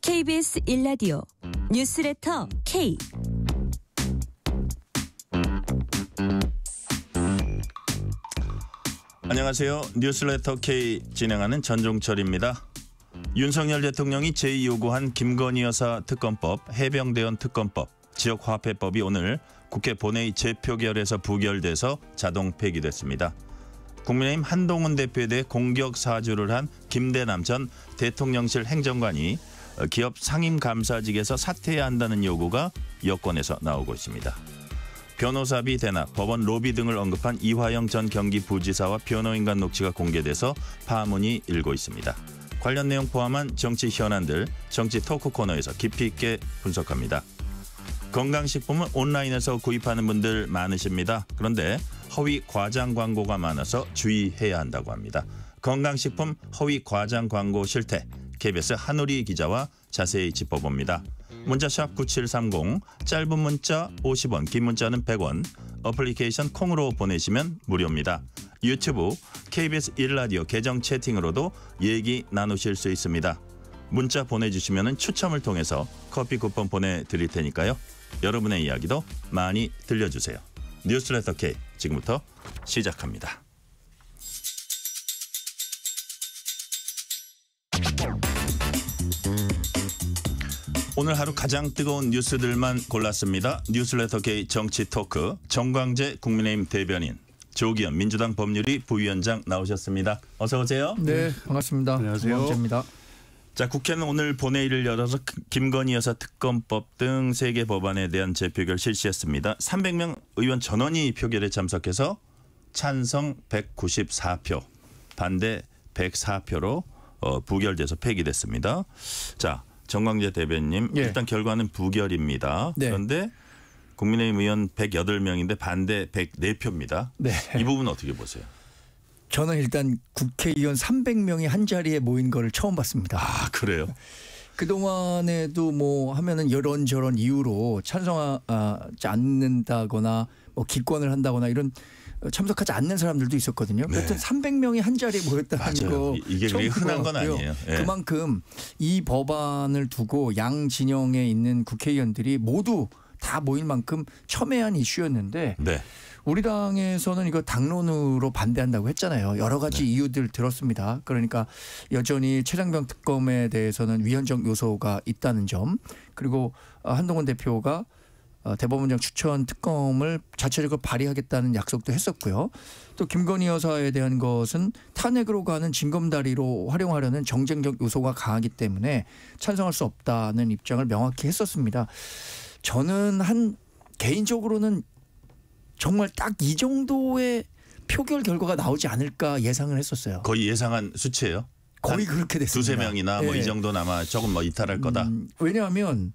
KBS 1라디오 뉴스레터 K. 안녕하세요. 뉴스레터 K 진행하는 전종철입니다. 윤석열 대통령이 제2요구한 김건희 여사 특검법, 해병대원 특검법, 지역화폐법이 오늘 국회 본회의 재표결에서 부결돼서 자동 폐기됐습니다. 국민의힘 한동훈 대표에 대해 공격 사주를 한 김대남 전 대통령실 행정관이 기업 상임감사직에서 사퇴해야 한다는 요구가 여권에서 나오고 있습니다. 변호사비 대납, 법원 로비 등을 언급한 이화영 전 경기부지사와 변호인간 녹취가 공개돼서 파문이 일고 있습니다. 관련 내용 포함한 정치 현안들, 정치 토크 코너에서 깊이 있게 분석합니다. 건강식품은 온라인에서 구입하는 분들 많으십니다. 그런데 허위 과장 광고가 많아서 주의해야 한다고 합니다. 건강식품 허위 과장 광고 실태, KBS 한우리 기자와 자세히 짚어봅니다. 문자샵 9730, 짧은 문자 50원, 긴 문자는 100원, 어플리케이션 콩으로 보내시면 무료입니다. 유튜브 KBS 1라디오 계정 채팅으로도 얘기 나누실 수 있습니다. 문자 보내주시면 추첨을 통해서 커피 쿠폰 보내드릴 테니까요. 여러분의 이야기도 많이 들려주세요. 뉴스레터 K 지금부터 시작합니다. 오늘 하루 가장 뜨거운 뉴스들만 골랐습니다. 뉴스레터 K 정치 토크 정광재 국민의힘 대변인, 조기현 민주당 법률위 부위원장 나오셨습니다. 어서 오세요. 네, 반갑습니다. 안녕하세요. 정광재입니다. 자, 국회는 오늘 본회의를 열어서 김건희 여사 특검법 등 3개 법안에 대한 재표결 실시했습니다. 300명 의원 전원이 표결에 참석해서 찬성 194표, 반대 104표로 부결돼서 폐기됐습니다. 자, 정광재 대변인, 일단 결과는 부결입니다. 네. 그런데 국민의힘 의원 108명인데 반대 104표입니다. 네. 이 부분 어떻게 보세요? 저는 일단 국회의원 300명이 한 자리에 모인 거를 처음 봤습니다. 아, 그래요? 그동안에도 뭐 하면은 이런저런 이유로 찬성하지 않는다거나 뭐 기권을 한다거나 이런 참석하지 않는 사람들도 있었거든요. 여튼 300명이 한 자리에 모였다는 거 이게 그렇게 흔한 건 아니에요. 네. 그만큼 이 법안을 두고 양 진영에 있는 국회의원들이 모두 다 모일 만큼 첨예한 이슈였는데 네. 우리 당에서는 이거 당론으로 반대한다고 했잖아요. 여러 가지 이유들 들었습니다. 그러니까 여전히 최장병 특검에 대해서는 위헌적 요소가 있다는 점, 그리고 한동훈 대표가 대법원장 추천 특검을 자체적으로 발의하겠다는 약속도 했었고요. 또 김건희 여사에 대한 것은 탄핵으로 가는 징검다리로 활용하려는 정쟁적 요소가 강하기 때문에 찬성할 수 없다는 입장을 명확히 했었습니다. 저는 개인적으로는 정말 딱 이 정도의 표결 결과가 나오지 않을까 예상을 했었어요. 거의 예상한 수치예요? 거의 그렇게 됐습니다. 두세 명이나 뭐 이 정도는 아마 조금 뭐 이탈할 거다. 왜냐하면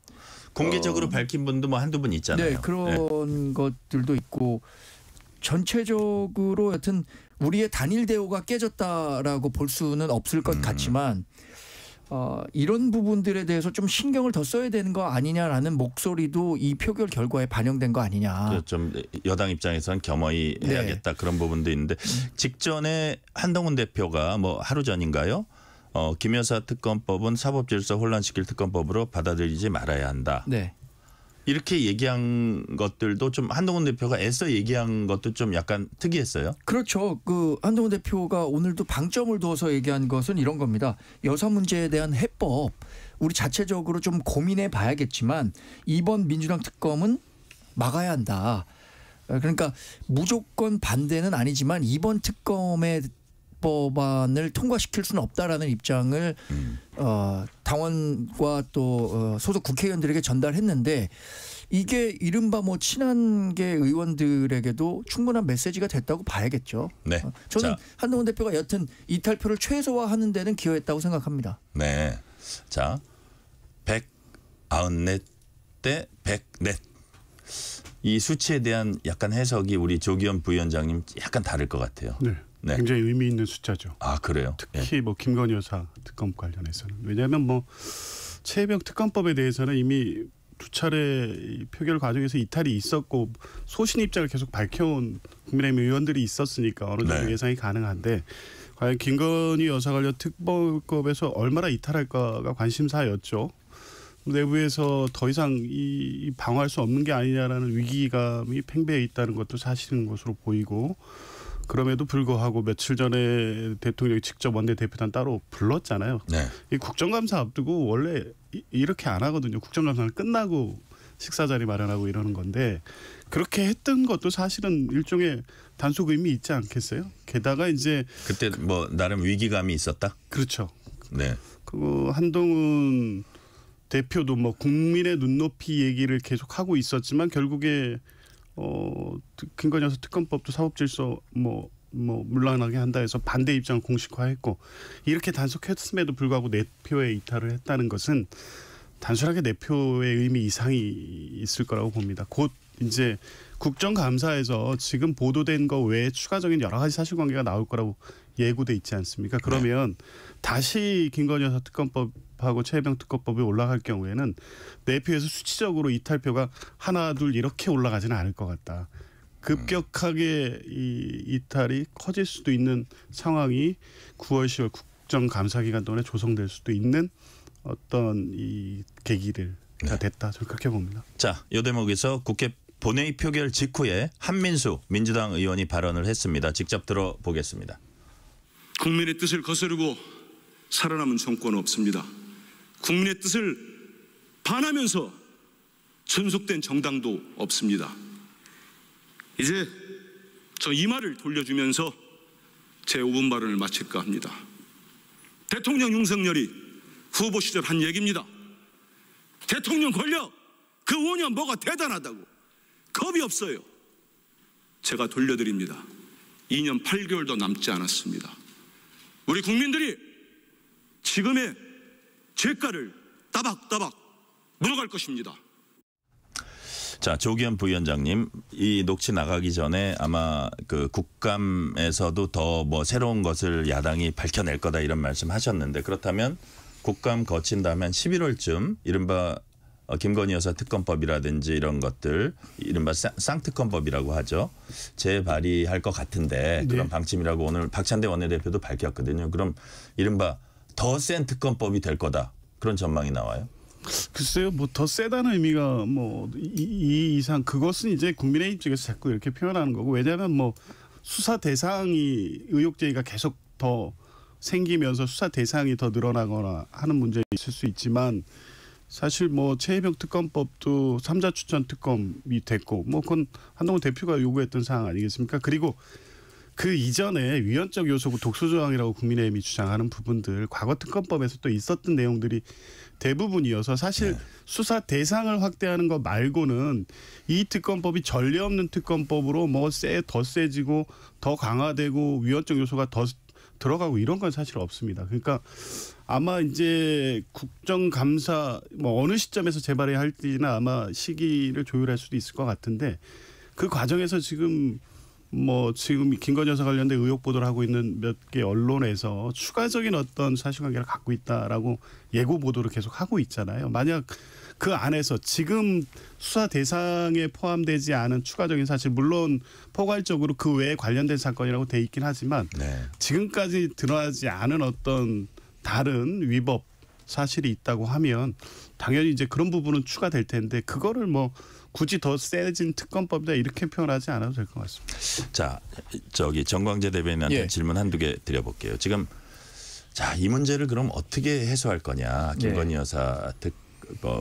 공개적으로 밝힌 분도 뭐 한두 분 있잖아요. 네, 그런 것들도 있고 전체적으로 여튼 우리의 단일 대우가 깨졌다라고 볼 수는 없을 것 같지만 이런 부분들에 대해서 좀 신경을 더 써야 되는 거 아니냐라는 목소리도 이 표결 결과에 반영된 거 아니냐. 좀 여당 입장에서는 겸허히 해야겠다 그런 부분도 있는데 직전에 한동훈 대표가 뭐 하루 전인가요? 김 여사 특검법은 사법질서 혼란시킬 특검법으로 받아들이지 말아야 한다. 네. 이렇게 얘기한 것들도 좀 한동훈 대표가 애써 얘기한 것도 좀 약간 특이했어요. 그렇죠. 그 한동훈 대표가 오늘도 방점을 두어서 얘기한 것은 이런 겁니다. 여사 문제에 대한 해법 우리 자체적으로 좀 고민해 봐야겠지만 이번 민주당 특검은 막아야 한다. 그러니까 무조건 반대는 아니지만 이번 특검의 법안을 통과시킬 수는 없다라는 입장을 당원과 또 소속 국회의원들에게 전달했는데 이게 이른바 뭐 친한계 의원들에게도 충분한 메시지가 됐다고 봐야겠죠. 네. 저는 한동훈 대표가 여튼 이탈표를 최소화하는 데는 기여했다고 생각합니다. 네. 자, 194대 104. 이 수치에 대한 약간 해석이 우리 조기현 부위원장님 약간 다를 것 같아요. 네. 네. 굉장히 의미 있는 숫자죠. 아, 그래요? 특히 뭐 김건희 여사 특검 관련해서는. 왜냐하면 뭐 최혜병 특검법에 대해서는 이미 두 차례 이 표결 과정에서 이탈이 있었고 소신 입장을 계속 밝혀온 국민의힘 의원들이 있었으니까 어느 정도 네. 예상이 가능한데 과연 김건희 여사 관련 특별법에서 얼마나 이탈할까가 관심사였죠. 내부에서 더 이상 이 방어할 수 없는 게 아니냐라는 위기감이 팽배해 있다는 것도 사실인 것으로 보이고 그럼에도 불구하고 며칠 전에 대통령이 직접 원내대표단 따로 불렀잖아요. 네. 이 국정감사 앞두고 원래 이렇게 안 하거든요. 국정감사는 끝나고 식사 자리 마련하고 이러는 건데 그렇게 했던 것도 사실은 일종의 단속 의미 있지 않겠어요? 게다가 이제 그때 뭐 나름 위기감이 있었다. 그렇죠. 네. 그 한동훈 대표도 뭐 국민의 눈높이 얘기를 계속 하고 있었지만 결국에 김건희 여사 특검법도 사법질서 물러나게 한다 해서 반대 입장을 공식화했고 이렇게 단속했음에도 불구하고 내표에 이탈을 했다는 것은 단순하게 내표의 의미 이상이 있을 거라고 봅니다. 곧 이제 국정감사에서 지금 보도된 거 외에 추가적인 여러 가지 사실관계가 나올 거라고 예고돼 있지 않습니까? 그러면 다시 김건희 여사 특검법하고 최혜병 특검법이 올라갈 경우에는 내표에서 수치적으로 이탈표가 하나 둘 이렇게 올라가지는 않을 것 같다. 급격하게 이 이탈이 커질 수도 있는 상황이 9월 10월 국정감사 기간 동안에 조성될 수도 있는 어떤 이 계기가 됐다. 저는 그렇게 봅니다. 자, 이 대목에서 국회 본회의 표결 직후에 한민수 민주당 의원이 발언을 했습니다. 직접 들어보겠습니다. 국민의 뜻을 거스르고 살아남은 정권은 없습니다. 국민의 뜻을 반하면서 존속된 정당도 없습니다. 이제 저 이 말을 돌려주면서 제 5분 발언을 마칠까 합니다. 대통령 윤석열이 후보 시절 한 얘기입니다. 대통령 권력 그 5년 뭐가 대단하다고 겁이 없어요. 제가 돌려드립니다. 2년 8개월도 남지 않았습니다. 우리 국민들이 지금의 죄가를 따박따박 물어갈 것입니다. 자, 조기현 부위원장님, 이 녹취 나가기 전에 아마 그 국감에서도 더 뭐 새로운 것을 야당이 밝혀낼 거다 이런 말씀하셨는데 그렇다면 국감 거친 다음에 한 11월쯤 이른바 김건희 여사 특검법이라든지 이런 것들 이른바 쌍특검법이라고 하죠. 재발의할 것 같은데 그런 방침이라고 오늘 박찬대 원내대표도 밝혔거든요. 그럼 이른바 더 센 특검법이 될 거다. 그런 전망이 나와요. 글쎄요, 뭐 더 세다는 의미가 뭐 이 이상 그것은 이제 국민의힘 측에서 자꾸 이렇게 표현하는 거고 왜냐하면 뭐 수사 대상이 의혹 제기가 계속 더 생기면서 수사 대상이 더 늘어나거나 하는 문제가 있을 수 있지만 사실 뭐 최혜병 특검법도 3자 추천 특검이 됐고 뭐 그건 한동훈 대표가 요구했던 사항 아니겠습니까? 그리고 그 이전에 위헌적 요소고 독소조항이라고 국민의힘이 주장하는 부분들 과거 특검법에서 또 있었던 내용들이 대부분이어서 사실 수사 대상을 확대하는 것 말고는 이 특검법이 전례 없는 특검법으로 뭐 더 세지고 더 강화되고 위헌적 요소가 더 들어가고 이런 건 사실 없습니다. 그러니까 아마 이제 국정감사 뭐 어느 시점에서 재발해야 할지는 아마 시기를 조율할 수도 있을 것 같은데 그 과정에서 지금 김건희 여사 관련된 의혹 보도를 하고 있는 몇 개 언론에서 추가적인 어떤 사실관계를 갖고 있다라고 예고 보도를 계속 하고 있잖아요. 만약 그 안에서 지금 수사 대상에 포함되지 않은 추가적인 사실 물론 포괄적으로 그 외에 관련된 사건이라고 돼 있긴 하지만 지금까지 드러나지 않은 어떤 다른 위법 사실이 있다고 하면 당연히 이제 그런 부분은 추가될 텐데 그거를 뭐 굳이 더 세진 특검법이다 이렇게 표현하지 않아도 될 것 같습니다. 자, 저기 정광재 대변인한테 질문 한두 개 드려볼게요. 지금 자, 이 문제를 그럼 어떻게 해소할 거냐? 김건희 여사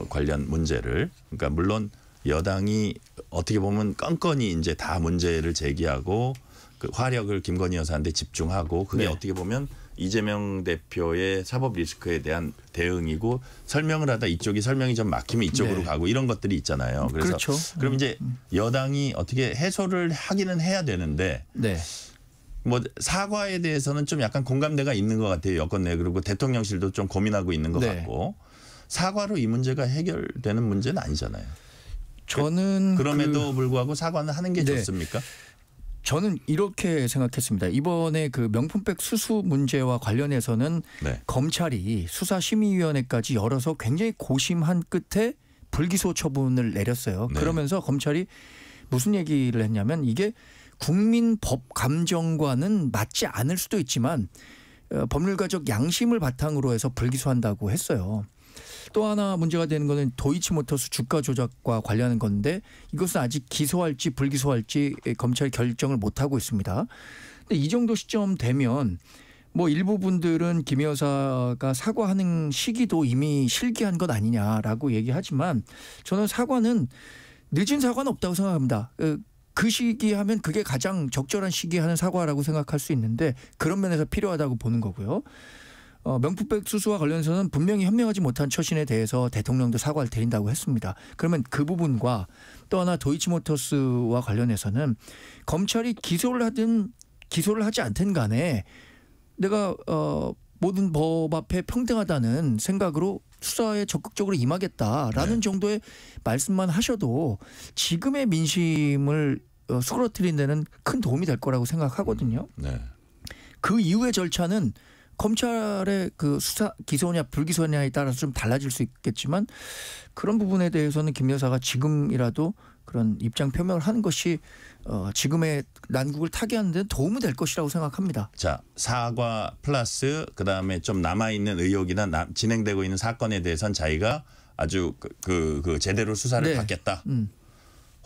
관련 문제를. 그러니까 물론 여당이 어떻게 보면 건건히 이제 다 문제를 제기하고 그 화력을 김건희 여사한테 집중하고 그게 어떻게 보면 이재명 대표의 사법 리스크에 대한 대응이고 설명을 하다 이쪽이 설명이 좀 막히면 이쪽으로 가고 이런 것들이 있잖아요. 그래서 그렇죠. 그럼 이제 여당이 어떻게 해소를 하기는 해야 되는데 뭐 사과에 대해서는 좀 약간 공감대가 있는 것 같아요. 여권 내 그리고 대통령실도 좀 고민하고 있는 것 같고 사과로 이 문제가 해결되는 문제는 아니잖아요. 저는 그럼에도 불구하고 사과는 하는 게 좋습니까? 저는 이렇게 생각했습니다. 이번에 그 명품백 수수 문제와 관련해서는 검찰이 수사심의위원회까지 열어서 굉장히 고심한 끝에 불기소 처분을 내렸어요. 네. 그러면서 검찰이 무슨 얘기를 했냐면 이게 국민 법 감정과는 맞지 않을 수도 있지만 법률가적 양심을 바탕으로 해서 불기소한다고 했어요. 또 하나 문제가 되는 것은 도이치모터스 주가 조작과 관련한 건데 이것은 아직 기소할지 불기소할지 검찰이 결정을 못하고 있습니다. 근데 이 정도 시점 되면 뭐 일부 분들은 김 여사가 사과하는 시기도 이미 실기한 것 아니냐라고 얘기하지만 저는 사과는 늦은 사과는 없다고 생각합니다. 그 시기 하면 그게 가장 적절한 시기에 하는 사과라고 생각할 수 있는데 그런 면에서 필요하다고 보는 거고요. 명품백 수수와 관련해서는 분명히 현명하지 못한 처신에 대해서 대통령도 사과를 드린다고 했습니다. 그러면 그 부분과 또 하나 도이치모터스와 관련해서는 검찰이 기소를 하든 기소를 하지 않든 간에 내가 모든 법 앞에 평등하다는 생각으로 수사에 적극적으로 임하겠다라는 네. 정도의 말씀만 하셔도 지금의 민심을 수그러뜨리는 데는 큰 도움이 될 거라고 생각하거든요. 네. 그 이후의 절차는 검찰의 그 수사 기소냐 불기소냐에 따라서 좀 달라질 수 있겠지만 그런 부분에 대해서는 김 여사가 지금이라도 그런 입장 표명을 하는 것이 지금의 난국을 타개하는 데 도움이 될 것이라고 생각합니다. 자, 사과 플러스 그다음에 좀 남아 있는 의혹이나 진행되고 있는 사건에 대해서는 자기가 아주 그 제대로 수사를 네. 받겠다.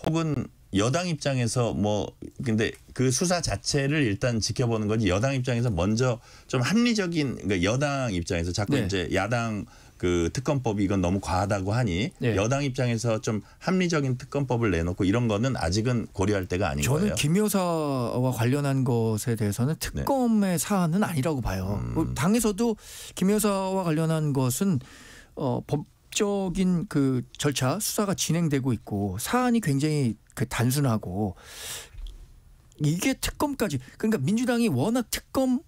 혹은 여당 입장에서 뭐 근데 그 수사 자체를 일단 지켜보는 거지 여당 입장에서 먼저 좀 합리적인 그러니까 여당 입장에서 자꾸 네. 이제 야당 그 특검법이 이건 너무 과하다고 하니 네. 여당 입장에서 좀 합리적인 특검법을 내놓고 이런 거는 아직은 고려할 때가 아닌 저는 거예요. 김 여사와 관련한 것에 대해서는 특검의 사안은 아니라고 봐요. 당에서도 김 여사와 관련한 것은 법적인 그 절차 수사가 진행되고 있고 사안이 굉장히 그 단순하고 이게 특검까지 그러니까 민주당이 워낙 특검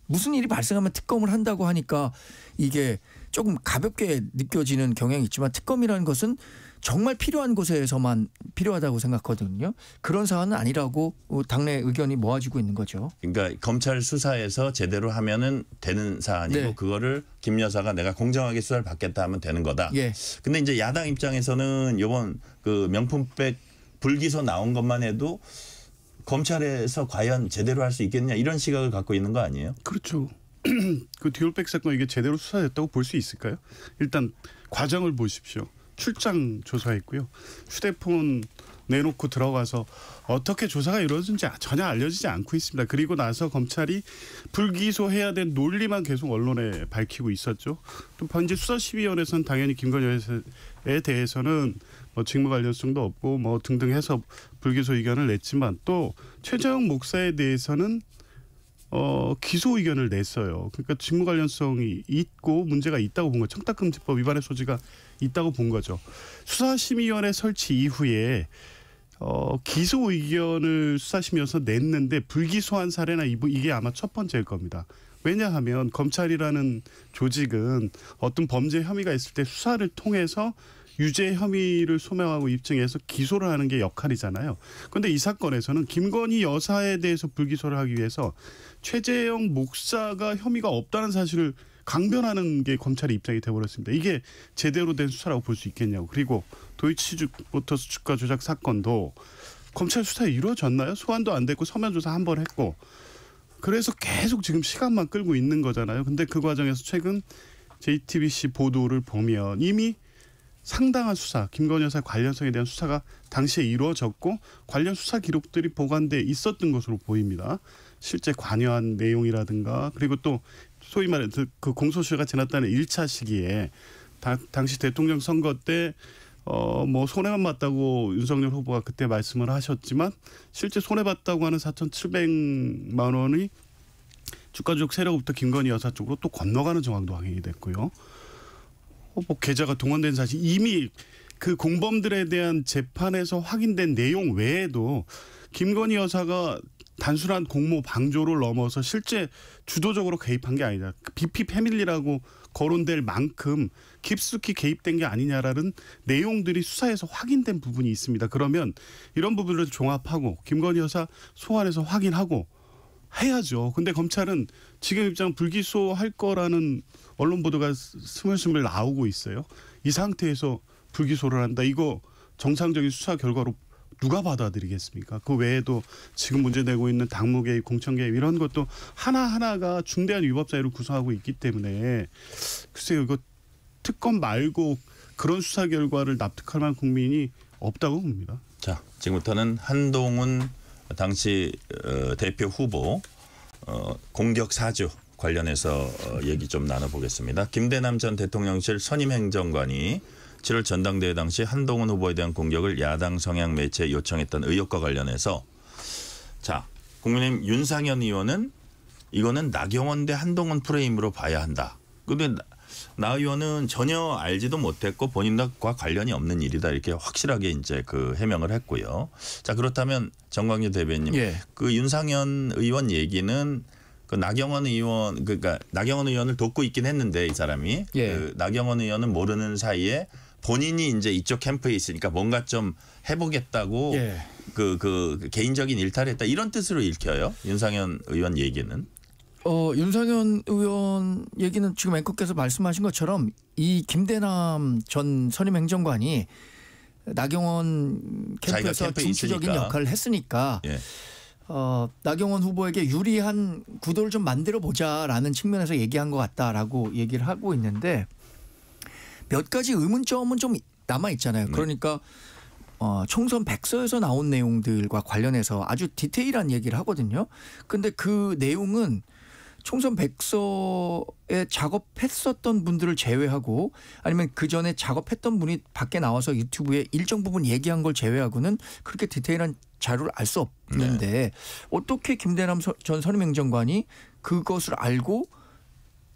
무슨 일이 발생하면 특검을 한다고 하니까 이게 조금 가볍게 느껴지는 경향이 있지만 특검이라는 것은 정말 필요한 곳에서만 필요하다고 생각하거든요. 그런 사안은 아니라고 당내 의견이 모아지고 있는 거죠. 그러니까 검찰 수사에서 제대로 하면은 되는 사안이고 네. 그거를 김 여사가 내가 공정하게 수사를 받겠다 하면 되는 거다. 예. 근데 이제 야당 입장에서는 이번 그 명품백 불기소 나온 것만 해도 검찰에서 과연 제대로 할 수 있겠냐 이런 시각을 갖고 있는 거 아니에요? 그렇죠. 그 듀얼백 사건 이게 제대로 수사됐다고 볼 수 있을까요? 일단 과정을 보십시오. 출장 조사했고요. 휴대폰 내놓고 들어가서 어떻게 조사가 이루어진지 전혀 알려지지 않고 있습니다. 그리고 나서 검찰이 불기소해야 된 논리만 계속 언론에 밝히고 있었죠. 또 현재 수사심의위원회에서는 당연히 김건희 여사에 대해서는 뭐 직무 관련성도 없고 뭐 등등 해서 불기소 의견을 냈지만 또 최재형 목사에 대해서는 기소 의견을 냈어요. 그러니까 직무 관련성이 있고 문제가 있다고 본 거죠. 청탁금지법 위반의 소지가 있다고 본 거죠. 수사심의위원회 설치 이후에 기소 의견을 수사심의위원회에서 냈는데 불기소한 사례나 이게 아마 첫 번째일 겁니다. 왜냐하면 검찰이라는 조직은 어떤 범죄 혐의가 있을 때 수사를 통해서 유죄 혐의를 소명하고 입증해서 기소를 하는 게 역할이잖아요. 그런데 이 사건에서는 김건희 여사에 대해서 불기소를 하기 위해서 최재형 목사가 혐의가 없다는 사실을 강변하는 게 검찰의 입장이 돼버렸습니다. 이게 제대로 된 수사라고 볼 수 있겠냐고. 그리고 도이치모터스 주가 조작 사건도 검찰 수사에 이루어졌나요? 소환도 안 됐고 서면 조사 한 번 했고 그래서 계속 지금 시간만 끌고 있는 거잖아요. 근데 그 과정에서 최근 JTBC 보도를 보면 이미 상당한 수사, 김건희 여사 관련성에 대한 수사가 당시에 이루어졌고 관련 수사 기록들이 보관돼 있었던 것으로 보입니다. 실제 관여한 내용이라든가 그리고 또 소위 말해 그 공소시효가 지났다는 1차 시기에 당시 대통령 선거 때 뭐 손해만 봤다고 윤석열 후보가 그때 말씀을 하셨지만 실제 손해봤다고 하는 4,700만 원이 주가조작 세력부터 김건희 여사 쪽으로 또 건너가는 정황도 확인이 됐고요. 뭐 계좌가 동원된 사실 이미 그 공범들에 대한 재판에서 확인된 내용 외에도 김건희 여사가 단순한 공모 방조를 넘어서 실제 주도적으로 개입한 게 아니다. BP 패밀리라고 거론될 만큼 깊숙이 개입된 게 아니냐라는 내용들이 수사에서 확인된 부분이 있습니다. 그러면 이런 부분을 종합하고 김건희 여사 소환해서 확인하고 해야죠. 근데 검찰은 지금 입장 불기소할 거라는 언론 보도가 스물스물 나오고 있어요. 이 상태에서 불기소를 한다. 이거 정상적인 수사 결과로 누가 받아들이겠습니까? 그 외에도 지금 문제되고 있는 당무 개입, 공천 개입 이런 것도 하나하나가 중대한 위법 사유를 구성하고 있기 때문에 글쎄요. 이거 특검 말고 그런 수사 결과를 납득할 만한 국민이 없다고 봅니다. 자, 지금부터는 한동훈 당시 대표 후보 공격 사주 관련해서 얘기 좀 나눠보겠습니다. 김대남 전 대통령실 선임 행정관이 7월 전당대회 당시 한동훈 후보에 대한 공격을 야당 성향 매체에 요청했던 의혹과 관련해서 자, 국민의힘 윤상현 의원은 이거는 나경원 대 한동훈 프레임으로 봐야 한다. 그런데 나 의원은 전혀 알지도 못했고 본인과 관련이 없는 일이다 이렇게 확실하게 이제 그 해명을 했고요. 자, 그렇다면 정광규 대변인, 그 윤상현 의원 얘기는 그 나경원 의원 그러니까 나경원 의원을 돕고 있긴 했는데 이 사람이 그 나경원 의원은 모르는 사이에 본인이 이제 이쪽 캠프에 있으니까 뭔가 좀 해보겠다고 그 개인적인 일탈을 했다 이런 뜻으로 읽혀요. 윤상현 의원 얘기는. 윤상현 의원 얘기는 지금 앵커께서 말씀하신 것처럼 이 김대남 전 선임 행정관이 나경원 캠프에서 중추적인 역할을 했으니까 나경원 후보에게 유리한 구도를 좀 만들어 보자라는 측면에서 얘기한 것 같다라고 얘기를 하고 있는데 몇 가지 의문점은 좀 남아 있잖아요. 그러니까 총선 백서에서 나온 내용들과 관련해서 아주 디테일한 얘기를 하거든요. 근데 그 내용은 총선 백서에 작업했었던 분들을 제외하고 아니면 그 전에 작업했던 분이 밖에 나와서 유튜브에 일정 부분 얘기한 걸 제외하고는 그렇게 디테일한 자료를 알 수 없는데 어떻게 김대남 전 선임행정관이 그것을 알고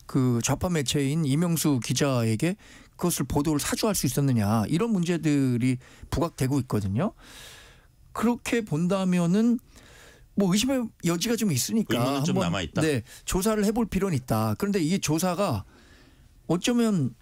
그 좌파 매체인 이명수 기자에게 그것을 보도를 사주할 수 있었느냐 이런 문제들이 부각되고 있거든요. 그렇게 본다면은 뭐 의심의 여지가 좀 있으니까 의문은 좀 남아 있다. 네, 조사를 해볼 필요는 있다. 그런데 이 조사가 어쩌면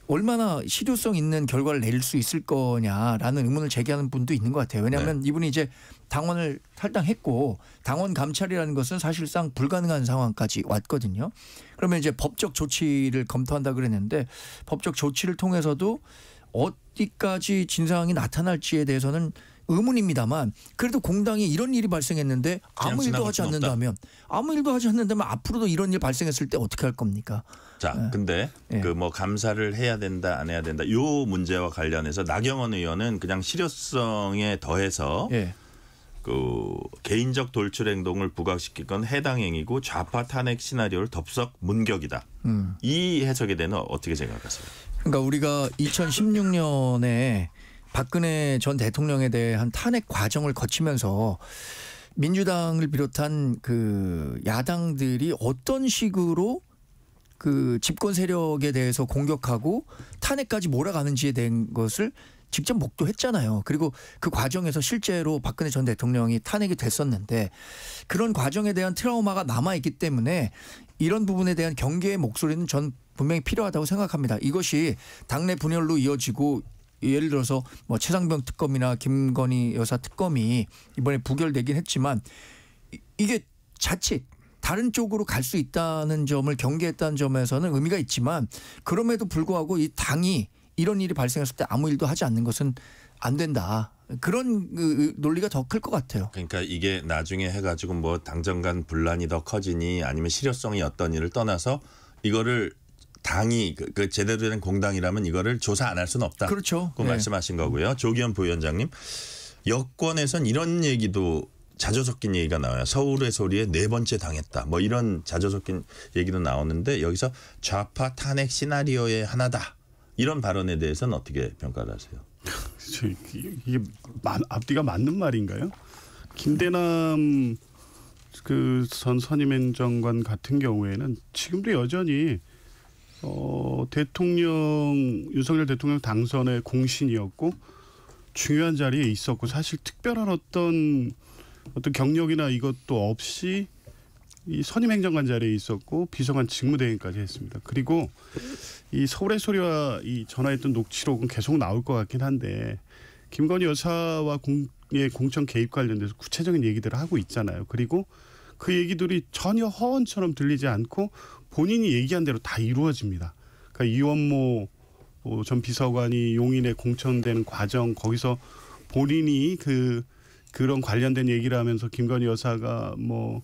얼마나 실효성 있는 결과를 낼 수 있을 거냐라는 의문을 제기하는 분도 있는 것 같아요. 왜냐하면 이분이 이제 당원을 탈당했고 당원 감찰이라는 것은 사실상 불가능한 상황까지 왔거든요. 그러면 이제 법적 조치를 검토한다 그랬는데 법적 조치를 통해서도 어디까지 진상이 나타날지에 대해서는 의문입니다만 그래도 공당이 이런 일이 발생했는데 아무 일도 하지 않는다면 앞으로도 이런 일 발생했을 때 어떻게 할 겁니까? 자, 근데 그 뭐 감사를 해야 된다 안 해야 된다 요 문제와 관련해서 나경원 의원은 그냥 실효성에 더해서 그 개인적 돌출 행동을 부각시킬 건 해당 행위고 좌파 탄핵 시나리오를 덥석 문격이다. 이 해석에 대해서 어떻게 생각하세요? 그러니까 우리가 2016년에 박근혜 전 대통령에 대한 탄핵 과정을 거치면서 민주당을 비롯한 그 야당들이 어떤 식으로 그 집권 세력에 대해서 공격하고 탄핵까지 몰아가는지에 대한 것을 직접 목도했잖아요. 그리고 그 과정에서 실제로 박근혜 전 대통령이 탄핵이 됐었는데 그런 과정에 대한 트라우마가 남아있기 때문에 이런 부분에 대한 경계의 목소리는 전 분명히 필요하다고 생각합니다. 이것이 당내 분열로 이어지고 예를 들어서 뭐 최상병 특검이나 김건희 여사 특검이 이번에 부결되긴 했지만 이게 자칫 다른 쪽으로 갈 수 있다는 점을 경계했다는 점에서는 의미가 있지만 그럼에도 불구하고 이 당이 이런 일이 발생했을 때 아무 일도 하지 않는 것은 안 된다. 그런 논리가 더 클 것 같아요. 그러니까 이게 나중에 해가지고 뭐 당정 간 분란이 더 커지니 아니면 실효성이 어떤 일을 떠나서 이거를 당이 그 제대로 된 공당이라면 이거를 조사 안 할 수는 없다. 그렇죠. 그 말씀하신 거고요. 조기현 부위원장님, 여권에선 이런 얘기도 자주 섞인 얘기가 나와요. 서울의 소리에 4번째 당했다. 뭐 이런 자주 섞인 얘기도 나오는데 여기서 좌파 탄핵 시나리오의 하나다. 이런 발언에 대해서는 어떻게 평가를 하세요? 이게 앞뒤가 맞는 말인가요? 김대남 그 전 선임행정관 같은 경우에는 지금도 여전히 윤석열 대통령 당선의 공신이었고 중요한 자리에 있었고 사실 특별한 어떤 경력이나 이것도 없이 이 선임행정관 자리에 있었고 비서관 직무대행까지 했습니다. 그리고 이 서울의 소리와 이 전화했던 녹취록은 계속 나올 것 같긴 한데 김건희 여사와 공천 개입 관련돼서 구체적인 얘기들을 하고 있잖아요. 그리고 그 얘기들이 전혀 허언처럼 들리지 않고 본인이 얘기한 대로 다 이루어집니다. 그러니까 이원모 전 비서관이 용인에 공천되는 과정 거기서 본인이 그런 관련된 얘기를 하면서 김건희 여사가 뭐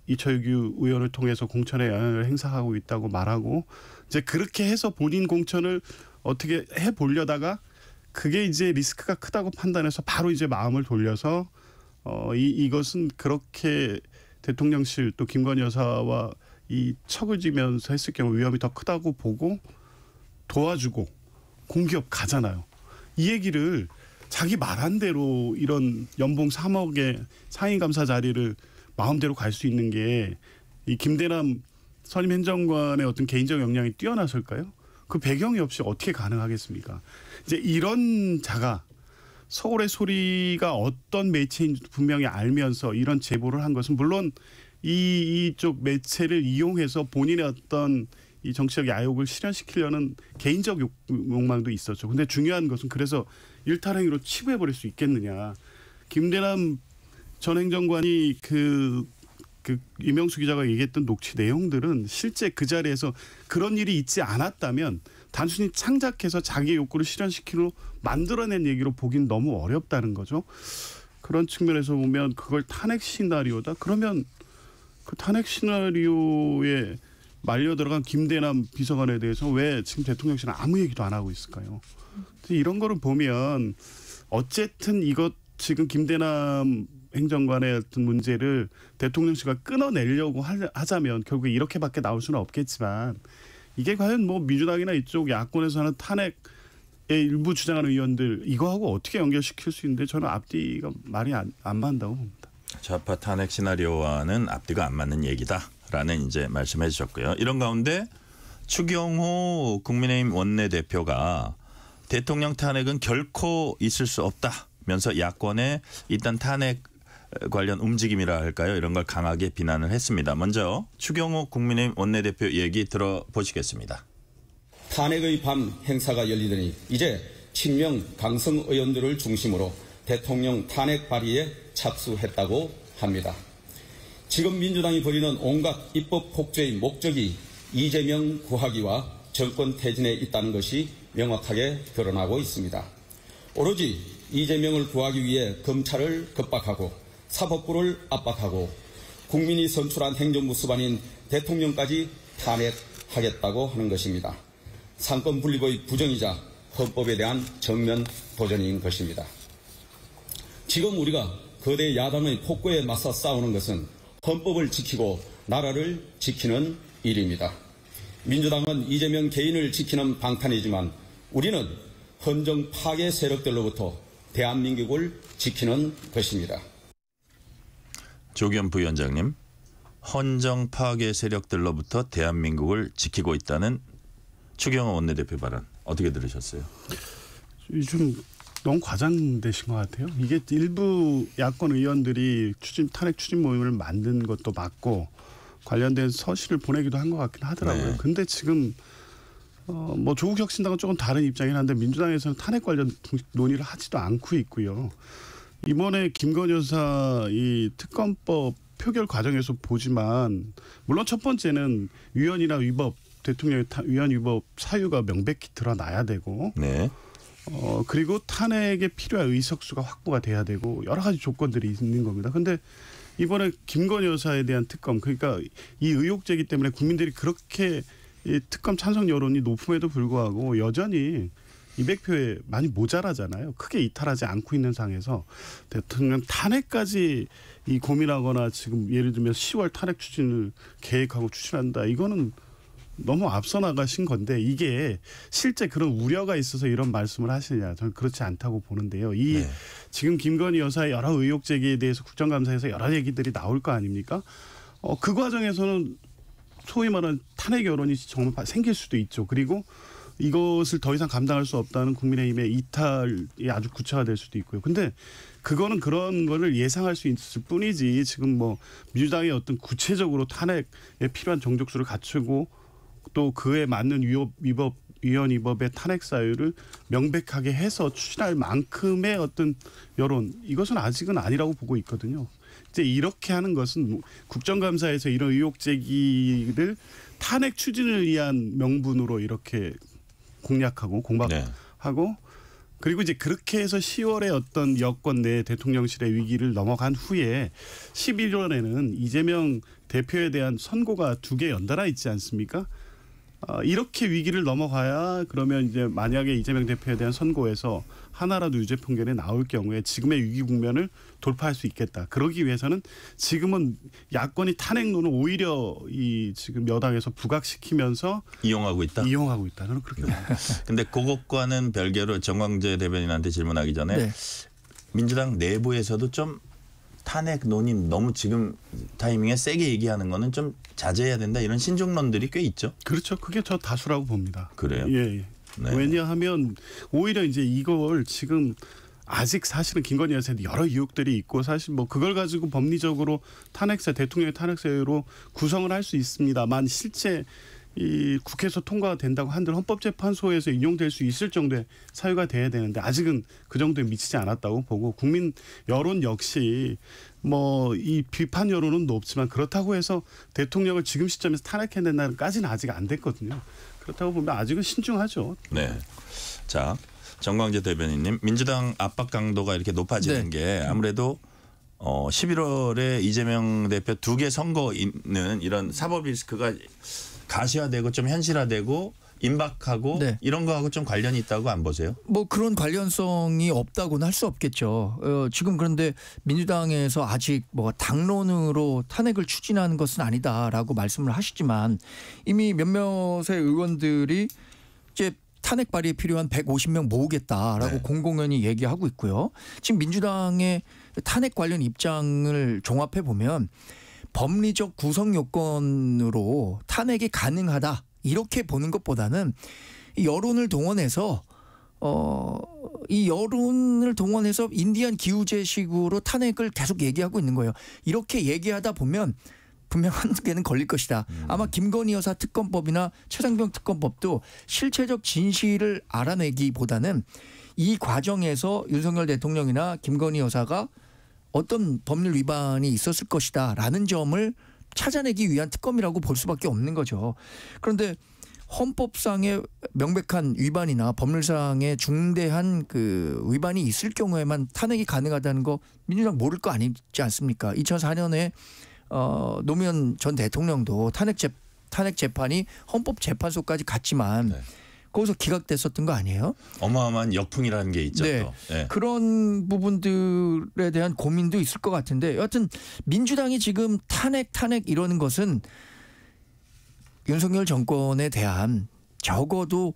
이철규 의원을 통해서 공천에 영향을 행사하고 있다고 말하고 이제 그렇게 해서 본인 공천을 어떻게 해 보려다가 그게 이제 리스크가 크다고 판단해서 바로 이제 마음을 돌려서 이것은 그렇게 대통령실 또 김건희 여사와 이 척을 지면서 했을 경우 위험이 더 크다고 보고 도와주고 공기업 가잖아요. 이 얘기를 자기 말한 대로 이런 연봉 3억의 상임감사 자리를 마음대로 갈 수 있는 게 이 김대남 선임 행정관의 어떤 개인적 역량이 뛰어나설까요? 그 배경이 없이 어떻게 가능하겠습니까? 이제 이런 자가 서울의 소리가 어떤 매체인지 분명히 알면서 이런 제보를 한 것은 물론 이쪽 매체를 이용해서 본인의 어떤 이 정치적 야욕을 실현시키려는 개인적 욕망도 있었죠. 근데 중요한 것은 그래서 일탈행위로 치부해버릴 수 있겠느냐. 김대남 전 행정관이 그 이명수 기자가 얘기했던 녹취 내용들은 실제 그 자리에서 그런 일이 있지 않았다면 단순히 창작해서 자기의 욕구를 실현시키로 만들어낸 얘기로 보긴 너무 어렵다는 거죠. 그런 측면에서 보면 그걸 탄핵 시나리오다? 그러면 그 탄핵 시나리오에 말려 들어간 김대남 비서관에 대해서 왜 지금 대통령실은 아무 얘기도 안 하고 있을까요? 이런 거를 보면 어쨌든 이것 지금 김대남 행정관의 어떤 문제를 대통령실과 끊어내려고 하자면 결국에 이렇게밖에 나올 수는 없겠지만 이게 과연 뭐 민주당이나 이쪽 야권에서 하는 탄핵의 일부 주장하는 의원들 이거하고 어떻게 연결시킬 수 있는데 저는 앞뒤가 말이 안 맞는다고 봅니다. 좌파 탄핵 시나리오와는 앞뒤가 안 맞는 얘기다라는 이제 말씀해 주셨고요. 이런 가운데 추경호 국민의힘 원내대표가 대통령 탄핵은 결코 있을 수 없다면서 야권의 일단 탄핵 관련 움직임이라 할까요? 이런 걸 강하게 비난을 했습니다. 먼저 추경호 국민의힘 원내대표 얘기 들어보시겠습니다. 탄핵의 밤 행사가 열리더니 이제 친명 강성 의원들을 중심으로 대통령 탄핵 발의에 착수했다고 합니다. 지금 민주당이 벌이는 온갖 입법 폭주의 목적이 이재명 구하기와 정권 퇴진에 있다는 것이 명확하게 드러나고 있습니다. 오로지 이재명을 구하기 위해 검찰을 겁박하고 사법부를 압박하고 국민이 선출한 행정부 수반인 대통령까지 탄핵하겠다고 하는 것입니다. 상권 분립의 부정이자 헌법에 대한 정면 도전인 것입니다. 지금 우리가 거대 야당의 폭거에 맞서 싸우는 것은 헌법을 지키고 나라를 지키는 일입니다. 민주당은 이재명 개인을 지키는 방탄이지만 우리는 헌정 파괴 세력들로부터 대한민국을 지키는 것입니다. 조경 부위원장님, 헌정 파괴 세력들로부터 대한민국을 지키고 있다는 추경호 원내대표 발언 어떻게 들으셨어요? 좀 너무 과장되신 것 같아요. 이게 일부 야권 의원들이 탄핵 추진 모임을 만든 것도 맞고 관련된 서신을 보내기도 한 것 같긴 하더라고요. 네. 근데 지금 뭐 조국 혁신당은 조금 다른 입장이긴 한데 민주당에서는 탄핵 관련 논의를 하지도 않고 있고요. 이번에 김건희 여사 이 특검법 표결 과정에서 보지만 물론 첫 번째는 위헌이나 위법 대통령의 위헌 위법 사유가 명백히 드러나야 되고 네. 그리고 탄핵에 필요한 의석수가 확보가 돼야 되고 여러 가지 조건들이 있는 겁니다. 그런데 이번에 김건희 여사에 대한 특검 그러니까 이 의혹 제기 때문에 국민들이 그렇게 이 특검 찬성 여론이 높음에도 불구하고 여전히 200표에 많이 모자라잖아요. 크게 이탈하지 않고 있는 상황에서 대통령 탄핵까지 이 고민하거나 지금 예를 들면 10월 탄핵 추진을 계획하고 추진한다. 이거는 너무 앞서 나가신 건데 이게 실제 그런 우려가 있어서 이런 말씀을 하시냐. 저는 그렇지 않다고 보는데요. 이 지금 김건희 여사의 여러 의혹 제기에 대해서 국정감사에서 여러 얘기들이 나올 거 아닙니까? 그 과정에서는 소위 말하는 탄핵 여론이 정말 생길 수도 있죠. 그리고 이것을 더 이상 감당할 수 없다는 국민의힘의 이탈이 아주 구체화될 수도 있고요. 근데 그거는 그런 거를 예상할 수 있을 뿐이지 지금 뭐 민주당이 어떤 구체적으로 탄핵에 필요한 정족수를 갖추고 또 그에 맞는 위헌 위법의 탄핵 사유를 명백하게 해서 추진할 만큼의 어떤 여론 이것은 아직은 아니라고 보고 있거든요. 이제 이렇게 하는 것은 국정감사에서 이런 의혹 제기를 탄핵 추진을 위한 명분으로 이렇게 공략하고 네. 그리고 이제 그렇게 해서 10월에 어떤 여권 내 대통령실의 위기를 넘어간 후에 11월에는 이재명 대표에 대한 선고가 2개 연달아 있지 않습니까? 이렇게 위기를 넘어가야 그러면 이제 만약에 이재명 대표에 대한 선고에서 하나라도 유죄 판결이 나올 경우에 지금의 위기 국면을 돌파할 수 있겠다. 그러기 위해서는 지금은 야권이 탄핵론을 오히려 이 지금 여당에서 부각시키면서 이용하고 있다. 저는 그렇게 봅니다. 근데 그것과는 별개로 정광재 대변인한테 질문하기 전에 네. 민주당 내부에서도 좀 탄핵 논의 너무 지금 타이밍에 세게 얘기하는 거는 좀 자제해야 된다 이런 신중론들이 꽤 있죠. 그렇죠. 그게 저 다수라고 봅니다. 그래요? 예. 네. 왜냐하면 오히려 이제 이걸 지금 아직 사실은 김건희 여사한테 여러 의혹들이 있고 사실 뭐 그걸 가지고 법리적으로 탄핵사 대통령의 탄핵사유로 구성을 할 수 있습니다만 실제 이 국회에서 통과가 된다고 한들 헌법재판소에서 인용될 수 있을 정도의 사유가 돼야 되는데 아직은 그 정도에 미치지 않았다고 보고 국민 여론 역시 뭐 이 비판 여론은 높지만 그렇다고 해서 대통령을 지금 시점에서 탄핵해야 된다는까지는 아직 안 됐거든요. 그렇다고 보면 아직은 신중하죠. 네. 자, 정광재 대변인님, 민주당 압박 강도가 이렇게 높아지는 게 아무래도 11월에 이재명 대표 2개 선거 있는 이런 사법 리스크가 가시화되고 좀 현실화되고 임박하고 네. 이런 거하고 좀 관련이 있다고 안 보세요? 뭐 그런 관련성이 없다고는 할 수 없겠죠. 지금 그런데 민주당에서 아직 뭐 당론으로 탄핵을 추진하는 것은 아니다라고 말씀을 하시지만 이미 몇몇의 의원들이 이제 탄핵 발의에 필요한 150명 모으겠다라고 네. 공공연히 얘기하고 있고요. 지금 민주당의 탄핵 관련 입장을 종합해 보면 법리적 구성 요건으로 탄핵이 가능하다 이렇게 보는 것보다는 여론을 동원해서 이 여론을 동원해서 인디안 기우제식으로 탄핵을 계속 얘기하고 있는 거예요. 이렇게 얘기하다 보면 분명 한개는 걸릴 것이다. 아마 김건희 여사 특검법이나 최상병 특검법도 실체적 진실을 알아내기보다는 이 과정에서 윤석열 대통령이나 김건희 여사가 어떤 법률 위반이 있었을 것이다라는 점을 찾아내기 위한 특검이라고 볼 수밖에 없는 거죠. 그런데 헌법상의 명백한 위반이나 법률상의 중대한 그 위반이 있을 경우에만 탄핵이 가능하다는 거 민주당 모를 거 아니지 않습니까? 2004년에 노무현 전 대통령도 탄핵 재판이 헌법재판소까지 갔지만 네. 거기서 기각됐었던 거 아니에요? 어마어마한 역풍이라는 게 있죠. 네. 또. 네. 그런 부분들에 대한 고민도 있을 것 같은데 여하튼 민주당이 지금 탄핵 이러는 것은 윤석열 정권에 대한 적어도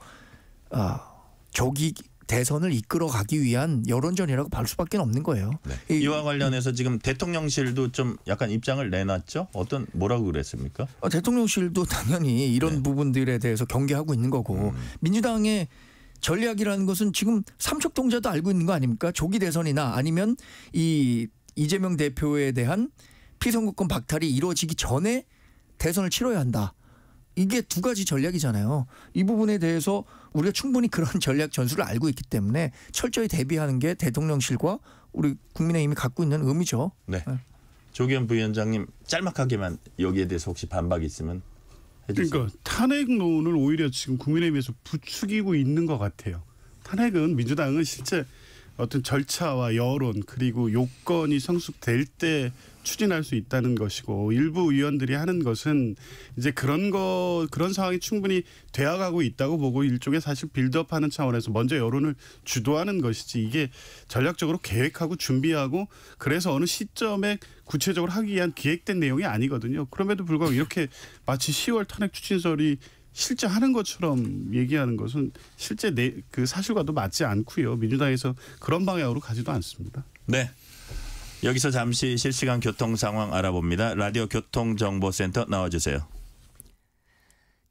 조기 대선을 이끌어가기 위한 여론전이라고 볼 수밖에 없는 거예요. 네. 이와 관련해서 지금 대통령실도 좀 약간 입장을 내놨죠. 뭐라고 그랬습니까? 대통령실도 당연히 이런 네. 부분들에 대해서 경계하고 있는 거고 민주당의 전략이라는 것은 지금 삼척동자도 알고 있는 거 아닙니까? 조기 대선이나 아니면 이 이재명 대표에 대한 피선거권 박탈이 이루어지기 전에 대선을 치러야 한다. 이게 두 가지 전략이잖아요. 이 부분에 대해서 우리가 충분히 그런 전략 전술을 알고 있기 때문에 철저히 대비하는 게 대통령실과 우리 국민의힘이 갖고 있는 의미죠. 네. 조기현 부위원장님 짤막하게만 여기에 대해서 혹시 반박 있으면 해주세요. 그러니까 탄핵론을 오히려 지금 국민의힘에서 부추기고 있는 것 같아요. 탄핵은 민주당은 실제 어떤 절차와 여론 그리고 요건이 성숙될 때 추진할 수 있다는 것이고 일부 의원들이 하는 것은 이제 그런 상황이 충분히 되어가고 있다고 보고 일종의 사실 빌드업하는 차원에서 먼저 여론을 주도하는 것이지 이게 전략적으로 계획하고 준비하고 그래서 어느 시점에 구체적으로 하기 위한 기획된 내용이 아니거든요. 그럼에도 불구하고 이렇게 마치 10월 탄핵 추진설이 실제 하는 것처럼 얘기하는 것은 실제 그 사실과도 맞지 않고요. 민주당에서 그런 방향으로 가지도 않습니다. 네. 여기서 잠시 실시간 교통 상황 알아봅니다. 라디오 교통정보센터 나와주세요.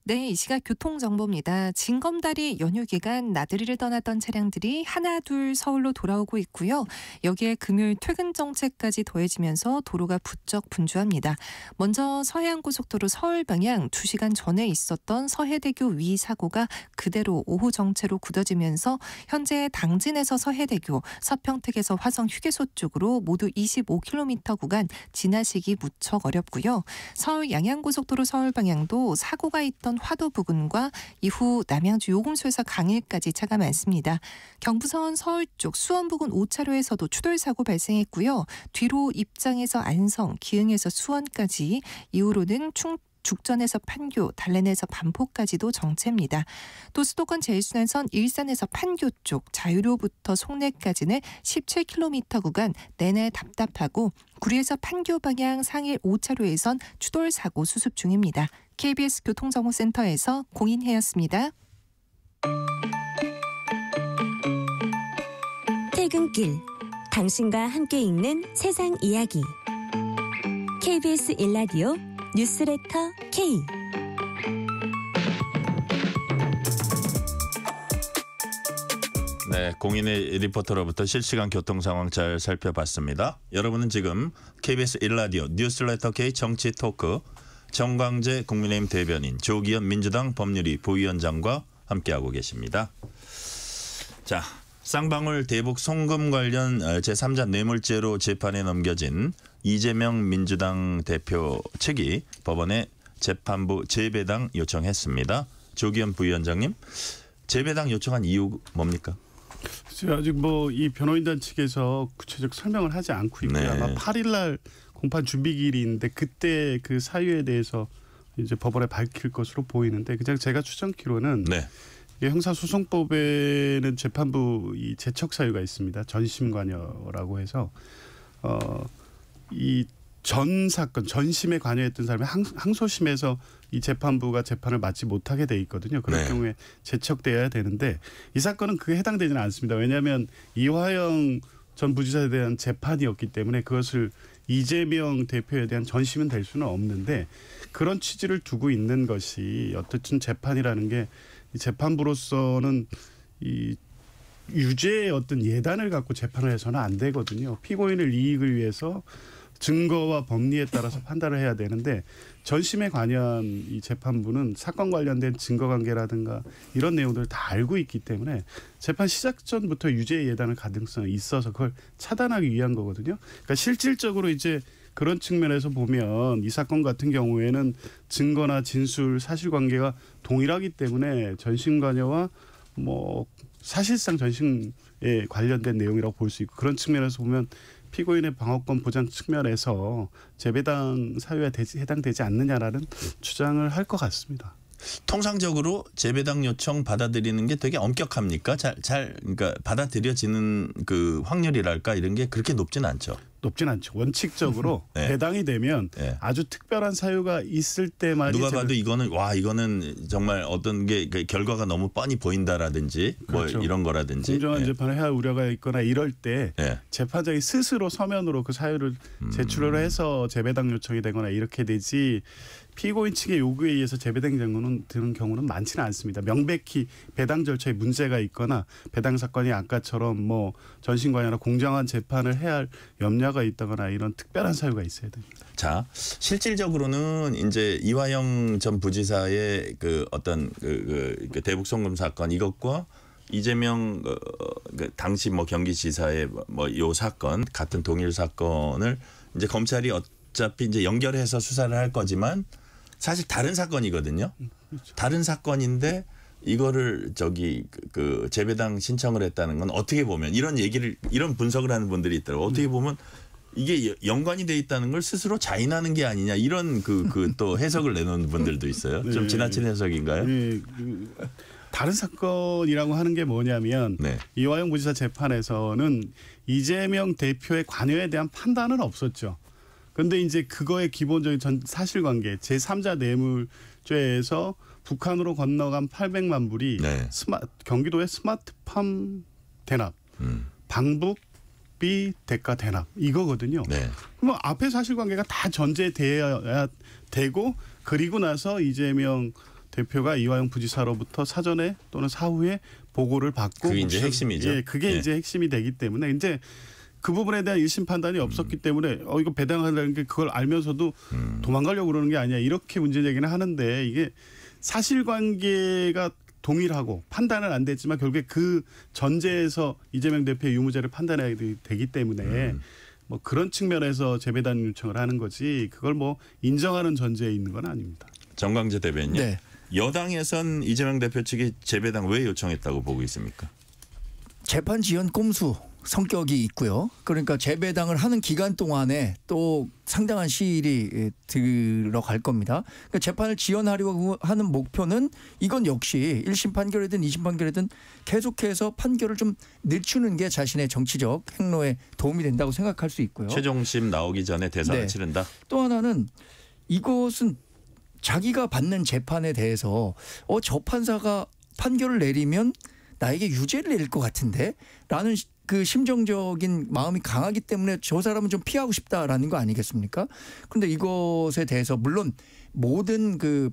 네, 이 시각 교통정보입니다. 징검다리 연휴 기간 나들이를 떠났던 차량들이 하나 둘 서울로 돌아오고 있고요. 여기에 금요일 퇴근 정체까지 더해지면서 도로가 부쩍 분주합니다. 먼저 서해안고속도로 서울 방향 2시간 전에 있었던 서해대교 위 사고가 그대로 오후 정체로 굳어지면서 현재 당진에서 서해대교, 서평택에서 화성 휴게소 쪽으로 모두 25km 구간 지나시기 무척 어렵고요. 서울 양양고속도로 서울 방향도 사고가 있던 수원 화도 부근과 이후 남양주 요금소에서 강일까지 차가 많습니다. 경부선 서울 쪽 수원 부근 5차로에서도 추돌 사고 발생했고요. 뒤로 입장에서 안성, 기흥에서 수원까지, 이후로는 죽전에서 판교, 달래내에서 반포까지도 정체입니다. 또 수도권 제일순환선 일산에서 판교 쪽 자유로부터 송내까지는 17km 구간 내내 답답하고, 구리에서 판교 방향 상일 5차로에선 추돌 사고 수습 중입니다. KBS 교통정보센터에서 공인혜였습니다. 퇴근길, 당신과 함께 읽는 세상 이야기. KBS 일라디오 뉴스레터 K. 네, 공인의 리포터로부터 실시간 교통 상황 잘 살펴봤습니다. 여러분은 지금 KBS 일라디오 뉴스레터 K 정치 토크 정광재 국민의힘 대변인, 조기현 민주당 법률위 부위원장과 함께하고 계십니다. 자, 쌍방울 대북 송금 관련 제3자 뇌물죄로 재판에 넘겨진 이재명 민주당 대표 측이 법원에 재판부 재배당 요청했습니다. 조기현 부위원장님, 재배당 요청한 이유 뭡니까? 아직 이 변호인단 측에서 구체적 설명을 하지 않고 있고요. 네. 아마 8일 날 공판 준비기일인데 그때 그 사유에 대해서 이제 법원에 밝힐 것으로 보이는데, 그냥 제가 추정키로는 네. 형사소송법에는 재판부 이 제척 사유가 있습니다. 전심관여라고 해서 이 전 사건 전심에 관여했던 사람이 항소심에서 이 재판부가 재판을 맡지 못하게 돼 있거든요. 그럴 네. 경우에 제척돼야 되는데 이 사건은 그에 해당되지는 않습니다. 왜냐하면 이화영 전 부지사에 대한 재판이었기 때문에 그것을 이재명 대표에 대한 전심은 될 수는 없는데, 그런 취지를 두고 있는 것이 어쨌든 재판이라는 게 이 재판부로서는 이 유죄의 어떤 예단을 갖고 재판을 해서는 안 되거든요. 피고인을 이익을 위해서 증거와 법리에 따라서 판단을 해야 되는데, 전심에 관여한 이 재판부는 사건 관련된 증거관계라든가 이런 내용들을 다 알고 있기 때문에 재판 시작 전부터 유죄 예단을 가능성이 있어서 그걸 차단하기 위한 거거든요. 그러니까 실질적으로 이제 그런 측면에서 보면 이 사건 같은 경우에는 증거나 진술, 사실관계가 동일하기 때문에 전심관여와 사실상 전심에 관련된 내용이라고 볼 수 있고, 그런 측면에서 보면 피고인의 방어권 보장 측면에서 재배당 사유에 해당되지 않느냐라는 주장을 할 것 같습니다. 통상적으로 재배당 요청 받아들이는 게 되게 엄격합니까? 그러니까 받아들여지는 그 확률이랄까 이런 게 그렇게 높진 않죠. 높진 않죠. 원칙적으로 네. 배당이 되면 네. 아주 특별한 사유가 있을 때만 누가 봐도 이거는 정말 어떤 게 결과가 너무 뻔히 보인다라든지 그렇죠. 이런 거라든지 공정한 네. 재판을 해야 할 우려가 있거나 이럴 때 네. 재판장이 스스로 서면으로 그 사유를 제출을 해서 재배당 요청이 되거나 이렇게 되지, 피고인 측의 요구에 의해서 재배당 드는 경우는 많지는 않습니다. 명백히 배당 절차에 문제가 있거나 배당 사건이 아까처럼 전심관여나 공정한 재판을 해야 할 염려가 있다거나 이런 특별한 사유가 있어야 됩니다. 자, 실질적으로는 이제 이화영 전 부지사의 그 어떤 그 대북 송금 사건 이것과 이재명 당시 경기지사의 요 사건 같은 동일 사건을 이제 검찰이 어차피 이제 연결해서 수사를 할 거지만 사실 다른 사건이거든요. 그렇죠. 다른 사건인데 이거를 그 재배당 신청을 했다는 건 어떻게 보면 이런 분석을 하는 분들이 있더라고요. 어떻게 보면 이게 연관이 돼 있다는 걸 스스로 자인하는 게 아니냐 이런 또 해석을 내놓는 분들도 있어요. 좀 네. 지나친 해석인가요? 네. 다른 사건이라고 하는 게 뭐냐면 네. 이화영 부지사 재판에서는 이재명 대표의 관여에 대한 판단은 없었죠. 그런데 이제 그거의 기본적인 사실관계 제3자 뇌물죄에서 북한으로 건너간 800만 불이 네. 경기도의 스마트팜 대납, 방북비 대가 대납 이거거든요. 네. 그럼 앞에 사실관계가 다 전제돼야 되고, 그리고 나서 이재명 대표가 이화영 부지사로부터 사전에 또는 사후에 보고를 받고, 그게 이제 핵심이죠. 예, 그게 예. 이제 핵심이 되기 때문에 이제 그 부분에 대한 1심 판단이 없었기 때문에 이거 배당하려는 게 그걸 알면서도 도망가려고 그러는 게 아니야 이렇게 문제 제기는 하는데, 이게 사실관계가 동일하고 판단은 안 됐지만 결국에 그 전제에서 이재명 대표의 유무죄를 판단해야 되기 때문에 그런 측면에서 재배당 요청을 하는 거지, 그걸 인정하는 전제에 있는 건 아닙니다. 정광재 대변인. 네. 여당에선 이재명 대표 측이 재배당 왜 요청했다고 보고 있습니까? 재판 지연 꼼수 성격이 있고요. 그러니까 재배당을 하는 기간 동안에 또 상당한 시일이 들어갈 겁니다. 그러니까 재판을 지연하려고 하는 목표는 이건 역시 1심 판결이든 2심 판결이든 계속해서 판결을 좀 늦추는 게 자신의 정치적 행로에 도움이 된다고 생각할 수 있고요. 최종심 나오기 전에 대선을 네. 치른다. 또 하나는 이것은 자기가 받는 재판에 대해서 저 판사가 판결을 내리면 나에게 유죄를 내릴 것 같은데 라는 그 심정적인 마음이 강하기 때문에 저 사람은 좀 피하고 싶다라는 거 아니겠습니까? 그런데 이것에 대해서 물론 모든 그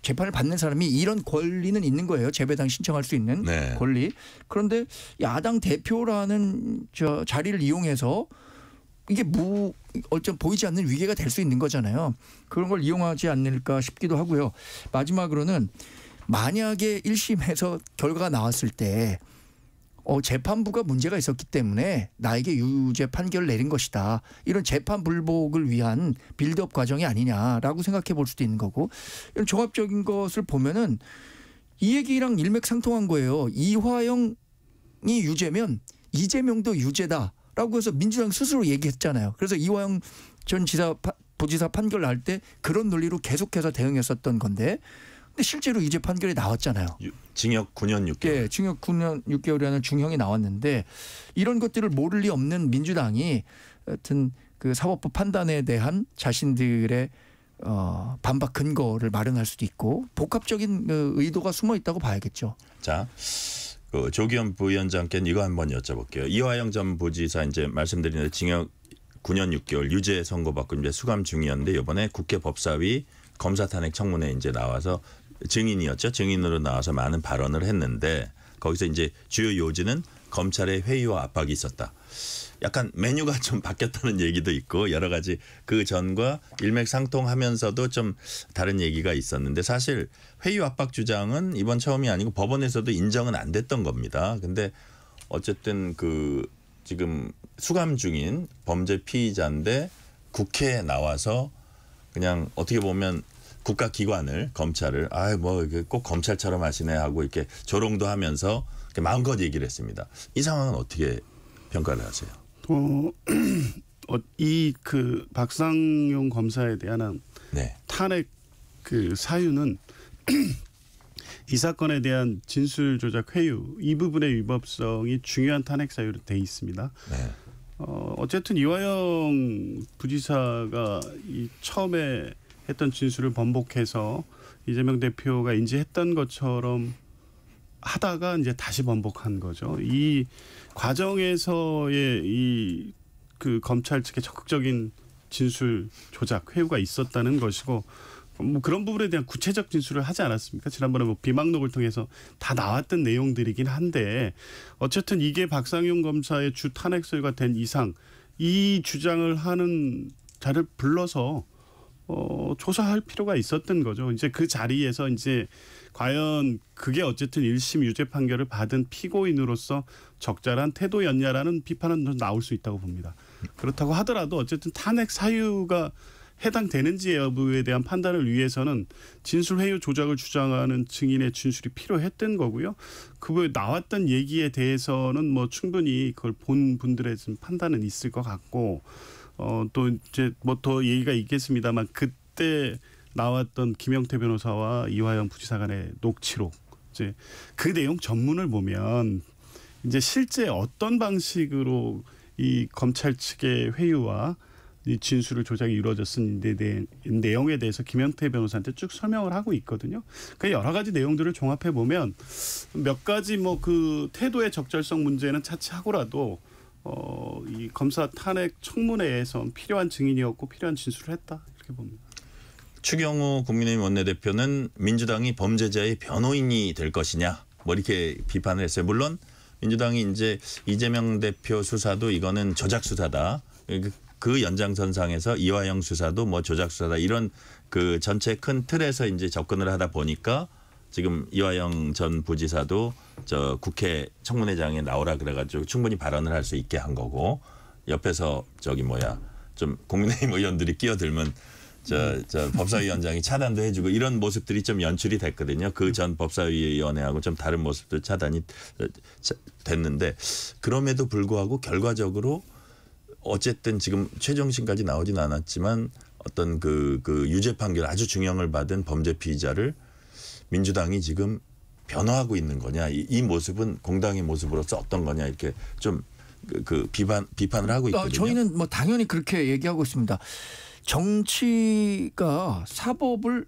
재판을 받는 사람이 이런 권리는 있는 거예요. 재배당 신청할 수 있는 네. 권리. 그런데 야당 대표라는 자리를 이용해서 이게 어쩜 보이지 않는 위계가 될 수 있는 거잖아요. 그런 걸 이용하지 않을까 싶기도 하고요. 마지막으로는 만약에 1심에서 결과가 나왔을 때 재판부가 문제가 있었기 때문에 나에게 유죄 판결을 내린 것이다. 이런 재판 불복을 위한 빌드업 과정이 아니냐라고 생각해 볼 수도 있는 거고 이런 종합적인 것을 보면은 이 얘기랑 일맥상통한 거예요. 이화영이 유죄면 이재명도 유죄다라고 해서 민주당 스스로 얘기했잖아요. 그래서 이화영 전 부지사 판결 날 때 그런 논리로 계속해서 대응했었던 건데 근데 실제로 이제 판결이 나왔잖아요. 징역 9년 6개월. 네, 징역 9년 6개월이라는 중형이 나왔는데 이런 것들을 모를 리 없는 민주당이 하여튼 그 사법부 판단에 대한 자신들의 반박 근거를 마련할 수도 있고 복합적인 의도가 숨어 있다고 봐야겠죠. 자, 그 조기현 부위원장께는 이거 한번 여쭤볼게요. 이화영 전 부지사 이제 말씀드린 징역 9년 6개월 유죄 선고받고 이제 수감 중이었는데 이번에 국회 법사위 검사 탄핵 청문회에 이제 나와서 증인이었죠. 증인으로 나와서 많은 발언을 했는데 거기서 이제 주요 요지는 검찰의 회유와 압박이 있었다. 약간 메뉴가 좀 바뀌었다는 얘기도 있고 여러 가지 그 전과 일맥상통하면서도 좀 다른 얘기가 있었는데 사실 회유 압박 주장은 이번 처음이 아니고 법원에서도 인정은 안 됐던 겁니다. 근데 어쨌든 그 지금 수감 중인 범죄 피의자인데 국회에 나와서 그냥 어떻게 보면 국가기관을 검찰을 뭐 꼭 검찰처럼 하시네 하고 이렇게 조롱도 하면서 마음껏 얘기를 했습니다. 이 상황은 어떻게 평가를 하세요? 이 그 박상용 검사에 대한 네. 탄핵 그 사유는 이 사건에 대한 진술 조작 회유 이 부분의 위법성이 중요한 탄핵 사유로 돼 있습니다. 네. 어쨌든 이화영 부지사가 이 처음에 했던 진술을 번복해서 이재명 대표가 인지했던 것처럼 하다가 이제 다시 번복한 거죠. 이 과정에서의 이 그 검찰 측의 적극적인 진술 조작 회유가 있었다는 것이고 뭐 그런 부분에 대한 구체적 진술을 하지 않았습니까? 지난번에 뭐 비망록을 통해서 다 나왔던 내용들이긴 한데 어쨌든 이게 박상용 검사의 주 탄핵 소유가 된 이상 이 주장을 하는 자를 불러서 조사할 필요가 있었던 거죠. 이제 그 자리에서 이제 과연 그게 어쨌든 1심 유죄 판결을 받은 피고인으로서 적절한 태도였냐라는 비판은 나올 수 있다고 봅니다. 그렇다고 하더라도 어쨌든 탄핵 사유가 해당되는지 여부에 대한 판단을 위해서는 진술 회유 조작을 주장하는 증인의 진술이 필요했던 거고요. 그 나왔던 얘기에 대해서는 뭐 충분히 그걸 본 분들의 좀 판단은 있을 것 같고 또 이제 뭐 더 얘기가 있겠습니다만 그때 나왔던 김영태 변호사와 이화영 부지사 간의 녹취록 이제 그 내용 전문을 보면 이제 실제 어떤 방식으로 이 검찰 측의 회유와 이 진술을 조작이 이루어졌는데 내용에 대해서 김영태 변호사한테 쭉 설명을 하고 있거든요. 그 여러 가지 내용들을 종합해 보면 몇 가지 뭐 그 태도의 적절성 문제는 차치하고라도 이 검사 탄핵 청문회에서 필요한 증인이었고 필요한 진술을 했다 이렇게 봅니다. 추경호 국민의힘 원내대표는 민주당이 범죄자의 변호인이 될 것이냐 뭐 이렇게 비판을 했어요. 물론 민주당이 이제 이재명 대표 수사도 이거는 조작 수사다. 그 연장선상에서 이화영 수사도 뭐 조작 수사다. 이런 그 전체 큰 틀에서 이제 접근을 하다 보니까 지금 이화영 전 부지사도 저 국회 청문회장에 나오라 그래가지고 충분히 발언을 할 수 있게 한 거고 옆에서 좀 국민의힘 의원들이 끼어들면 저 법사위원장이 차단도 해주고 이런 모습들이 좀 연출이 됐거든요. 그 전 법사위원회하고 좀 다른 모습도 차단이 됐는데 그럼에도 불구하고 결과적으로 어쨌든 지금 최종심까지 나오진 않았지만 어떤 그 유죄 판결 아주 중형을 받은 범죄 피의자를 민주당이 지금 변호하고 있는 거냐 이 모습은 공당의 모습으로서 어떤 거냐 이렇게 좀 그 비판을 하고 있거든요. 저희는 뭐 당연히 그렇게 얘기하고 있습니다. 정치가 사법을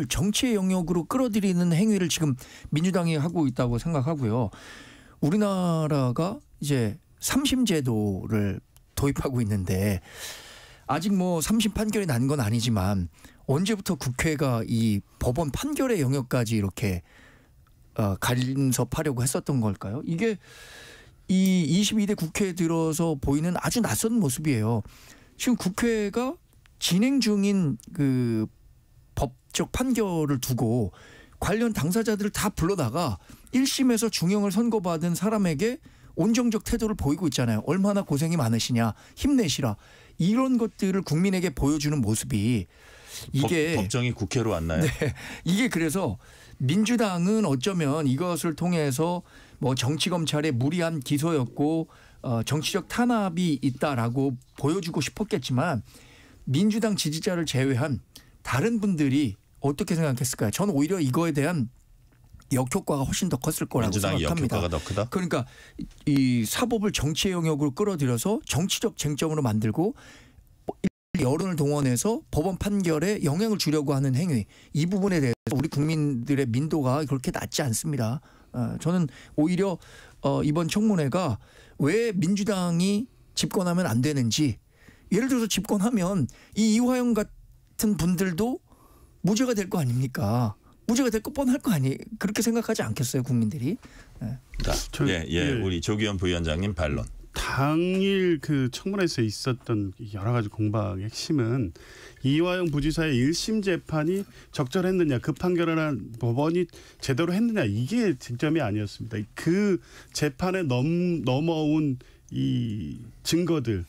정치의 영역으로 끌어들이는 행위를 지금 민주당이 하고 있다고 생각하고요. 우리나라가 이제 3심 제도를 도입하고 있는데 아직 뭐 3심 판결이 난 건 아니지만 언제부터 국회가 이 법원 판결의 영역까지 이렇게 간섭하려고 했었던 걸까요? 이게 이 22대 국회에 들어서 보이는 아주 낯선 모습이에요. 지금 국회가 진행 중인 그 법적 판결을 두고 관련 당사자들을 다 불러다가 1심에서 중형을 선고받은 사람에게 온정적 태도를 보이고 있잖아요. 얼마나 고생이 많으시냐, 힘내시라. 이런 것들을 국민에게 보여주는 모습이 이게 법정이 국회로 왔나요? 네, 이게 그래서 민주당은 어쩌면 이것을 통해서 뭐 정치 검찰의 무리한 기소였고 정치적 탄압이 있다라고 보여주고 싶었겠지만 민주당 지지자를 제외한 다른 분들이 어떻게 생각했을까요? 저는 오히려 이거에 대한 역효과가 훨씬 더 컸을 거라고 민주당의 생각합니다. 역효과가 더 크다? 그러니까 이 사법을 정치의 영역으로 끌어들여서 정치적 쟁점으로 만들고 여론을 동원해서 법원 판결에 영향을 주려고 하는 행위, 이 부분에 대해서 우리 국민들의 민도가 그렇게 낮지 않습니다. 저는 오히려 이번 청문회가 왜 민주당이 집권하면 안 되는지, 예를 들어서 집권하면 이 이화영 같은 분들도 무죄가 될 거 아닙니까? 무죄가 될 거 뻔할 거 아니, 그렇게 생각하지 않겠어요, 국민들이? 우리 조기현 부위원장님 반론. 당일 그 청문회에서 있었던 여러 가지 공방의 핵심은 이화영 부지사의 1심 재판이 적절했느냐, 그 판결을 한 법원이 제대로 했느냐, 이게 쟁점이 아니었습니다. 그 재판에 넘어온 이 증거들,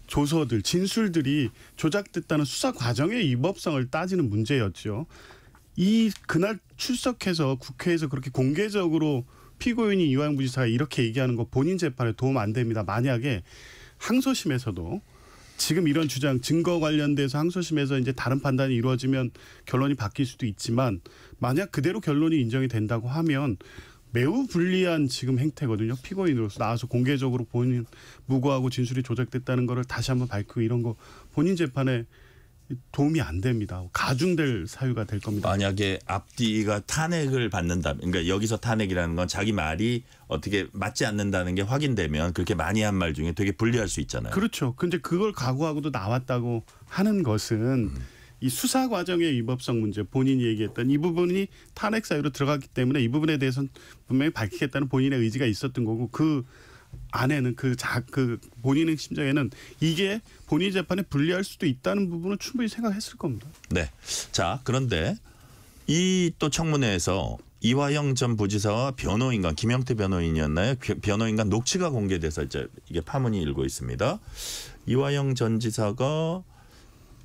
조서들, 진술들이 조작됐다는 수사 과정의 위법성을 따지는 문제였죠. 그날 출석해서 국회에서 그렇게 공개적으로 피고인이 이화영 부지사가 이렇게 얘기하는 거 본인 재판에 도움 안 됩니다. 만약에 항소심에서도 지금 이런 주장, 증거 관련돼서 항소심에서 이제 다른 판단이 이루어지면 결론이 바뀔 수도 있지만 만약 그대로 결론이 인정이 된다고 하면 매우 불리한 지금 행태거든요. 피고인으로서 나와서 공개적으로 본인 무고하고 진술이 조작됐다는 거를 다시 한번 밝히고 이런 거 본인 재판에 도움이 안 됩니다. 가중될 사유가 될 겁니다. 만약에 앞뒤가 탄핵을 받는다. 그러니까 여기서 탄핵이라는 건 자기 말이 어떻게 맞지 않는다는 게 확인되면 그렇게 많이 한 말 중에 되게 불리할 수 있잖아요. 그렇죠. 근데 그걸 각오하고도 나왔다고 하는 것은 이 수사 과정의 위법성 문제, 본인이 얘기했던 이 부분이 탄핵 사유로 들어갔기 때문에 이 부분에 대해서는 분명히 밝히겠다는 본인의 의지가 있었던 거고, 그 안에는 그 본인의 심정에는 이게 본인 재판에 불리할 수도 있다는 부분은 충분히 생각했을 겁니다. 네. 자, 그런데 이 또 청문회에서 이화영 전 부지사와 변호인간, 김영태 변호인이었나요? 변호인간 녹취가 공개돼서 이제 이게 파문이 일고 있습니다. 이화영 전 지사가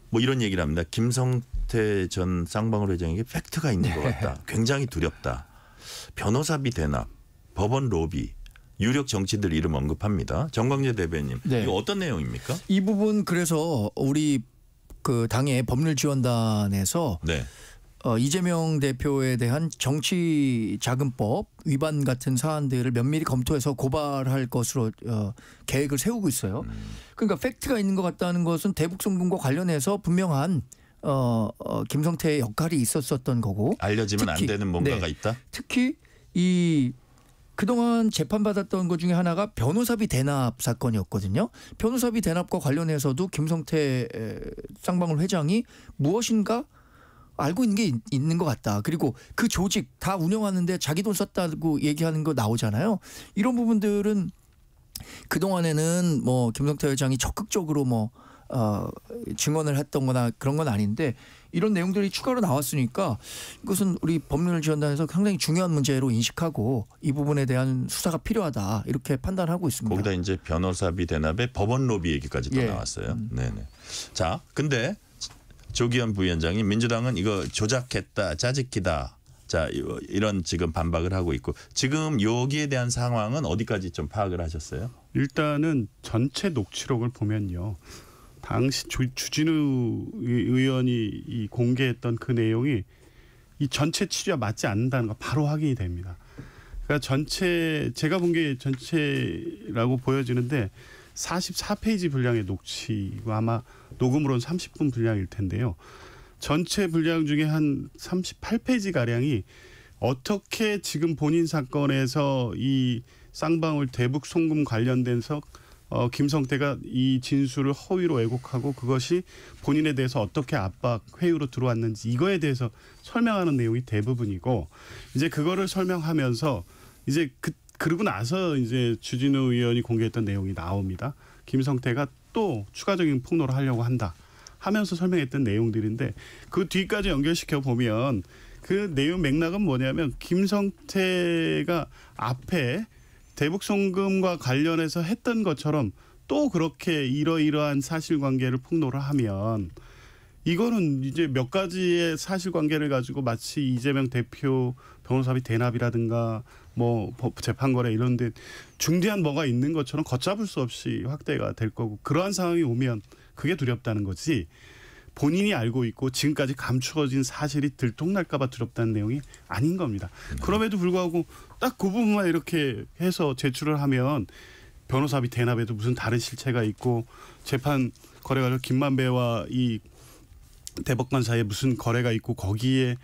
뭐 이런 얘기를 합니다. 김성태 전 쌍방울 회장에게 팩트가 있는 것 같다. 굉장히 두렵다. 변호사비 대납, 법원 로비, 유력 정치인들 이름 언급합니다. 정광재 대변인, 네. 이거 어떤 내용입니까? 이 부분 그래서 우리 그 당의 법률지원단에서 네. 이재명 대표에 대한 정치자금법 위반 같은 사안들을 면밀히 검토해서 고발할 것으로 계획을 세우고 있어요. 그러니까 팩트가 있는 것 같다는 것은 대북송금과 관련해서 분명한 김성태의 역할이 있었던 거고, 알려지면 안 되는 뭔가가 있다? 특히 이 그동안 재판받았던 것 중에 하나가 변호사비 대납 사건이었거든요. 변호사비 대납과 관련해서도 김성태 쌍방울 회장이 무엇인가 알고 있는 게 있는 것 같다. 그리고 그 조직 다 운영하는데 자기 돈 썼다고 얘기하는 거 나오잖아요. 이런 부분들은 그동안에는 뭐 김성태 회장이 적극적으로 뭐 증언을 했던 거나 그런 건 아닌데 이런 내용들이 추가로 나왔으니까 이것은 우리 법률지원단에서 상당히 중요한 문제로 인식하고 이 부분에 대한 수사가 필요하다 이렇게 판단하고 있습니다. 거기다 이제 변호사비 대납에 법원 로비 얘기까지 또 나왔어요. 네네. 자, 근데 조기현 부위원장이 민주당은 이거 조작했다, 짜집기다. 자, 이런 지금 반박을 하고 있고 지금 여기에 대한 상황은 어디까지 좀 파악을 하셨어요? 일단은 전체 녹취록을 보면요. 당시 주진우 의원이 이 공개했던 그 내용이 이 전체 치료와 맞지 않는다는 거 바로 확인이 됩니다. 그러니까 전체 제가 본 게 전체라고 보여지는데 44페이지 분량의 녹취고 아마 녹음으로는 30분 분량일 텐데요. 전체 분량 중에 한 38페이지 가량이 어떻게 지금 본인 사건에서 이 쌍방울 대북 송금 관련돼서 김성태가 이 진술을 허위로 왜곡하고 그것이 본인에 대해서 어떻게 압박 회유로 들어왔는지 이거에 대해서 설명하는 내용이 대부분이고 이제 그거를 설명하면서 이제 그러고 나서 이제 주진우 의원이 공개했던 내용이 나옵니다. 김성태가 또 추가적인 폭로를 하려고 한다 하면서 설명했던 내용들인데 그 뒤까지 연결시켜 보면 그 내용 맥락은 뭐냐면 김성태가 앞에 대북 송금과 관련해서 했던 것처럼 또 그렇게 이러이러한 사실관계를 폭로를 하면 이거는 이제 몇 가지의 사실관계를 가지고 마치 이재명 대표 변호사비 대납이라든가 뭐 재판거래 이런 데 중대한 뭐가 있는 것처럼 걷잡을 수 없이 확대가 될 거고 그러한 상황이 오면 그게 두렵다는 거지 본인이 알고 있고 지금까지 감추어진 사실이 들통날까 봐 두렵다는 내용이 아닌 겁니다. 그럼에도 불구하고 딱 그 부분만 이렇게 해서 제출을 하면 변호사비 대납에도 무슨 다른 실체가 있고 재판 거래가 김만배와 이 대법관 사이에 무슨 거래가 있고 거기에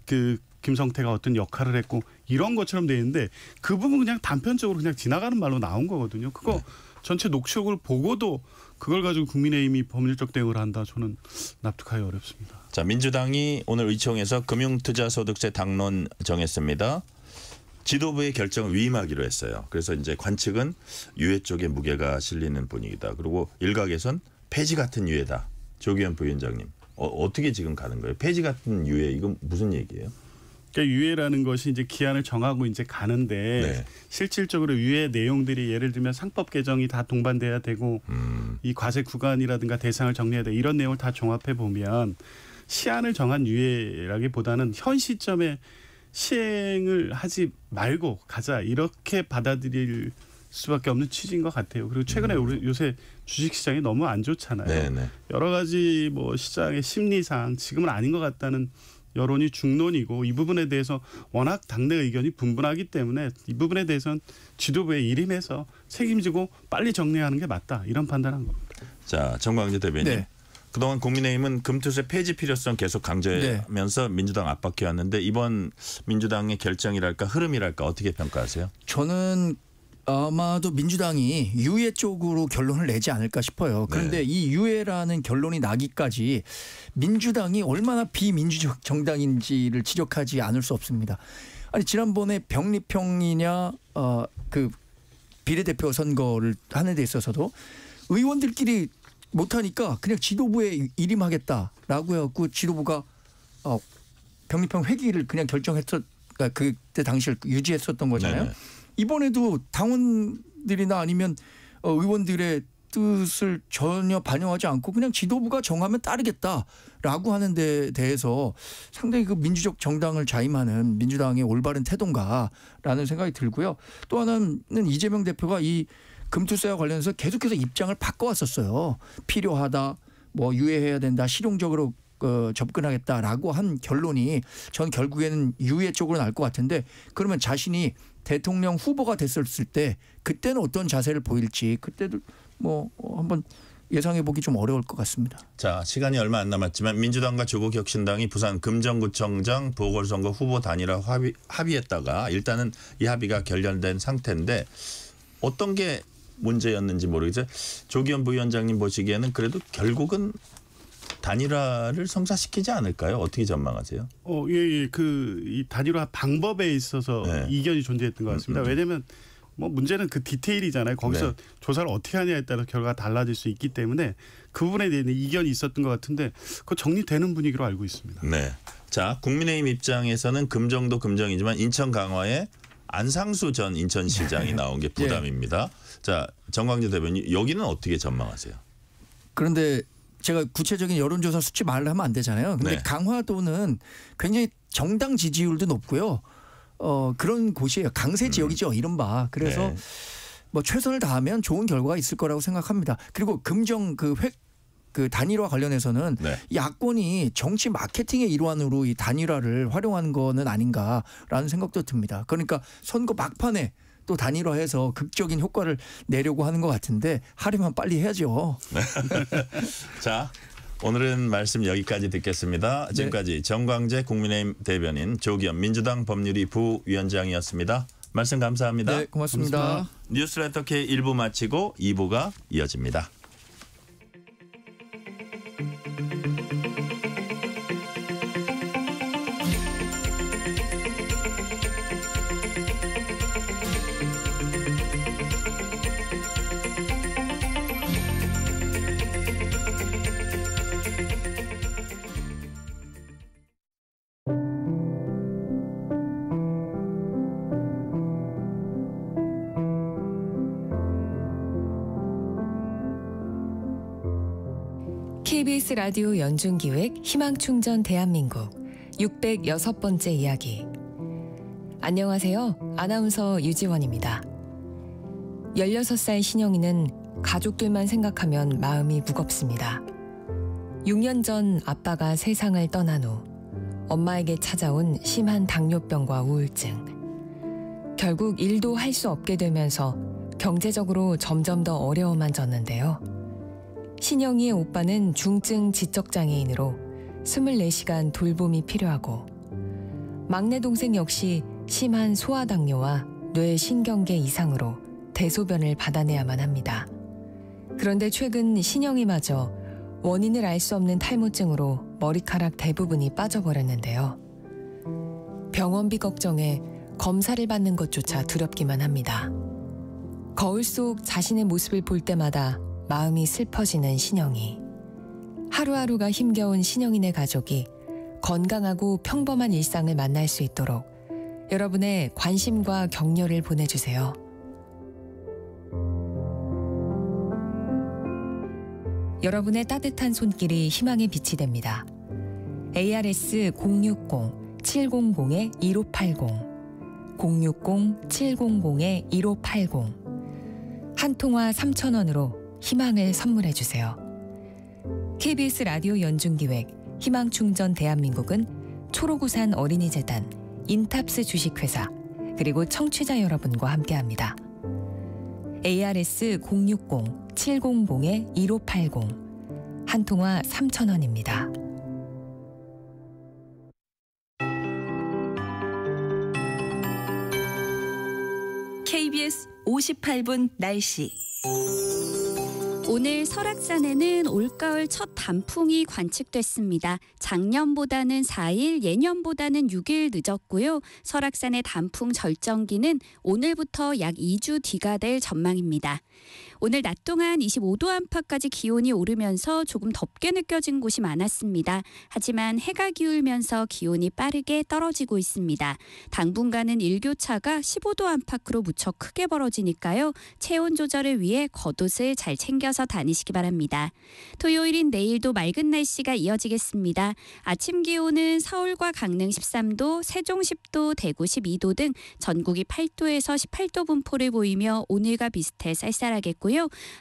그 김성태가 어떤 역할을 했고 이런 것처럼 돼 있는데 그 부분 그냥 단편적으로 그냥 지나가는 말로 나온 거거든요. 그거 전체 녹취록을 보고도 그걸 가지고 국민의힘이 법률적 대응을 한다. 저는 납득하기 어렵습니다. 자, 민주당이 오늘 의총에서 금융투자소득세 당론 정했습니다. 지도부의 결정을 위임하기로 했어요. 그래서 이제 관측은 유해 쪽에 무게가 실리는 분위기다. 그리고 일각에선 폐지 같은 유해다. 조기현 부위원장님. 어떻게 지금 가는 거예요? 폐지 같은 유해 이건 무슨 얘기예요? 그러니까 유해라는 것이 이제 기한을 정하고 이제 가는데 네. 실질적으로 유해 내용들이 예를 들면 상법 개정이 다 동반돼야 되고 이 과세 구간이라든가 대상을 정리해야 돼 이런 내용을 다 종합해 보면 시한을 정한 유해라기보다는 현 시점에 시행을 하지 말고 가자 이렇게 받아들일 수밖에 없는 취지인 것 같아요. 그리고 최근에 요새 주식시장이 너무 안 좋잖아요. 네네. 여러 가지 뭐 시장의 심리상 지금은 아닌 것 같다는 여론이 중론이고 이 부분에 대해서 워낙 당내 의견이 분분하기 때문에 이 부분에 대해서는 지도부에 일임해서 책임지고 빨리 정리하는 게 맞다 이런 판단한 겁니다. 자, 정광재 대변인. 네. 그동안 국민의힘은 금투세 폐지 필요성 계속 강조하면서 민주당 압박해왔는데 이번 민주당의 결정이랄까 흐름이랄까 어떻게 평가하세요? 저는 아마도 민주당이 유해 쪽으로 결론을 내지 않을까 싶어요. 그런데 네. 이 유해라는 결론이 나기까지 민주당이 얼마나 비민주적 정당인지를 지적하지 않을 수 없습니다. 아니 지난번에 병립형이냐 그 비례대표 선거를 하는 데 있어서도 의원들끼리 못하니까 그냥 지도부에 일임하겠다라고 해갖고 지도부가 병립형 회기를 그냥 결정했었 그때 당시를 유지했었던 거잖아요. 네네. 이번에도 당원들이나 아니면 의원들의 뜻을 전혀 반영하지 않고 그냥 지도부가 정하면 따르겠다라고 하는 데 대해서 상당히 그 민주적 정당을 자임하는 민주당의 올바른 태도인가라는 생각이 들고요. 또 하나는 이재명 대표가 이 금투세와 관련해서 계속해서 입장을 바꿔왔었어요. 필요하다, 뭐 유예해야 된다, 실용적으로 접근하겠다라고 한 결론이 전 결국에는 유예 쪽으로 날 것 같은데 그러면 자신이 대통령 후보가 됐었을 때 그때는 어떤 자세를 보일지 그때도 뭐 한번 예상해 보기 좀 어려울 것 같습니다. 자, 시간이 얼마 안 남았지만 민주당과 조국혁신당이 부산 금정구청장 보궐선거 후보 단일화 합의했다가 일단은 이 합의가 결렬된 상태인데 어떤 게 문제였는지 모르겠어요. 조기현 부위원장님 보시기에는 그래도 결국은 단일화를 성사시키지 않을까요? 어떻게 전망하세요? 예. 이 단일화 방법에 있어서 네. 이견이 존재했던 것 같습니다. 왜냐하면 뭐 문제는 그 디테일이잖아요. 거기서 네. 조사를 어떻게 하냐에 따라 결과가 달라질 수 있기 때문에 그 부분에 대한 이견이 있었던 것 같은데 그거 정리되는 분위기로 알고 있습니다. 네. 자, 국민의힘 입장에서는 금정도 금정이지만 인천 강화에 안상수 전 인천시장이 나온 게 부담입니다. 자, 정광재 대변인 여기는 어떻게 전망하세요? 그런데 제가 구체적인 여론조사 수치 말을 하면 안 되잖아요. 근데 네. 강화도는 굉장히 정당 지지율도 높고요. 그런 곳이에요. 강세 지역이죠. 이른바. 그래서 네. 뭐 최선을 다하면 좋은 결과가 있을 거라고 생각합니다. 그리고 금정 그 단일화 관련해서는 네. 야권이 정치 마케팅의 일환으로 이 단일화를 활용하는 거는 아닌가라는 생각도 듭니다. 그러니까 선거 막판에 또 단일화해서 극적인 효과를 내려고 하는 것 같은데 하려면 빨리 해야죠. 자, 오늘은 말씀 여기까지 듣겠습니다. 지금까지 정광재 국민의힘 대변인, 조기현 민주당 법률위 부위원장이었습니다. 말씀 감사합니다. 네, 고맙습니다. 뉴스레터 K 1부 마치고 2부가 이어집니다. KBS 라디오 연중기획 희망충전 대한민국 606번째 이야기. 안녕하세요. 아나운서 유지원입니다. 16살 신영이는 가족들만 생각하면 마음이 무겁습니다. 6년 전 아빠가 세상을 떠난 후 엄마에게 찾아온 심한 당뇨병과 우울증. 결국 일도 할 수 없게 되면서 경제적으로 점점 더 어려워만 졌는데요. 신영이의 오빠는 중증 지적장애인으로 24시간 돌봄이 필요하고, 막내 동생 역시 심한 소아당뇨와 뇌신경계 이상으로 대소변을 받아내야만 합니다. 그런데 최근 신영이마저 원인을 알 수 없는 탈모증으로 머리카락 대부분이 빠져버렸는데요. 병원비 걱정에 검사를 받는 것조차 두렵기만 합니다. 거울 속 자신의 모습을 볼 때마다 마음이 슬퍼지는 신영이. 하루하루가 힘겨운 신영이네 가족이 건강하고 평범한 일상을 만날 수 있도록 여러분의 관심과 격려를 보내주세요. 여러분의 따뜻한 손길이 희망의 빛이 됩니다. ARS 060-700-1580 060-700-1580 한 통화 3,000원으로 희망을 선물해 주세요. KBS 라디오 연중기획 희망충전 대한민국은 초록우산 어린이재단, 인탑스 주식회사, 그리고 청취자 여러분과 함께합니다. ARS 060-700-1580 한 통화 3,000원입니다. KBS 58분 날씨. 오늘 설악산에는 올가을 첫 단풍이 관측됐습니다. 작년보다는 4일, 예년보다는 6일 늦었고요. 설악산의 단풍 절정기는 오늘부터 약 2주 뒤가 될 전망입니다. 오늘 낮 동안 25도 안팎까지 기온이 오르면서 조금 덥게 느껴진 곳이 많았습니다. 하지만 해가 기울면서 기온이 빠르게 떨어지고 있습니다. 당분간은 일교차가 15도 안팎으로 무척 크게 벌어지니까요. 체온 조절을 위해 겉옷을 잘 챙겨서 다니시기 바랍니다. 토요일인 내일도 맑은 날씨가 이어지겠습니다. 아침 기온은 서울과 강릉 13도, 세종 10도, 대구 12도 등 전국이 8도에서 18도 분포를 보이며 오늘과 비슷해 쌀쌀하겠고요.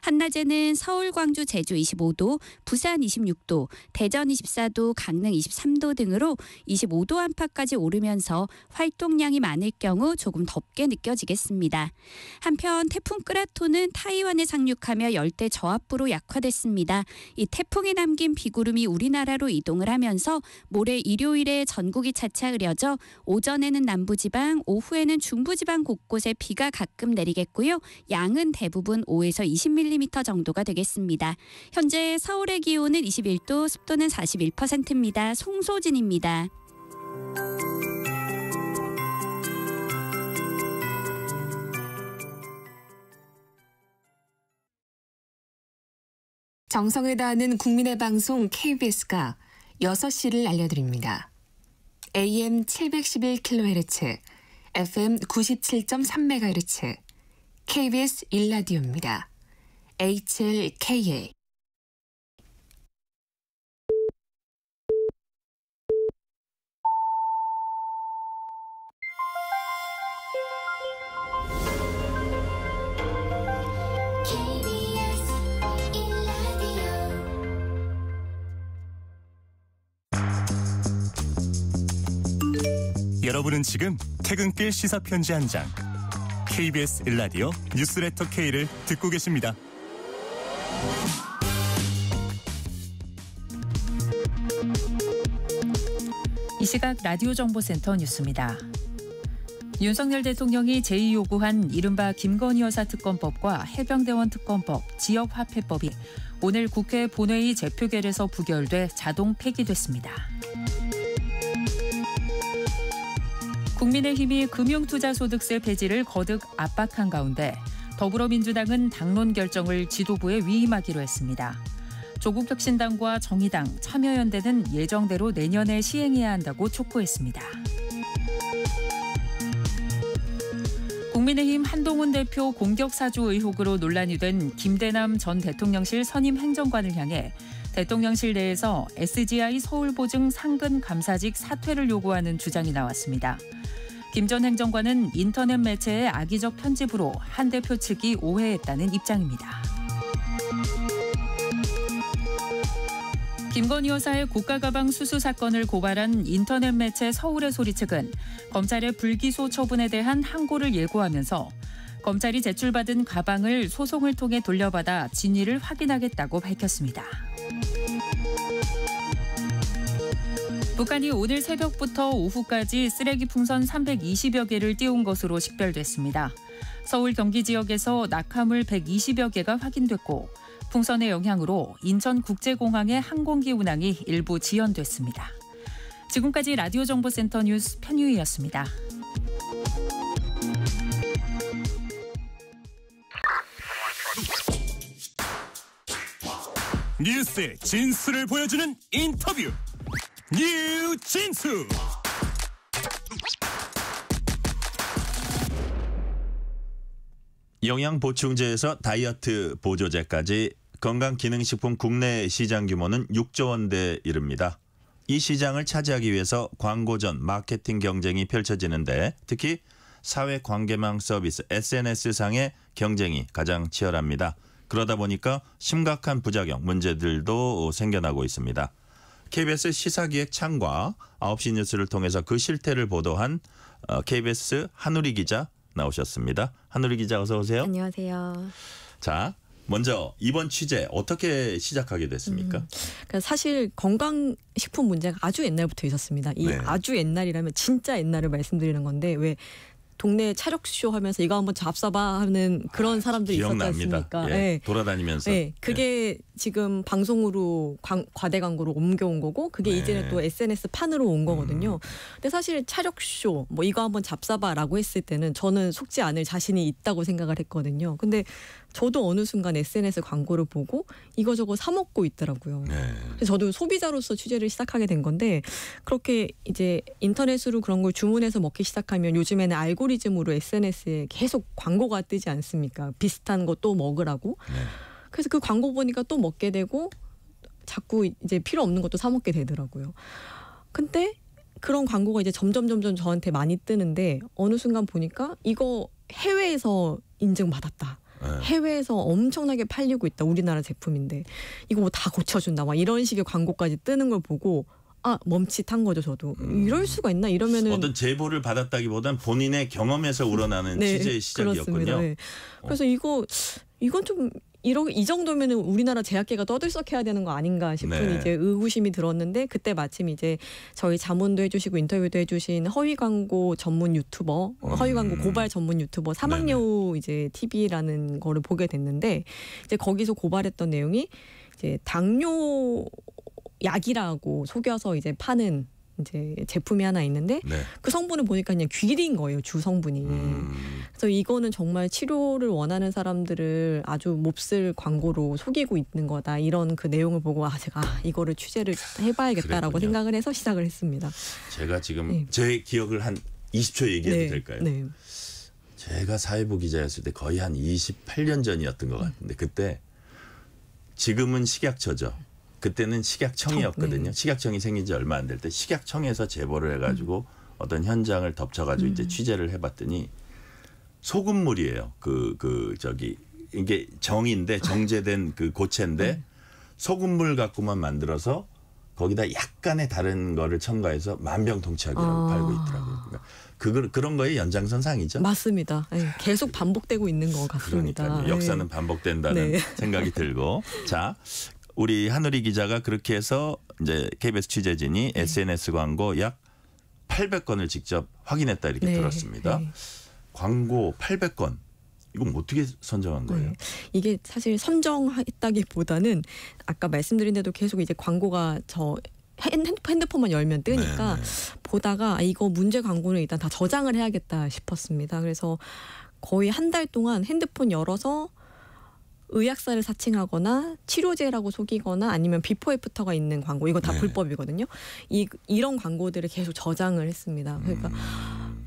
한낮에는 서울, 광주, 제주 25도, 부산 26도, 대전 24도, 강릉 23도 등으로 25도 안팎까지 오르면서 활동량이 많을 경우 조금 덥게 느껴지겠습니다. 한편 태풍 끄라토는 타이완에 상륙하며 열대 저압부로 약화됐습니다. 이 태풍이 남긴 비구름이 우리나라로 이동을 하면서 모레 일요일에 전국이 차차 흐려져 오전에는 남부지방, 오후에는 중부지방 곳곳에 비가 가끔 내리겠고요. 양은 대부분 5에서 20mm 정도가 되겠습니다. 현재 서울의 기온은 21도, 습도는 41%입니다. 송소진입니다. 정성을 다하는 국민의 방송 KBS가 6시를 알려드립니다. AM 711kHz, FM 97.3MHz, KBS 1라디오입니다. HLKA 여러분은 지금 퇴근길 시사편지 한 장 KBS 1라디오 뉴스레터 K를 듣고 계십니다. 이 시각 라디오 정보센터 뉴스입니다. 윤석열 대통령이 제2요구한 이른바 김건희 여사 특검법과 해병대원 특검법, 지역화폐법이 오늘 국회 본회의 재표결에서 부결돼 자동 폐기됐습니다. 국민의힘이 금융투자소득세 폐지를 거듭 압박한 가운데 더불어민주당은 당론 결정을 지도부에 위임하기로 했습니다. 조국혁신당과 정의당, 참여연대는 예정대로 내년에 시행해야 한다고 촉구했습니다. 국민의힘 한동훈 대표 공격사주 의혹으로 논란이 된 김대남 전 대통령실 선임 행정관을 향해 대통령실 내에서 SGI 서울보증 상근 감사직 사퇴를 요구하는 주장이 나왔습니다. 김 전 행정관은 인터넷 매체의 악의적 편집으로 한 대표 측이 오해했다는 입장입니다. 김건희 여사의 고가가방 수수 사건을 고발한 인터넷 매체 서울의 소리 측은 검찰의 불기소 처분에 대한 항고를 예고하면서 검찰이 제출받은 가방을 소송을 통해 돌려받아 진위를 확인하겠다고 밝혔습니다. 북한이 오늘 새벽부터 오후까지 쓰레기 풍선 320여 개를 띄운 것으로 식별됐습니다. 서울 경기 지역에서 낙하물 120여 개가 확인됐고 풍선의 영향으로 인천국제공항의 항공기 운항이 일부 지연됐습니다. 지금까지 라디오 정보센터 뉴스 편유희였습니다. 뉴스의 진수를 보여주는 인터뷰. 뉴진수. 영양 보충제에서 다이어트 보조제까지 건강기능식품 국내 시장 규모는 6조 원대에 이릅니다. 이 시장을 차지하기 위해서 광고 전 마케팅 경쟁이 펼쳐지는데 특히 사회관계망 서비스 SNS상의 경쟁이 가장 치열합니다. 그러다 보니까 심각한 부작용 문제들도 생겨나고 있습니다. KBS 시사기획 창과 9시 뉴스를 통해서 그 실태를 보도한 KBS 한우리 기자 나오셨습니다. 한우리 기자 어서 오세요. 안녕하세요. 자, 먼저 이번 취재 어떻게 시작하게 됐습니까? 그러니까 사실 건강식품 문제가 아주 옛날부터 있었습니다. 이 네. 아주 옛날이라면 진짜 옛날을 말씀드리는 건데 왜 동네 차력쇼 하면서 이거 한번 잡숴봐 하는 그런 사람들이 있었지 않습니까? 예, 네. 돌아다니면서. 네, 그게 지금 방송으로 과대 광고로 옮겨온 거고 그게 네. 이제는 또 SNS 판으로 온 거거든요. 근데 사실 차력쇼 뭐 이거 한번 잡숴봐라고 했을 때는 저는 속지 않을 자신이 있다고 생각을 했거든요. 근데 저도 어느 순간 SNS 광고를 보고 이거저거 사 먹고 있더라고요. 네. 그래서 저도 소비자로서 취재를 시작하게 된 건데 그렇게 이제 인터넷으로 그런 걸 주문해서 먹기 시작하면 요즘에는 알고리즘으로 SNS에 계속 광고가 뜨지 않습니까? 비슷한 거 또 먹으라고. 네. 그래서 그 광고 보니까 또 먹게 되고 자꾸 이제 필요 없는 것도 사 먹게 되더라고요. 근데 그런 광고가 이제 점점 저한테 많이 뜨는데 어느 순간 보니까 이거 해외에서 인증받았다. 해외에서 엄청나게 팔리고 있다. 우리나라 제품인데 이거 뭐 다 고쳐준다. 막 이런 식의 광고까지 뜨는 걸 보고 아 멈칫한 거죠. 저도 이럴 수가 있나 이러면은 어떤 제보를 받았다기보단 본인의 경험에서 우러나는 네, 취재의 시작이었군요. 그렇습니다. 네. 그래서 이건 좀 이 정도면은 우리나라 제약계가 떠들썩해야 되는 거 아닌가 싶은 네. 이제 의구심이 들었는데 그때 마침 이제 저희 자문도 해주시고 인터뷰도 해주신 허위 광고 전문 유튜버, 허위 광고 고발 전문 유튜버 사막여우 이제 TV라는 거를 보게 됐는데 이제 거기서 고발했던 내용이 이제 당뇨 약이라고 속여서 이제 파는 이제 제품이 하나 있는데 네. 그 성분을 보니까 그냥 귀리인 거예요. 주 성분이. 그래서 이거는 정말 치료를 원하는 사람들을 아주 몹쓸 광고로 속이고 있는 거다. 이런 그 내용을 보고 제가 이거를 취재를 해봐야겠다라고 그랬군요. 생각을 해서 시작을 했습니다. 제가 지금 네. 제 기억을 한 20초 얘기해도 네, 될까요? 네. 제가 사회부 기자였을 때 거의 한 28년 전이었던 것 같은데 그때 지금은 식약처죠. 그때는 식약청이었거든요. 네. 식약청이 생긴 지 얼마 안 될 때 식약청에서 제보를 해가지고 어떤 현장을 덮쳐가지고 이제 취재를 해봤더니 소금물이에요. 이게 정인데 정제된 그 고체인데 소금물 갖고만 만들어서 거기다 약간의 다른 거를 첨가해서 만병통치약이라고 팔고 있더라고요. 그러니까 그런 거의 연장선상이죠. 맞습니다. 네, 계속 반복되고 있는 것 같습니다. 그러니까요. 역사는 반복된다는 네. 생각이 들고. 자, 우리 한우리 기자가 그렇게 해서 이제 KBS 취재진이 SNS 광고 약 800건을 직접 확인했다 이렇게 들었습니다. 광고 800건. 이건 어떻게 선정한 거예요? 이게 사실 선정했다기보다는 아까 말씀드린 대로 계속 이제 광고가 저 핸드폰만 열면 뜨니까 보다가 이거 문제 광고는 일단 다 저장을 해야겠다 싶었습니다. 그래서 거의 한 달 동안 핸드폰 열어서 의약사를 사칭하거나 치료제라고 속이거나 아니면 비포 애프터가 있는 광고, 이거 다 불법이거든요. 이런 광고들을 계속 저장을 했습니다. 그러니까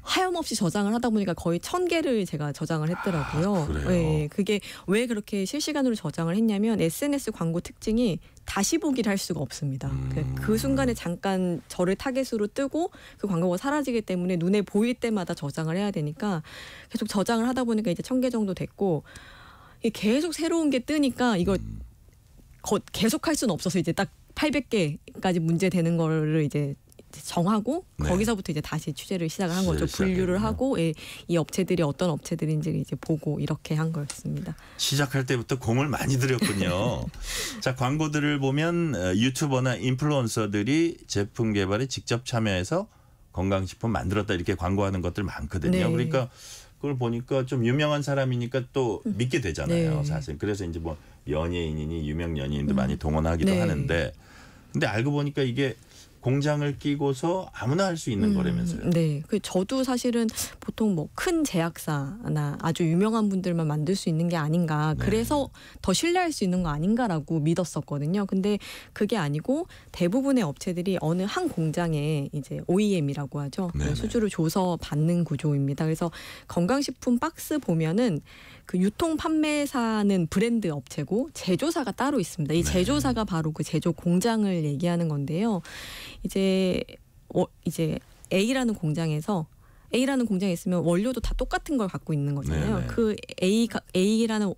하염없이 저장을 하다 보니까 거의 1000개를 제가 저장을 했더라고요. 그래요? 네, 그게 왜 그렇게 실시간으로 저장을 했냐면 SNS 광고 특징이 다시 보기를 할 수가 없습니다. 그 순간에 잠깐 저를 타겟으로 뜨고 그 광고가 사라지기 때문에 눈에 보일 때마다 저장을 해야 되니까 계속 저장을 하다 보니까 이제 1000개 정도 됐고, 계속 새로운 게 뜨니까 이거 계속 할 수는 없어서 이제 딱 800개까지 문제 되는 거를 이제 정하고 거기서부터 이제 다시 취재를 시작을 한 거죠. 분류를 하고 이 업체들이 어떤 업체들인지를 이제 보고 이렇게 한 거였습니다. 시작할 때부터 공을 많이 들였군요. 자, 광고들을 보면 유튜버나 인플루언서들이 제품 개발에 직접 참여해서 건강식품 만들었다 이렇게 광고하는 것들 많거든요. 그러니까 그걸 보니까 좀 유명한 사람이니까 또 믿게 되잖아요. 사실. 그래서 이제 뭐 연예인이니 유명 연예인도 많이 동원하기도 하는데, 근데 알고 보니까 이게 공장을 끼고서 아무나 할 수 있는 거라면서요. 네, 저도 사실은 보통 뭐 큰 제약사나 아주 유명한 분들만 만들 수 있는 게 아닌가, 그래서 더 신뢰할 수 있는 거 아닌가라고 믿었었거든요. 근데 그게 아니고 대부분의 업체들이 어느 한 공장에 이제 OEM이라고 하죠. 수주를 줘서 받는 구조입니다. 그래서 건강식품 박스 보면은 그 유통 판매사는 브랜드 업체고 제조사가 따로 있습니다. 이 제조사가 바로 그 제조 공장을 얘기하는 건데요. 이제 A라는 공장에서 A라는 공장에 있으면 원료도 다 똑같은 걸 갖고 있는 거잖아요. 그 A라는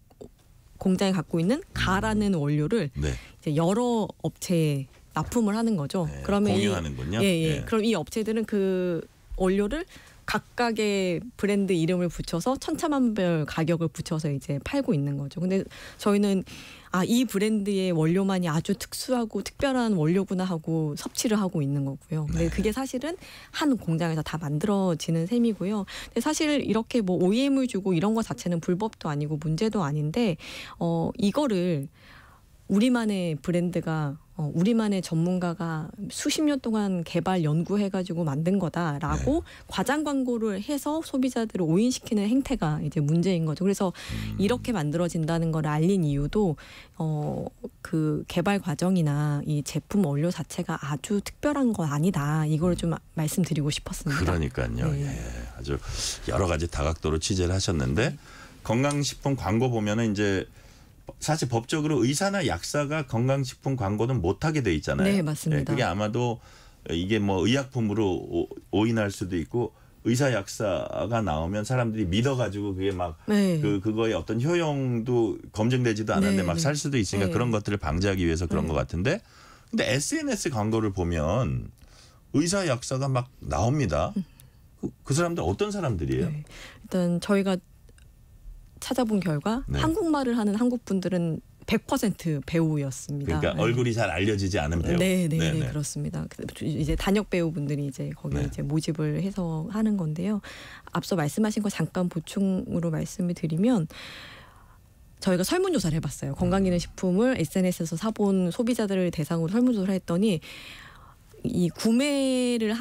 공장이 갖고 있는 가라는 원료를 이제 여러 업체에 납품을 하는 거죠. 그러면 공유하는군요. 그럼 이 업체들은 그 원료를 각각의 브랜드 이름을 붙여서 천차만별 가격을 붙여서 이제 팔고 있는 거죠. 근데 저희는 이 브랜드의 원료만이 아주 특수하고 특별한 원료구나 하고 섭취를 하고 있는 거고요. 근데 그게 사실은 한 공장에서 다 만들어지는 셈이고요. 근데 사실 이렇게 뭐 OEM을 주고 이런 거 자체는 불법도 아니고 문제도 아닌데 이거를 우리만의 브랜드가 우리만의 전문가가 수십 년 동안 개발 연구해가지고 만든 거다라고 과장 광고를 해서 소비자들을 오인시키는 행태가 이제 문제인 거죠. 그래서 이렇게 만들어진다는 걸 알린 이유도 그 개발 과정이나 이 제품 원료 자체가 아주 특별한 건 아니다. 이걸 좀 말씀드리고 싶었습니다. 그러니까요. 아주 여러 가지 다각도로 취재를 하셨는데 건강식품 광고 보면은 이제 사실 법적으로 의사나 약사가 건강식품 광고는 못하게 돼 있잖아요. 네, 맞습니다. 그게 아마도 이게 뭐 의약품으로 오인할 수도 있고 의사 약사가 나오면 사람들이 믿어가지고 그게 막 그거의 어떤 효용도 검증되지도 않았는데 막 살 수도 있으니까 그런 것들을 방지하기 위해서 그런 것 같은데, 근데 SNS 광고를 보면 의사 약사가 막 나옵니다. 그 사람들 어떤 사람들이에요? 일단 저희가 찾아본 결과 한국말을 하는 한국 분들은 100% 배우였습니다. 그러니까 얼굴이 잘 알려지지 않은 배우. 네, 그렇습니다. 이제 단역 배우분들이 이제 거기 이제 모집을 해서 하는 건데요. 앞서 말씀하신 거 잠깐 보충으로 말씀을 드리면, 저희가 설문조사를 해봤어요. 건강기능식품을 SNS에서 사본 소비자들을 대상으로 설문조사를 했더니 이 구매를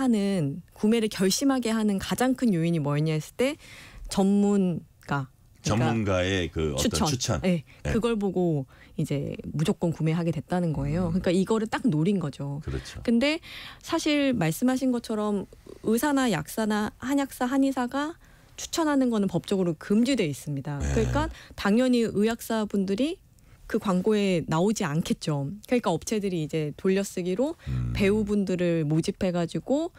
결심하게 하는 가장 큰 요인이 뭐였냐 했을 때 전문가의 그 어떤 추천. 그걸 보고 이제 무조건 구매하게 됐다는 거예요. 그러니까 이거를 딱 노린 거죠. 그렇죠. 근데 사실 말씀하신 것처럼 의사나 약사나 한약사, 한의사가 추천하는 거는 법적으로 금지되어 있습니다. 그러니까 당연히 의약사분들이 그 광고에 나오지 않겠죠. 그러니까 업체들이 이제 돌려쓰기로 배우분들을 모집해가지고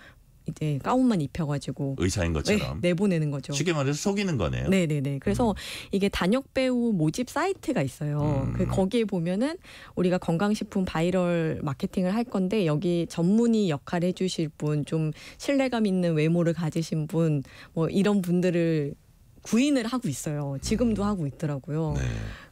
이제 가운만 입혀가지고 의사인 것처럼 내보내는 거죠. 쉽게 말해서 속이는 거네요. 네네네. 그래서 이게 단역 배우 모집 사이트가 있어요. 거기에 보면은 우리가 건강식품 바이럴 마케팅을 할 건데 여기 전문의 역할 해주실 분, 좀 신뢰감 있는 외모를 가지신 분, 뭐 이런 분들을 구인을 하고 있어요. 지금도 하고 있더라고요. 네.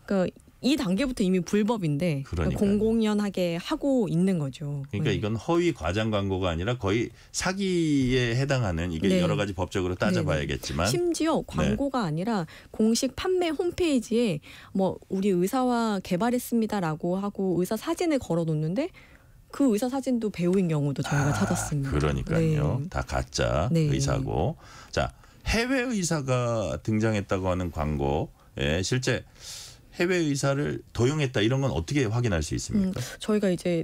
그러니까 이 단계부터 이미 불법인데 공공연하게 하고 있는 거죠. 그러니까 이건 허위 과장 광고가 아니라 거의 사기에 해당하는 이게 네. 여러 가지 법적으로 따져봐야겠지만 심지어 광고가 아니라 공식 판매 홈페이지에 뭐 우리 의사와 개발했습니다라고 하고 의사 사진을 걸어놓는데 그 의사 사진도 배우인 경우도 저희가 찾았습니다. 그러니까요. 네. 다 가짜 네. 의사고. 자, 해외 의사가 등장했다고 하는 광고에 실제 해외 의사를 도용했다 이런 건 어떻게 확인할 수 있습니까? 저희가 이제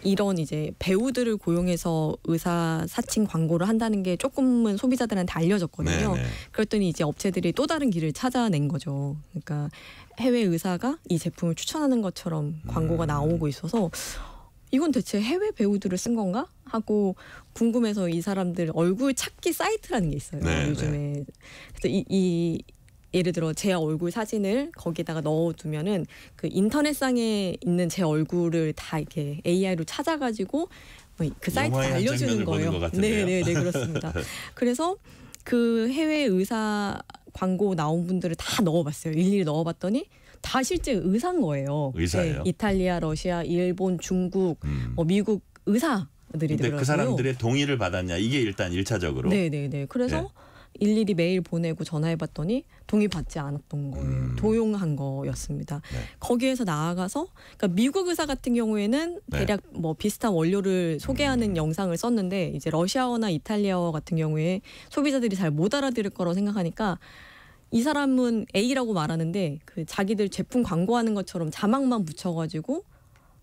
이런 이제 배우들을 고용해서 의사 사칭 광고를 한다는 게 조금은 소비자들한테 알려졌거든요. 네네. 그랬더니 이제 업체들이 또 다른 길을 찾아낸 거죠. 그러니까 해외 의사가 이 제품을 추천하는 것처럼 광고가 나오고 있어서 이건 대체 해외 배우들을 쓴 건가 하고 궁금해서 이 사람들 얼굴 찾기 사이트라는 게 있어요. 네네. 요즘에. 그래서 이 예를 들어 제 얼굴 사진을 거기다가 넣어두면은 그 인터넷상에 있는 제 얼굴을 다 이렇게 AI로 찾아가지고 그 사이트에 알려주는 거예요. 네, 그렇습니다. 그래서 그 해외 의사 광고 나온 분들을 다 넣어봤어요. 일일이 넣어봤더니 다 실제 의사인 거예요. 의사예요. 네, 이탈리아, 러시아, 일본, 중국, 미국 의사들이 근데 그 사람들의 동의를 받았냐 이게 일단 1차적으로. 네. 그래서 일일이 메일 보내고 전화해봤더니 동의받지 않았던 거예요. 도용한 거였습니다. 네. 거기에서 나아가서 그러니까 미국 의사 같은 경우에는 대략 뭐 비슷한 원료를 소개하는 영상을 썼는데 이제 러시아어나 이탈리아어 같은 경우에 소비자들이 잘 못 알아들을 거라고 생각하니까 이 사람은 A라고 말하는데 그 자기들 제품 광고하는 것처럼 자막만 붙여가지고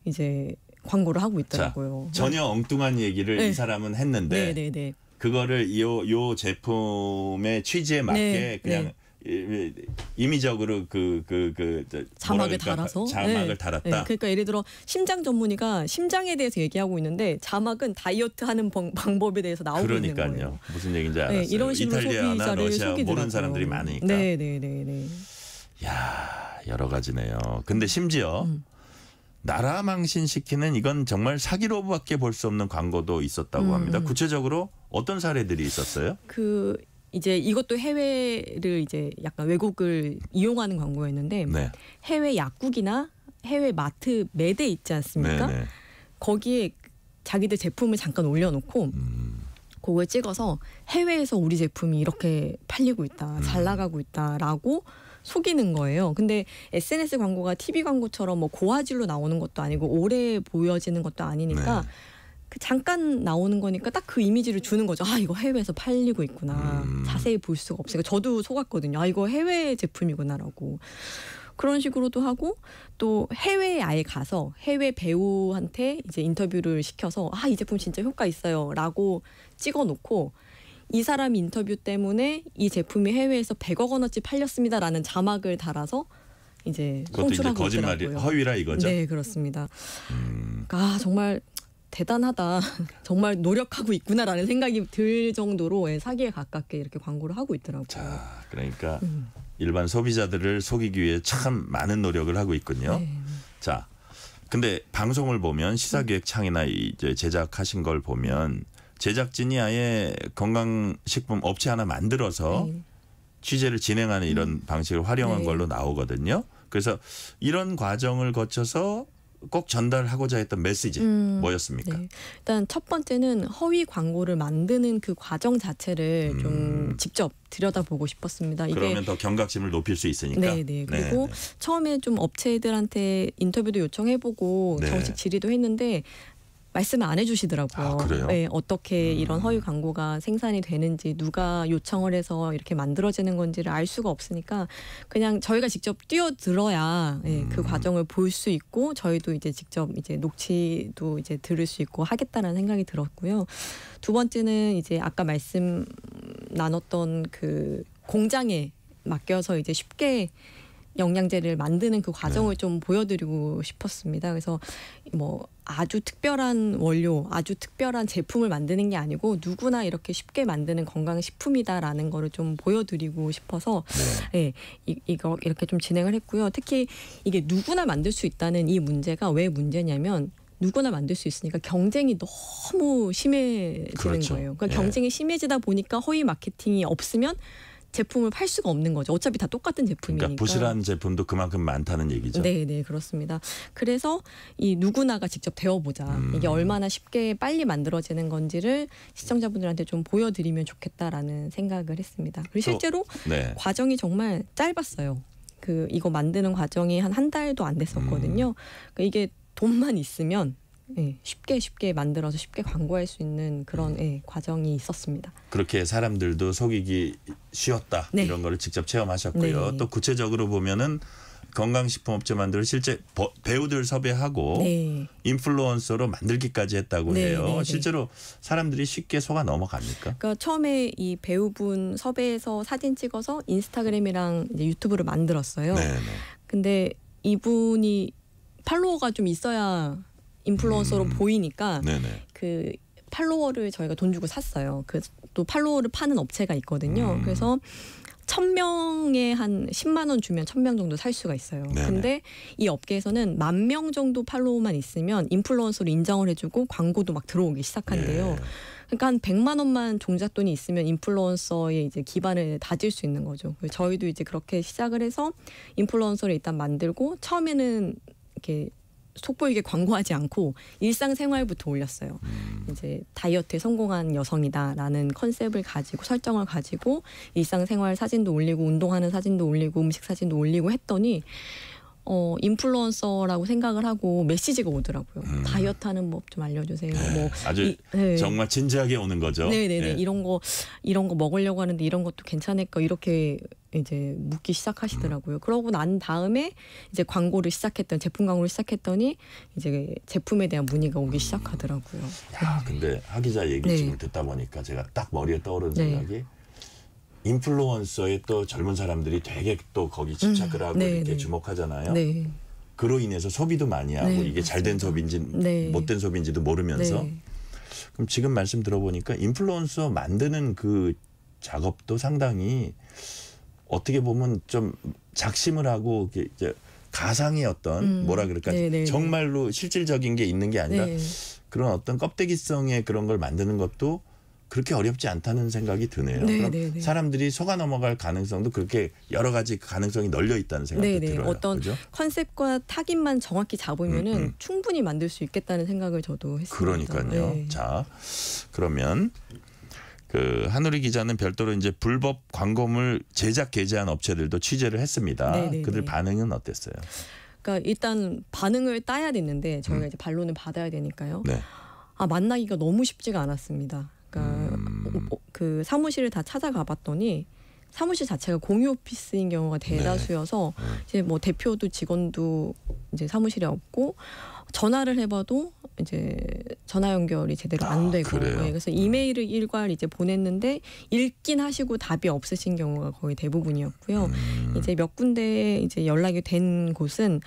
이제 광고를 하고 있더라고요. 자, 전혀 엉뚱한 얘기를 이 사람은 했는데 네. 그거를 요 제품의 취지에 맞게 그냥 임의적으로 자막을 달아서 자막을 달았다. 네. 그러니까 예를 들어 심장 전문의가 심장에 대해서 얘기하고 있는데 자막은 다이어트하는 방법에 대해서 나오고 있는 거예요. 무슨 얘기인지 알았어요. 이런 식으로 이탈리아나 러시아 속이더라고요. 모르는 사람들이 많으니까. 네. 야, 여러 가지네요. 근데 심지어 나라 망신시키는 이건 정말 사기로밖에 볼 수 없는 광고도 있었다고 합니다. 구체적으로 어떤 사례들이 있었어요? 이제 이것도 해외를 이제 약간 외국을 이용하는 광고였는데 해외 약국이나 해외 마트 매대 있지 않습니까? 네네. 거기에 자기들 제품을 잠깐 올려놓고 그걸 찍어서 해외에서 우리 제품이 이렇게 팔리고 있다, 잘 나가고 있다라고 속이는 거예요. 근데 SNS 광고가 TV 광고처럼 뭐 고화질로 나오는 것도 아니고 오래 보여지는 것도 아니니까 그 잠깐 나오는 거니까 딱 그 이미지를 주는 거죠. 아, 이거 해외에서 팔리고 있구나. 자세히 볼 수가 없으니까 저도 속았거든요. 아, 이거 해외 제품이구나라고. 그런 식으로도 하고 또 해외에 아예 가서 해외 배우한테 이제 인터뷰를 시켜서 아, 이 제품 진짜 효과 있어요라고 찍어놓고 이 사람 인터뷰 때문에 이 제품이 해외에서 100억 원어치 팔렸습니다라는 자막을 달아서 이제 송출하고 그것도 이제 거짓말이 있더라고요. 허위라 이거죠? 네, 그렇습니다. 아, 정말 대단하다. 정말 노력하고 있구나라는 생각이 들 정도로 사기에 가깝게 이렇게 광고를 하고 있더라고요. 자, 그러니까 일반 소비자들을 속이기 위해 참 많은 노력을 하고 있군요. 네. 자, 근데 방송을 보면 시사기획창이나 이제 제작하신 걸 보면 제작진이 아예 건강식품 업체 하나 만들어서 취재를 진행하는 이런 방식을 활용한 걸로 나오거든요. 그래서 이런 과정을 거쳐서 꼭 전달하고자 했던 메시지 뭐였습니까? 일단 첫 번째는 허위 광고를 만드는 그 과정 자체를 좀 직접 들여다보고 싶었습니다. 그러면 더 경각심을 높일 수 있으니까. 네. 그리고 처음에 좀 업체들한테 인터뷰도 요청해보고 정식 질의도 했는데 말씀을 안 해주시더라고요. 아, 그래요? 네, 어떻게 이런 허위 광고가 생산이 되는지 누가 요청을 해서 이렇게 만들어지는 건지를 알 수가 없으니까 그냥 저희가 직접 뛰어들어야 그 과정을 볼 수 있고 저희도 이제 직접 이제 녹취도 이제 들을 수 있고 하겠다는 생각이 들었고요. 두 번째는 이제 아까 말씀 나눴던 그 공장에 맡겨서 이제 쉽게 영양제를 만드는 그 과정을 네. 좀 보여드리고 싶었습니다. 그래서 뭐 아주 특별한 원료, 아주 특별한 제품을 만드는 게 아니고 누구나 이렇게 쉽게 만드는 건강식품이다라는 거를 좀 보여드리고 싶어서 네. 이거 이렇게 좀 진행을 했고요. 특히 이게 누구나 만들 수 있다는 이 문제가 왜 문제냐면 누구나 만들 수 있으니까 경쟁이 너무 심해지는 그렇죠. 거예요. 그러니까 예. 경쟁이 심해지다 보니까 허위 마케팅이 없으면 제품을 팔 수가 없는 거죠. 어차피 다 똑같은 제품이니까. 그러니까 부실한 제품도 그만큼 많다는 얘기죠. 네, 네, 그렇습니다. 그래서 이 누구나가 직접 데워보자. 이게 얼마나 쉽게 빨리 만들어지는 건지를 시청자분들한테 좀 보여드리면 좋겠다라는 생각을 했습니다. 그리고 실제로 네. 과정이 정말 짧았어요. 이거 만드는 과정이 한 달도 안 됐었거든요. 그러니까 이게 돈만 있으면 쉽게 만들어서 쉽게 광고할 수 있는 그런 과정이 있었습니다. 그렇게 사람들도 속이기 쉬웠다. 네. 이런 거를 직접 체험하셨고요. 네. 또 구체적으로 보면은 건강식품업체만들 실제 배우들 섭외하고 네. 인플루언서로 만들기까지 했다고 네, 해요. 네, 네. 실제로 사람들이 쉽게 속아 넘어갑니까? 그러니까 처음에 이 배우분 섭외해서 사진 찍어서 인스타그램이랑 이제 유튜브를 만들었어요. 네, 네. 근데 이분이 팔로워가 좀 있어야 인플루언서로 보이니까 네, 네. 그 팔로워를 저희가 돈 주고 샀어요. 또 팔로워를 파는 업체가 있거든요. 그래서 1,000명에 한 10만 원 주면 1,000명 정도 살 수가 있어요. 네네. 근데 이 업계에서는 10,000명 정도 팔로워만 있으면 인플루언서로 인정을 해주고 광고도 막 들어오기 시작한대요. 예. 그러니까 한 100만 원만 종잣돈이 있으면 인플루언서의 이제 기반을 다질 수 있는 거죠. 그래서 저희도 이제 그렇게 시작을 해서 인플루언서를 일단 만들고 처음에는 이렇게 속보이게 광고하지 않고 일상생활부터 올렸어요. 이제 다이어트에 성공한 여성이다라는 컨셉을 가지고 설정을 가지고 일상생활 사진도 올리고 운동하는 사진도 올리고 음식 사진도 올리고 했더니 인플루언서라고 생각을 하고 메시지가 오더라고요. 다이어트하는 법 좀 알려주세요. 뭐 아주 정말 진지하게 오는 거죠. 네네네. 예. 이런 거 먹으려고 하는데 이런 것도 괜찮을까 이렇게 이제 묻기 시작하시더라고요. 그러고 난 다음에 이제 제품 광고를 시작했더니 이제 제품에 대한 문의가 오기 시작하더라고요. 야, 근데 하 기자 얘기 네. 지금 듣다 보니까 제가 딱 머리에 떠오르는 네. 생각이 인플루언서의 또 젊은 사람들이 되게 또 거기 집착을 하고 네, 이렇게 네. 주목하잖아요. 네. 그로 인해서 소비도 많이 하고 네, 이게 잘된 소비인지 네. 못된 소비인지도 모르면서 네. 그럼 지금 말씀 들어보니까 인플루언서 만드는 그 작업도 상당히 어떻게 보면 좀 작심을 하고 이제 가상의 어떤 뭐라 그럴까 네네. 정말로 실질적인 게 있는 게 아니라 네. 그런 어떤 껍데기성의 그런 걸 만드는 것도 그렇게 어렵지 않다는 생각이 드네요. 네, 그럼 네, 네. 사람들이 속아 넘어갈 가능성도 그렇게 여러 가지 가능성이 널려 있다는 생각이 네네. 들어요. 어떤 그죠? 컨셉과 타깃만 정확히 잡으면은 충분히 만들 수 있겠다는 생각을 저도 했습니다. 그러니까요. 네. 자, 그러면 한우리 기자는 별도로 이제 불법 광고물 제작 게재한 업체들도 취재를 했습니다. 네네네. 그들 반응은 어땠어요? 그러니까 일단 반응을 따야 됐는데 저희가 이제 반론을 받아야 되니까요. 네. 만나기가 너무 쉽지가 않았습니다. 그러니까 그 사무실을 다 찾아가 봤더니 사무실 자체가 공유 오피스인 경우가 대다수여서 이제 뭐 대표도 직원도 이제 사무실에 없고 전화를 해봐도 이제 전화 연결이 제대로 안 되고 그래요? 그래서 이메일을 일괄 이제 보냈는데 읽긴 하시고 답이 없으신 경우가 거의 대부분이었고요. 이제 몇 군데 이제 연락이 된 곳은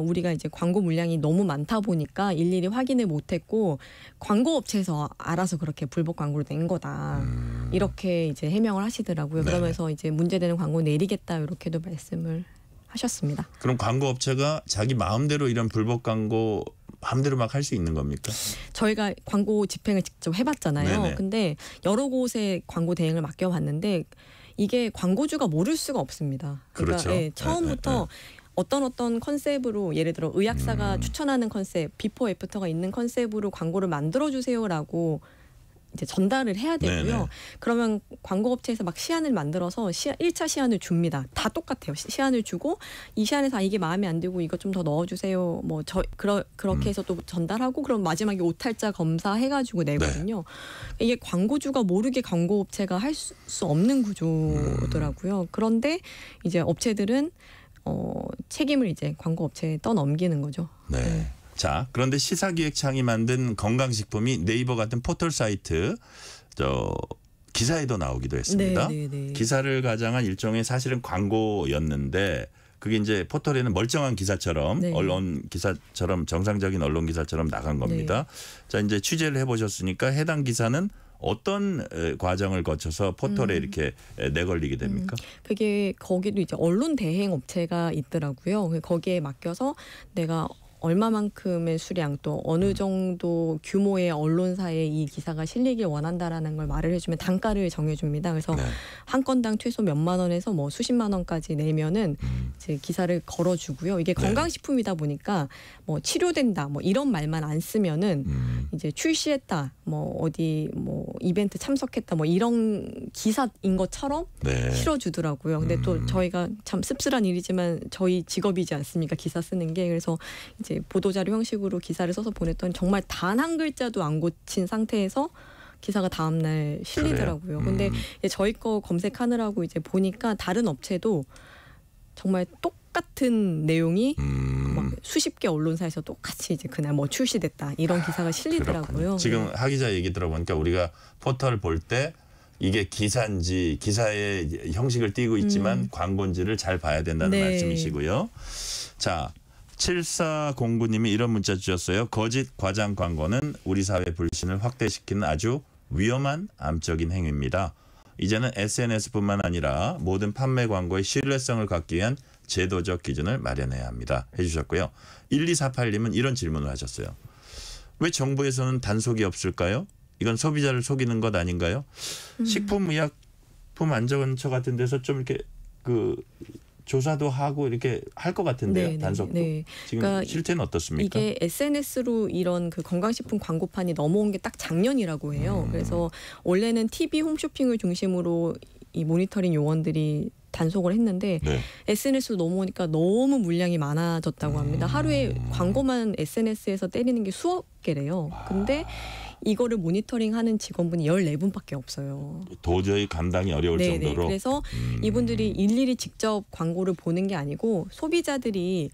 우리가 이제 광고 물량이 너무 많다 보니까 일일이 확인을 못했고 광고 업체에서 알아서 그렇게 불법 광고를 낸 거다 이렇게 이제 해명을 하시더라고요. 네. 그러면서 이제 문제되는 광고 내리겠다 이렇게도 말씀을 하셨습니다. 그럼 광고 업체가 자기 마음대로 이런 불법 광고 마음대로 막 할 수 있는 겁니까? 저희가 광고 집행을 직접 해봤잖아요. 네네. 근데 여러 곳에 광고 대행을 맡겨봤는데 이게 광고주가 모를 수가 없습니다. 그러니까 그렇죠. 처음부터 어떤 컨셉으로 예를 들어 의학사가 추천하는 컨셉, 비포 애프터가 있는 컨셉으로 광고를 만들어주세요라고 이제 전달을 해야 되고요. 네네. 그러면 광고업체에서 막 시안을 만들어서 1차 시안을 줍니다. 다 똑같아요. 시안을 주고 이 시안에서 이게 마음에 안 들고 이것 좀 더 넣어주세요. 뭐 그렇게 해서 또 전달하고 그럼 마지막에 오탈자 검사해가지고 내거든요. 이게 광고주가 모르게 광고업체가 할 수 없는 구조더라고요. 그런데 이제 업체들은 책임을 이제 광고업체에 떠넘기는 거죠. 네. 자, 그런데 시사기획창이 만든 건강식품이 네이버 같은 포털 사이트 기사에도 나오기도 했습니다. 네. 기사를 가장한 일종의 사실은 광고였는데 그게 이제 포털에는 멀쩡한 기사처럼 네. 언론 기사처럼 정상적인 언론 기사처럼 나간 겁니다. 자, 이제 취재를 해보셨으니까 해당 기사는 어떤 과정을 거쳐서 포털에 이렇게 내걸리게 됩니까? 그게 거기도 이제 언론 대행 업체가 있더라고요. 거기에 맡겨서 내가 얼마만큼의 수량 또 어느 정도 규모의 언론사에 이 기사가 실리길 원한다라는 걸 말을 해주면 단가를 정해줍니다. 그래서 네. 한 건당 최소 몇만 원에서 뭐 수십만 원까지 내면은 이제 기사를 걸어주고요. 이게 건강식품이다 보니까 뭐 치료된다 뭐 이런 말만 안 쓰면은 이제 출시했다 뭐 어디 뭐 이벤트 참석했다 뭐 이런 기사인 것처럼 네. 실어주더라고요. 근데 또 저희가 참 씁쓸한 일이지만 저희 직업이지 않습니까? 기사 쓰는 게. 그래서 이제 보도자료 형식으로 기사를 써서 보냈더니 정말 단 한 글자도 안 고친 상태에서 기사가 다음 날 실리더라고요. 근데 이제 저희 거 검색하느라고 이제 보니까 다른 업체도 정말 똑같은 내용이 막 수십 개 언론사에서 똑같이 이제 그날 뭐 출시됐다 이런 기사가 실리더라고요. 그렇군요. 지금 하 기자 얘기 들어보니까 우리가 포털을 볼 때 이게 기사인지 기사의 형식을 띠고 있지만 광고인지를 잘 봐야 된다는 네. 말씀이시고요. 자, 7409님이 이런 문자 주셨어요. 거짓 과장 광고는 우리 사회 불신을 확대시키는 아주 위험한 암적인 행위입니다. 이제는 SNS뿐만 아니라 모든 판매 광고의 신뢰성을 갖기 위한 제도적 기준을 마련해야 합니다. 해주셨고요. 1248님은 이런 질문을 하셨어요. 왜 정부에서는 단속이 없을까요? 이건 소비자를 속이는 것 아닌가요? 식품의약품 안전처 같은 데서 좀 이렇게 그 조사도 하고 이렇게 할 것 같은데요. 네, 단속도. 네. 지금 그러니까 실태는 어떻습니까? 이게 SNS로 이런 그 건강식품 광고판이 넘어온 게 딱 작년이라고 해요. 그래서 원래는 TV 홈쇼핑을 중심으로 이 모니터링 요원들이 단속을 했는데 네. SNS로 넘어오니까 너무 물량이 많아졌다고 합니다. 하루에 광고만 SNS에서 때리는 게 수억 개래요. 근데 이거를 모니터링하는 직원분이 14분밖에 없어요. 도저히 감당이 어려울 네네. 정도로. 그래서 이분들이 일일이 직접 광고를 보는 게 아니고 소비자들이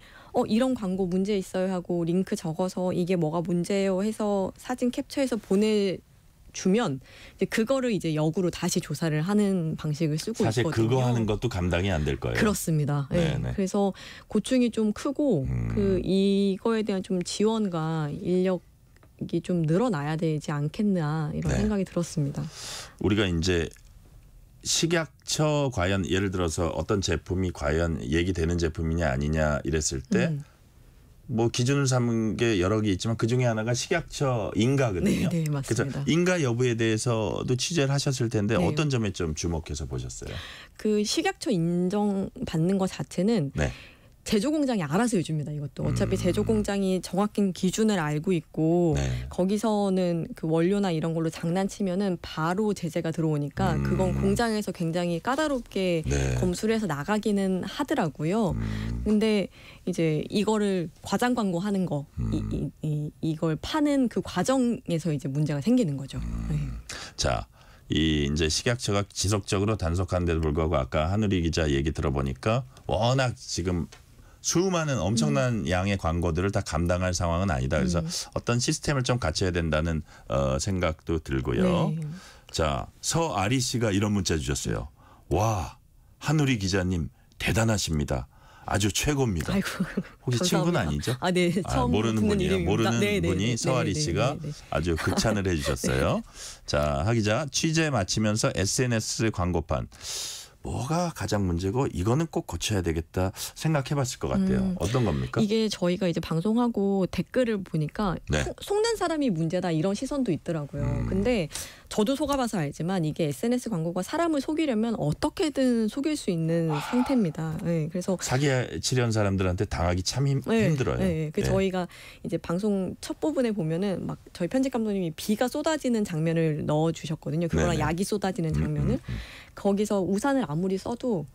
이런 광고 문제 있어요 하고 링크 적어서 이게 뭐가 문제예요 해서 사진 캡처해서 보내주면 이제 그거를 이제 역으로 다시 조사를 하는 방식을 쓰고 사실 있거든요. 그거 하는 것도 감당이 안 될 거예요. 그렇습니다. 네. 네네. 그래서 고충이 좀 크고 그 이거에 대한 좀 지원과 인력이 좀 늘어나야 되지 않겠나 이런 네. 생각이 들었습니다. 우리가 이제 식약처 과연 예를 들어서 어떤 제품이 과연 얘기되는 제품이냐 아니냐 이랬을 때 뭐 기준을 삼은 게 여러 개 있지만 그 중에 하나가 식약처 인가거든요. 네, 맞습니다. 그래서 인가 여부에 대해서도 취재를 하셨을 텐데 네. 어떤 점에 좀 주목해서 보셨어요? 그 식약처 인정 받는 것 자체는 네. 제조 공장이 알아서 해줍니다. 이것도 어차피 제조 공장이 정확한 기준을 알고 있고 네. 거기서는 그 원료나 이런 걸로 장난치면은 바로 제재가 들어오니까 그건 공장에서 굉장히 까다롭게 네. 검수를 해서 나가기는 하더라고요. 근데 이제 이거를 과장 광고하는 거 이걸 파는 그 과정에서 이제 문제가 생기는 거죠. 네. 자, 이 이제 식약처가 지속적으로 단속하는데도 불구하고 아까 한우리 기자 얘기 들어보니까 워낙 지금 수많은 엄청난 양의 광고들을 다 감당할 상황은 아니다. 그래서 어떤 시스템을 좀 갖춰야 된다는 생각도 들고요. 네. 자, 서아리 씨가 이런 문자 주셨어요. 와, 한우리 기자님 대단하십니다. 아주 최고입니다. 아이고, 혹시 감사합니다. 친구는 아니죠? 아, 네. 처음 모르는 듣는 분이에요. 이름입니다. 모르는 네, 네, 분이 네, 서아리 네, 씨가 네, 네. 아주 극찬을 해주셨어요. 자, 하 기자 취재 마치면서 SNS 광고판 뭐가 가장 문제고 이거는 꼭 고쳐야 되겠다 생각해봤을 것 같아요. 어떤 겁니까? 이게 저희가 이제 방송하고 댓글을 보니까 네. 속는 사람이 문제다 이런 시선도 있더라고요. 근데 저도 속아봐서 알지만 이게 SNS 광고가 사람을 속이려면 어떻게든 속일 수 있는 상태입니다. 네, 그래서 사기 치려는 사람들한테 당하기 참 힘들어요. 네, 그 네. 저희가 이제 방송 첫 부분에 보면은 막 저희 편집 감독님이 비가 쏟아지는 장면을 넣어주셨거든요. 그거랑 네네. 약이 쏟아지는 장면을 거기서 우산을 아무리 써도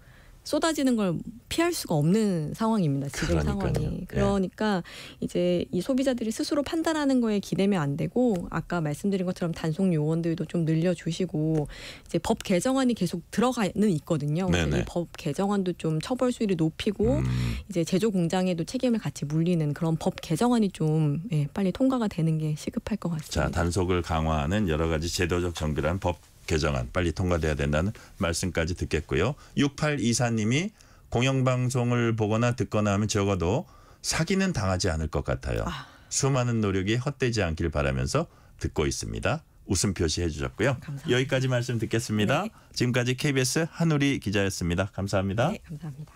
쏟아지는 걸 피할 수가 없는 상황입니다. 지금 그러니까요. 상황이. 그러니까 이제 이 소비자들이 스스로 판단하는 거에 기대면 안 되고 아까 말씀드린 것처럼 단속 요원들도 좀 늘려주시고 이제 법 개정안이 계속 들어가는 있거든요. 네네. 이 법 개정안도 좀 처벌 수위를 높이고 이제 제조 공장에도 책임을 같이 물리는 그런 법 개정안이 좀 빨리 통과가 되는 게 시급할 것 같습니다. 자, 단속을 강화하는 여러 가지 제도적 정비란 법 개정안 빨리 통과돼야 된다는 말씀까지 듣겠고요. 6824님이 공영방송을 보거나 듣거나 하면 적어도 사기는 당하지 않을 것 같아요. 수많은 노력이 헛되지 않길 바라면서 듣고 있습니다. 웃음 표시해 주셨고요. 감사합니다. 여기까지 말씀 듣겠습니다. 네. 지금까지 KBS 한우리 기자였습니다. 감사합니다. 네, 감사합니다.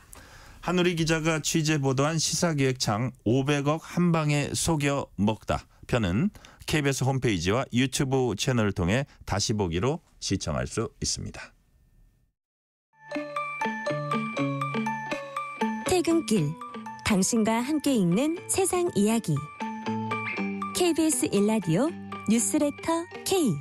한우리 기자가 취재 보도한 시사기획창 500억 한 방에 속여 먹다 편은 KBS 홈페이지와 유튜브 채널을 통해 다시 보기로 시청할 수 있습니다. 퇴근길, 당신과 함께 읽는 세상 이야기. KBS 1라디오 뉴스레터 K.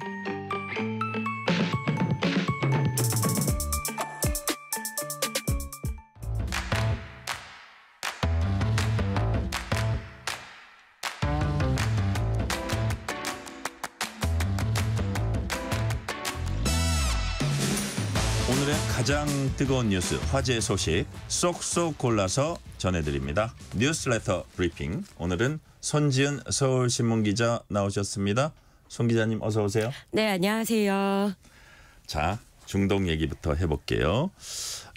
오늘의 가장 뜨거운 뉴스, 화제 소식 쏙쏙 골라서 전해드립니다. 뉴스레터 브리핑. 오늘은 손지은 서울신문 기자 나오셨습니다. 손 기자님 어서 오세요. 네, 안녕하세요. 자, 중동 얘기부터 해볼게요.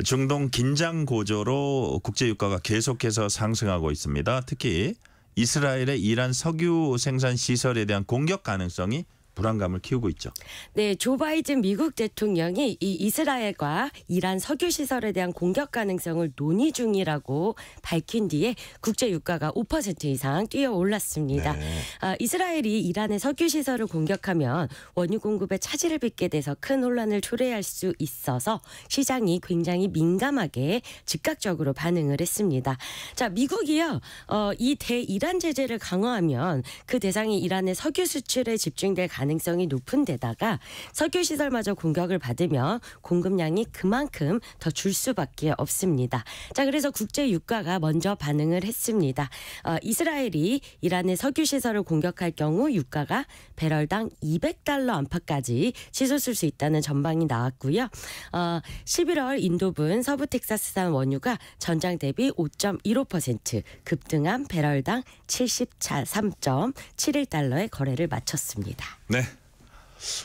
중동 긴장 고조로 국제 유가가 계속해서 상승하고 있습니다. 특히 이스라엘의 이란 석유 생산 시설에 대한 공격 가능성이 불안감을 키우고 있죠. 네, 조 바이든 미국 대통령이 이 이스라엘과 이란 석유 시설에 대한 공격 가능성을 논의 중이라고 밝힌 뒤에 국제 유가가 5% 이상 뛰어 올랐습니다. 네. 이스라엘이 이란의 석유 시설을 공격하면 원유 공급에 차질을 빚게 돼서 큰 혼란을 초래할 수 있어서 시장이 굉장히 민감하게 즉각적으로 반응을 했습니다. 자, 미국이요. 이 대이란 제재를 강화하면 그 대상이 이란의 석유 수출에 집중될 가능성이 높은 데다가 석유 시설마저 공격을 받으면 공급량이 그만큼 더 줄 수밖에 없습니다. 자, 그래서 국제 유가가 먼저 반응을 했습니다. 이스라엘이 이란의 석유 시설을 공격할 경우 유가가 배럴당 $200 안팎까지 치솟을 수 있다는 전망이 나왔고요. 11월 인도분 서부 텍사스산 원유가 전장 대비 5.15% 급등한 배럴당 $73.71의 거래를 마쳤습니다. 네.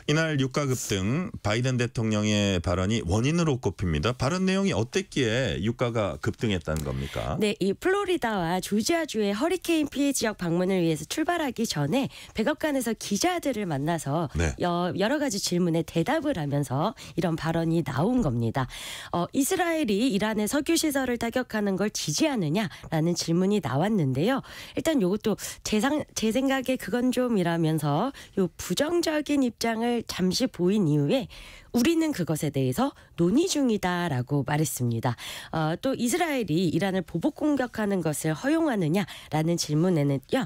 이날 유가 급등 바이든 대통령의 발언이 원인으로 꼽힙니다. 발언 내용이 어땠기에 유가가 급등했다는 겁니까? 네, 이 플로리다와 조지아주의 허리케인 피해 지역 방문을 위해서 출발하기 전에 백악관에서 기자들을 만나서 네. 여러 가지 질문에 대답을 하면서 이런 발언이 나온 겁니다. 이스라엘이 이란의 석유 시설을 타격하는 걸 지지하느냐라는 질문이 나왔는데요. 일단 이것도 제 생각에 그건 좀이라면서 요 부정적인 입장을 잠시 보인 이후에 우리는 그것에 대해서 논의 중이다라고 말했습니다. 또 이스라엘이 이란을 보복 공격하는 것을 허용하느냐라는 질문에는요.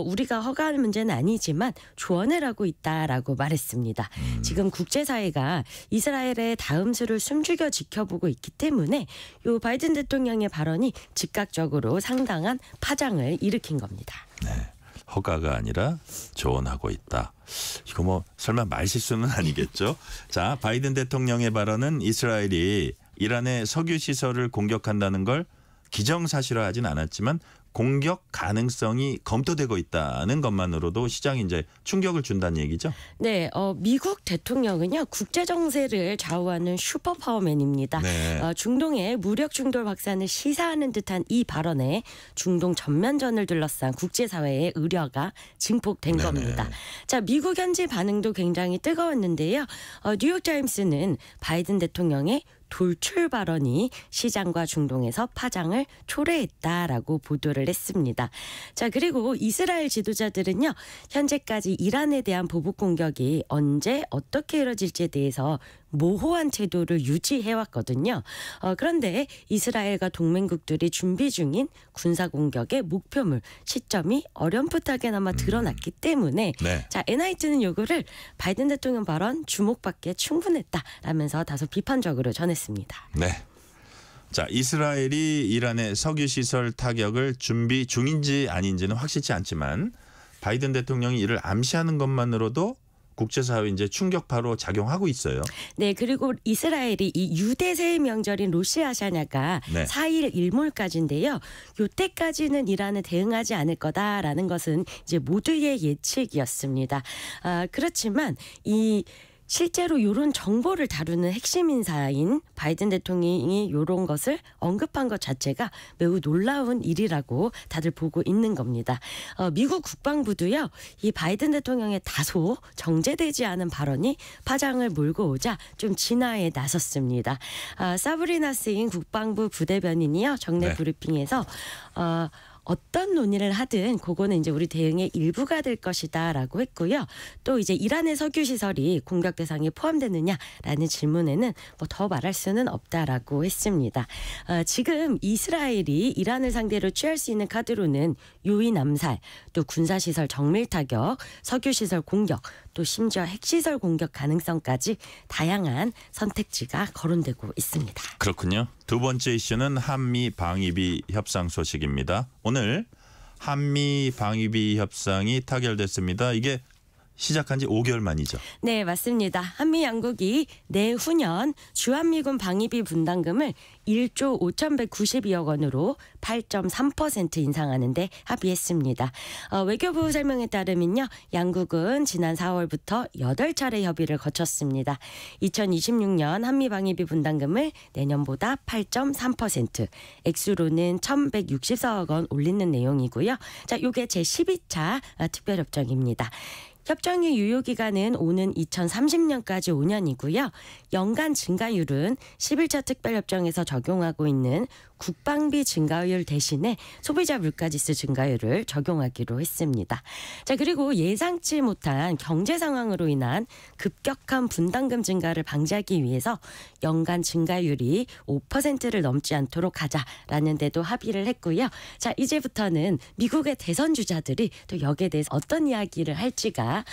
우리가 허가할 문제는 아니지만 조언을 하고 있다라고 말했습니다. 지금 국제사회가 이스라엘의 다음 수를 숨죽여 지켜보고 있기 때문에 요 바이든 대통령의 발언이 즉각적으로 상당한 파장을 일으킨 겁니다. 네. 허가가 아니라 조언하고 있다. 이거 설마 말실수는 아니겠죠? 자, 바이든 대통령의 발언은 이스라엘이 이란의 석유 시설을 공격한다는 걸 기정사실화하진 않았지만 공격 가능성이 검토되고 있다는 것만으로도 시장이 이제 충격을 준다는 얘기죠? 네, 미국 대통령은요 국제 정세를 좌우하는 슈퍼파워맨입니다. 네. 중동의 무력 충돌 확산을 시사하는 듯한 이 발언에 중동 전면전을 둘러싼 국제사회의 우려가 증폭된 네네. 겁니다. 자, 미국 현지 반응도 굉장히 뜨거웠는데요. 뉴욕타임스는 바이든 대통령의 돌출 발언이 시장과 중동에서 파장을 초래했다라고 보도를 했습니다. 자, 그리고 이스라엘 지도자들은요. 현재까지 이란에 대한 보복 공격이 언제 어떻게 이뤄질지에 대해서 모호한 태도를 유지해왔거든요. 그런데 이스라엘과 동맹국들이 준비 중인 군사공격의 목표물 시점이 어렴풋하게나마 드러났기 때문에 네. 자, NIT는 요거를 바이든 대통령 발언 주목받기에 충분했다라면서 다소 비판적으로 전했습니다. 네. 자, 이스라엘이 이란의 석유 시설 타격을 준비 중인지 아닌지는 확실치 않지만 바이든 대통령이 이를 암시하는 것만으로도 국제사회 이제 충격파로 작용하고 있어요. 네, 그리고 이스라엘이 이 유대세의 명절인 로시 하샤냐가 네. 4일 일몰까지인데요. 요때까지는 이란에 대응하지 않을 거다라는 것은 이제 모두의 예측이었습니다. 그렇지만 이 실제로 이런 정보를 다루는 핵심 인사인 바이든 대통령이 이런 것을 언급한 것 자체가 매우 놀라운 일이라고 다들 보고 있는 겁니다. 미국 국방부도요, 이 바이든 대통령의 다소 정제되지 않은 발언이 파장을 몰고 오자 좀 진화에 나섰습니다. 사브리나 스인 국방부 부대변인이요, 정례 브리핑에서 어떤 논의를 하든 그거는 이제 우리 대응의 일부가 될 것이다라고 했고요. 또 이제 이란의 석유 시설이 공격 대상에 포함되느냐라는 질문에는 뭐 더 말할 수는 없다라고 했습니다. 지금 이스라엘이 이란을 상대로 취할 수 있는 카드로는 유인 암살, 또 군사시설 정밀 타격, 석유 시설 공격, 또 심지어 핵시설 공격 가능성까지 다양한 선택지가 거론되고 있습니다. 그렇군요. 두 번째 이슈는 한미 방위비 협상 소식입니다. 오늘 한미 방위비 협상이 타결됐습니다. 이게 시작한 지 5개월 만이죠. 네, 맞습니다. 한미 양국이 내후년 주한미군 방위비 분담금을 1조 5,192억 원으로 8.3% 인상하는 데 합의했습니다. 외교부 설명에 따르면요, 양국은 지난 4월부터 8차례 협의를 거쳤습니다. 2026년 한미 방위비 분담금을 내년보다 8.3%, 액수로는 1,164억 원 올리는 내용이고요. 자, 이게 제12차 특별협정입니다. 협정의 유효기간은 오는 2030년까지 5년이고요. 연간 증가율은 11차 특별협정에서 적용하고 있는 국방비 증가율 대신에 소비자 물가지수 증가율을 적용하기로 했습니다. 자, 그리고 예상치 못한 경제 상황으로 인한 급격한 분담금 증가를 방지하기 위해서 연간 증가율이 5%를 넘지 않도록 하자라는 데도 합의를 했고요. 자, 이제부터는 미국의 대선 주자들이 또 여기에 대해서 어떤 이야기를 할지가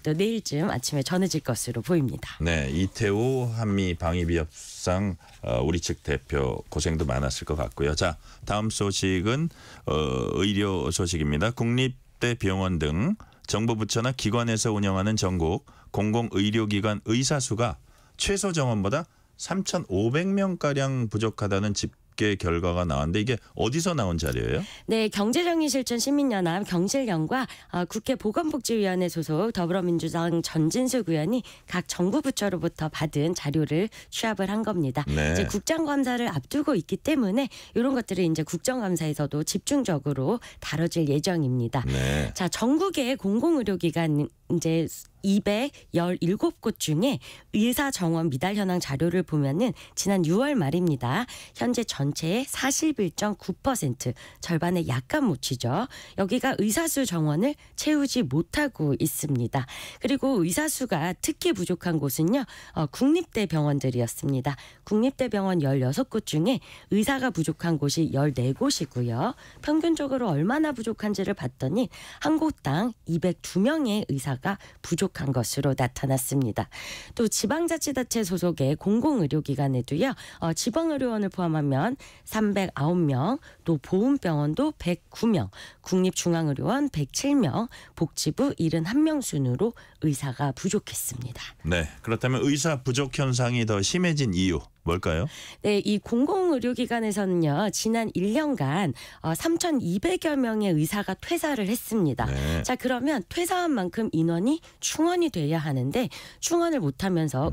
또 내일쯤 아침에 전해질 것으로 보입니다. 네, 이태우 한미 방위비 협상 우리 측 대표 고생도 많았을 것 같고요. 자, 다음 소식은 의료 소식입니다. 국립대 병원 등 정부 부처나 기관에서 운영하는 전국 공공의료기관 의사 수가 최소 정원보다 3,500명가량 부족하다는 집계 결과가 나왔는데 이게 어디서 나온 자료예요? 네, 경제정의실천 시민연합 경실련과 국회 보건복지위원회 소속 더불어민주당 전진숙 의원이 각 정부 부처로부터 받은 자료를 취합을 한 겁니다. 네. 이제 국정감사를 앞두고 있기 때문에 이런 것들이 이제 국정감사에서도 집중적으로 다뤄질 예정입니다. 네. 자, 전국의 공공의료기관 이제 217곳 중에 의사 정원 미달 현황 자료를 보면은 지난 6월 말입니다. 현재 전체의 41.9%, 절반에 약간 못 치죠. 여기가 의사수 정원을 채우지 못하고 있습니다. 그리고 의사수가 특히 부족한 곳은요, 국립대 병원들이었습니다. 국립대 병원 16곳 중에 의사가 부족한 곳이 14곳이고요. 평균적으로 얼마나 부족한지를 봤더니 한 곳당 202명의 의사가 부족한 것으로 나타났습니다. 또 지방자치단체 소속의 공공의료기관에도요, 지방의료원을 포함하면 309명, 또 보훈병원도 109명, 국립중앙의료원 107명, 복지부 71명 순으로 의사가 부족했습니다. 네, 그렇다면 의사 부족 현상이 더 심해진 이유 뭘까요? 네, 이 공공의료기관에서는요, 지난 1년간 3,200여 명의 의사가 퇴사를 했습니다. 네. 자, 그러면 퇴사한 만큼 인원이 충원이 돼야 하는데 충원을 못하면서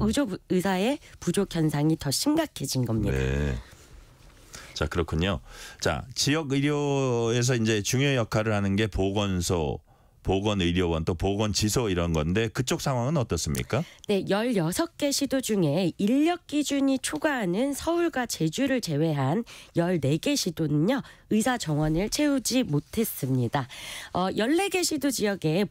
의사의 부족 현상이 더 심각해진 겁니다. 네. 자, 그렇군요. 자, 지역 의료에서 이제 중요 역할을 하는 게 보건소, 보건의료원, 또 보건지소 이런 건데 그쪽 상황은 어떻습니까? 네, 16개 시도 중에 인력 기준이 초과하는 서울과 제주를 제외한 14개 시도는요, 의사 정원을 채우지 못했습니다. 14개 시도 지역에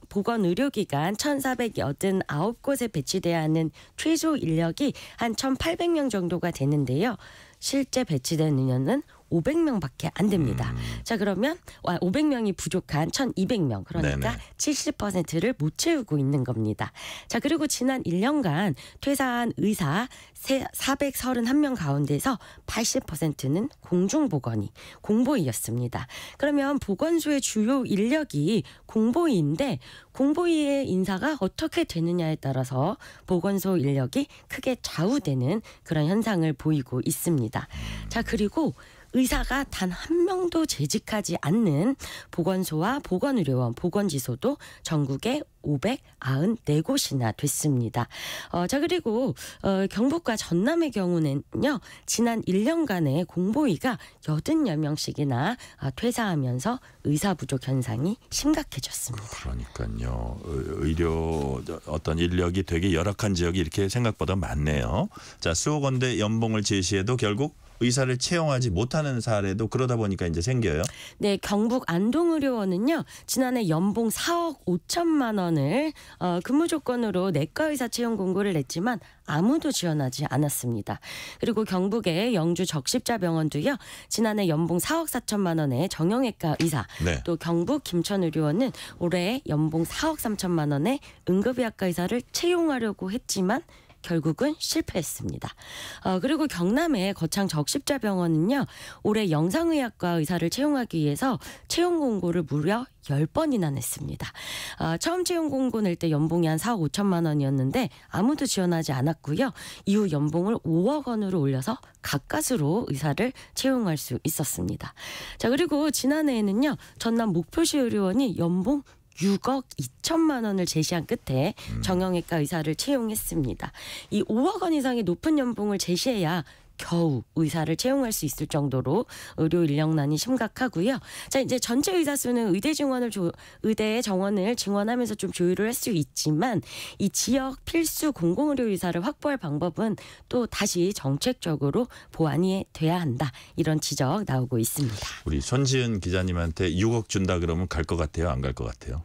보건의료기관 1,489곳에 배치돼야 하는 최소 인력이 한 1,800명 정도가 되는데요. 실제 배치된 인원은 500명밖에 안 됩니다. 자, 그러면 500명이 부족한 1,200명, 그러니까 네네. 70%를 못 채우고 있는 겁니다. 자, 그리고 지난 1년간 퇴사한 의사 431명 가운데서 80%는 공중보건의, 공보의였습니다. 그러면 보건소의 주요 인력이 공보의인데 공보의의 인사가 어떻게 되느냐에 따라서 보건소 인력이 크게 좌우되는 그런 현상을 보이고 있습니다. 자, 그리고 의사가 단 한 명도 재직하지 않는 보건소와 보건의료원, 보건지소도 전국에 594곳이나 됐습니다. 자 그리고 경북과 전남의 경우는요. 지난 1년간의 공보위가 80여 명씩이나 퇴사하면서 의사 부족 현상이 심각해졌습니다. 그러니까요. 의료 어떤 인력이 되게 열악한 지역이 이렇게 생각보다 많네요. 자 수호건대 연봉을 제시해도 결국 의사를 채용하지 못하는 사례도 그러다 보니까 이제 생겨요. 네, 경북 안동의료원은요. 지난해 연봉 4억 5천만 원을 근무 조건으로 내과 의사 채용 공고를 냈지만 아무도 지원하지 않았습니다. 그리고 경북의 영주 적십자병원도요. 지난해 연봉 4억 4천만 원의 정형외과 의사, 네. 또 경북 김천의료원은 올해 연봉 4억 3천만 원의 응급의학과 의사를 채용하려고 했지만 결국은 실패했습니다. 그리고 경남의 거창 적십자병원은요. 올해 영상의학과 의사를 채용하기 위해서 채용 공고를 무려 10번이나 냈습니다. 처음 채용 공고 낼 때 연봉이 한 4억 5천만 원이었는데 아무도 지원하지 않았고요. 이후 연봉을 5억 원으로 올려서 가까스로 의사를 채용할 수 있었습니다. 자 그리고 지난해에는요. 전남 목포시 의료원이 연봉 6억 2천만 원을 제시한 끝에 정형외과 의사를 채용했습니다. 이 5억 원 이상의 높은 연봉을 제시해야 겨우 의사를 채용할 수 있을 정도로 의료 인력난이 심각하고요. 자 이제 전체 의사 수는 의대 정원을 증원하면서 좀 조율을 할 수 있지만 이 지역 필수 공공의료 의사를 확보할 방법은 또 다시 정책적으로 보완이 돼야 한다. 이런 지적 나오고 있습니다. 우리 손지은 기자님한테 6억 준다 그러면 갈 것 같아요? 안 갈 것 같아요?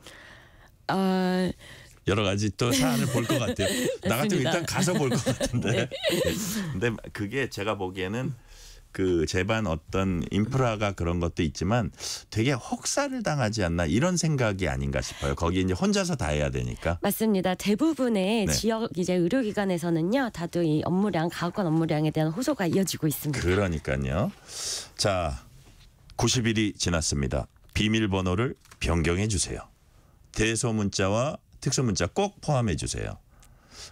여러 가지 또 사안을 볼 것 같아요. 나 같으면 일단 가서 볼 것 같은데. 네. 근데 그게 제가 보기에는 그 제반 어떤 인프라가 그런 것도 있지만 되게 혹사를 당하지 않나 이런 생각이 아닌가 싶어요. 거기 이제 혼자서 다 해야 되니까. 맞습니다. 대부분의 네. 지역 이제 의료기관에서는요, 다들 이 업무량, 가혹한 업무량에 대한 호소가 이어지고 있습니다. 그러니까요. 자, 90일이 지났습니다. 비밀번호를 변경해 주세요. 대소문자와 특수문자 꼭 포함해 주세요.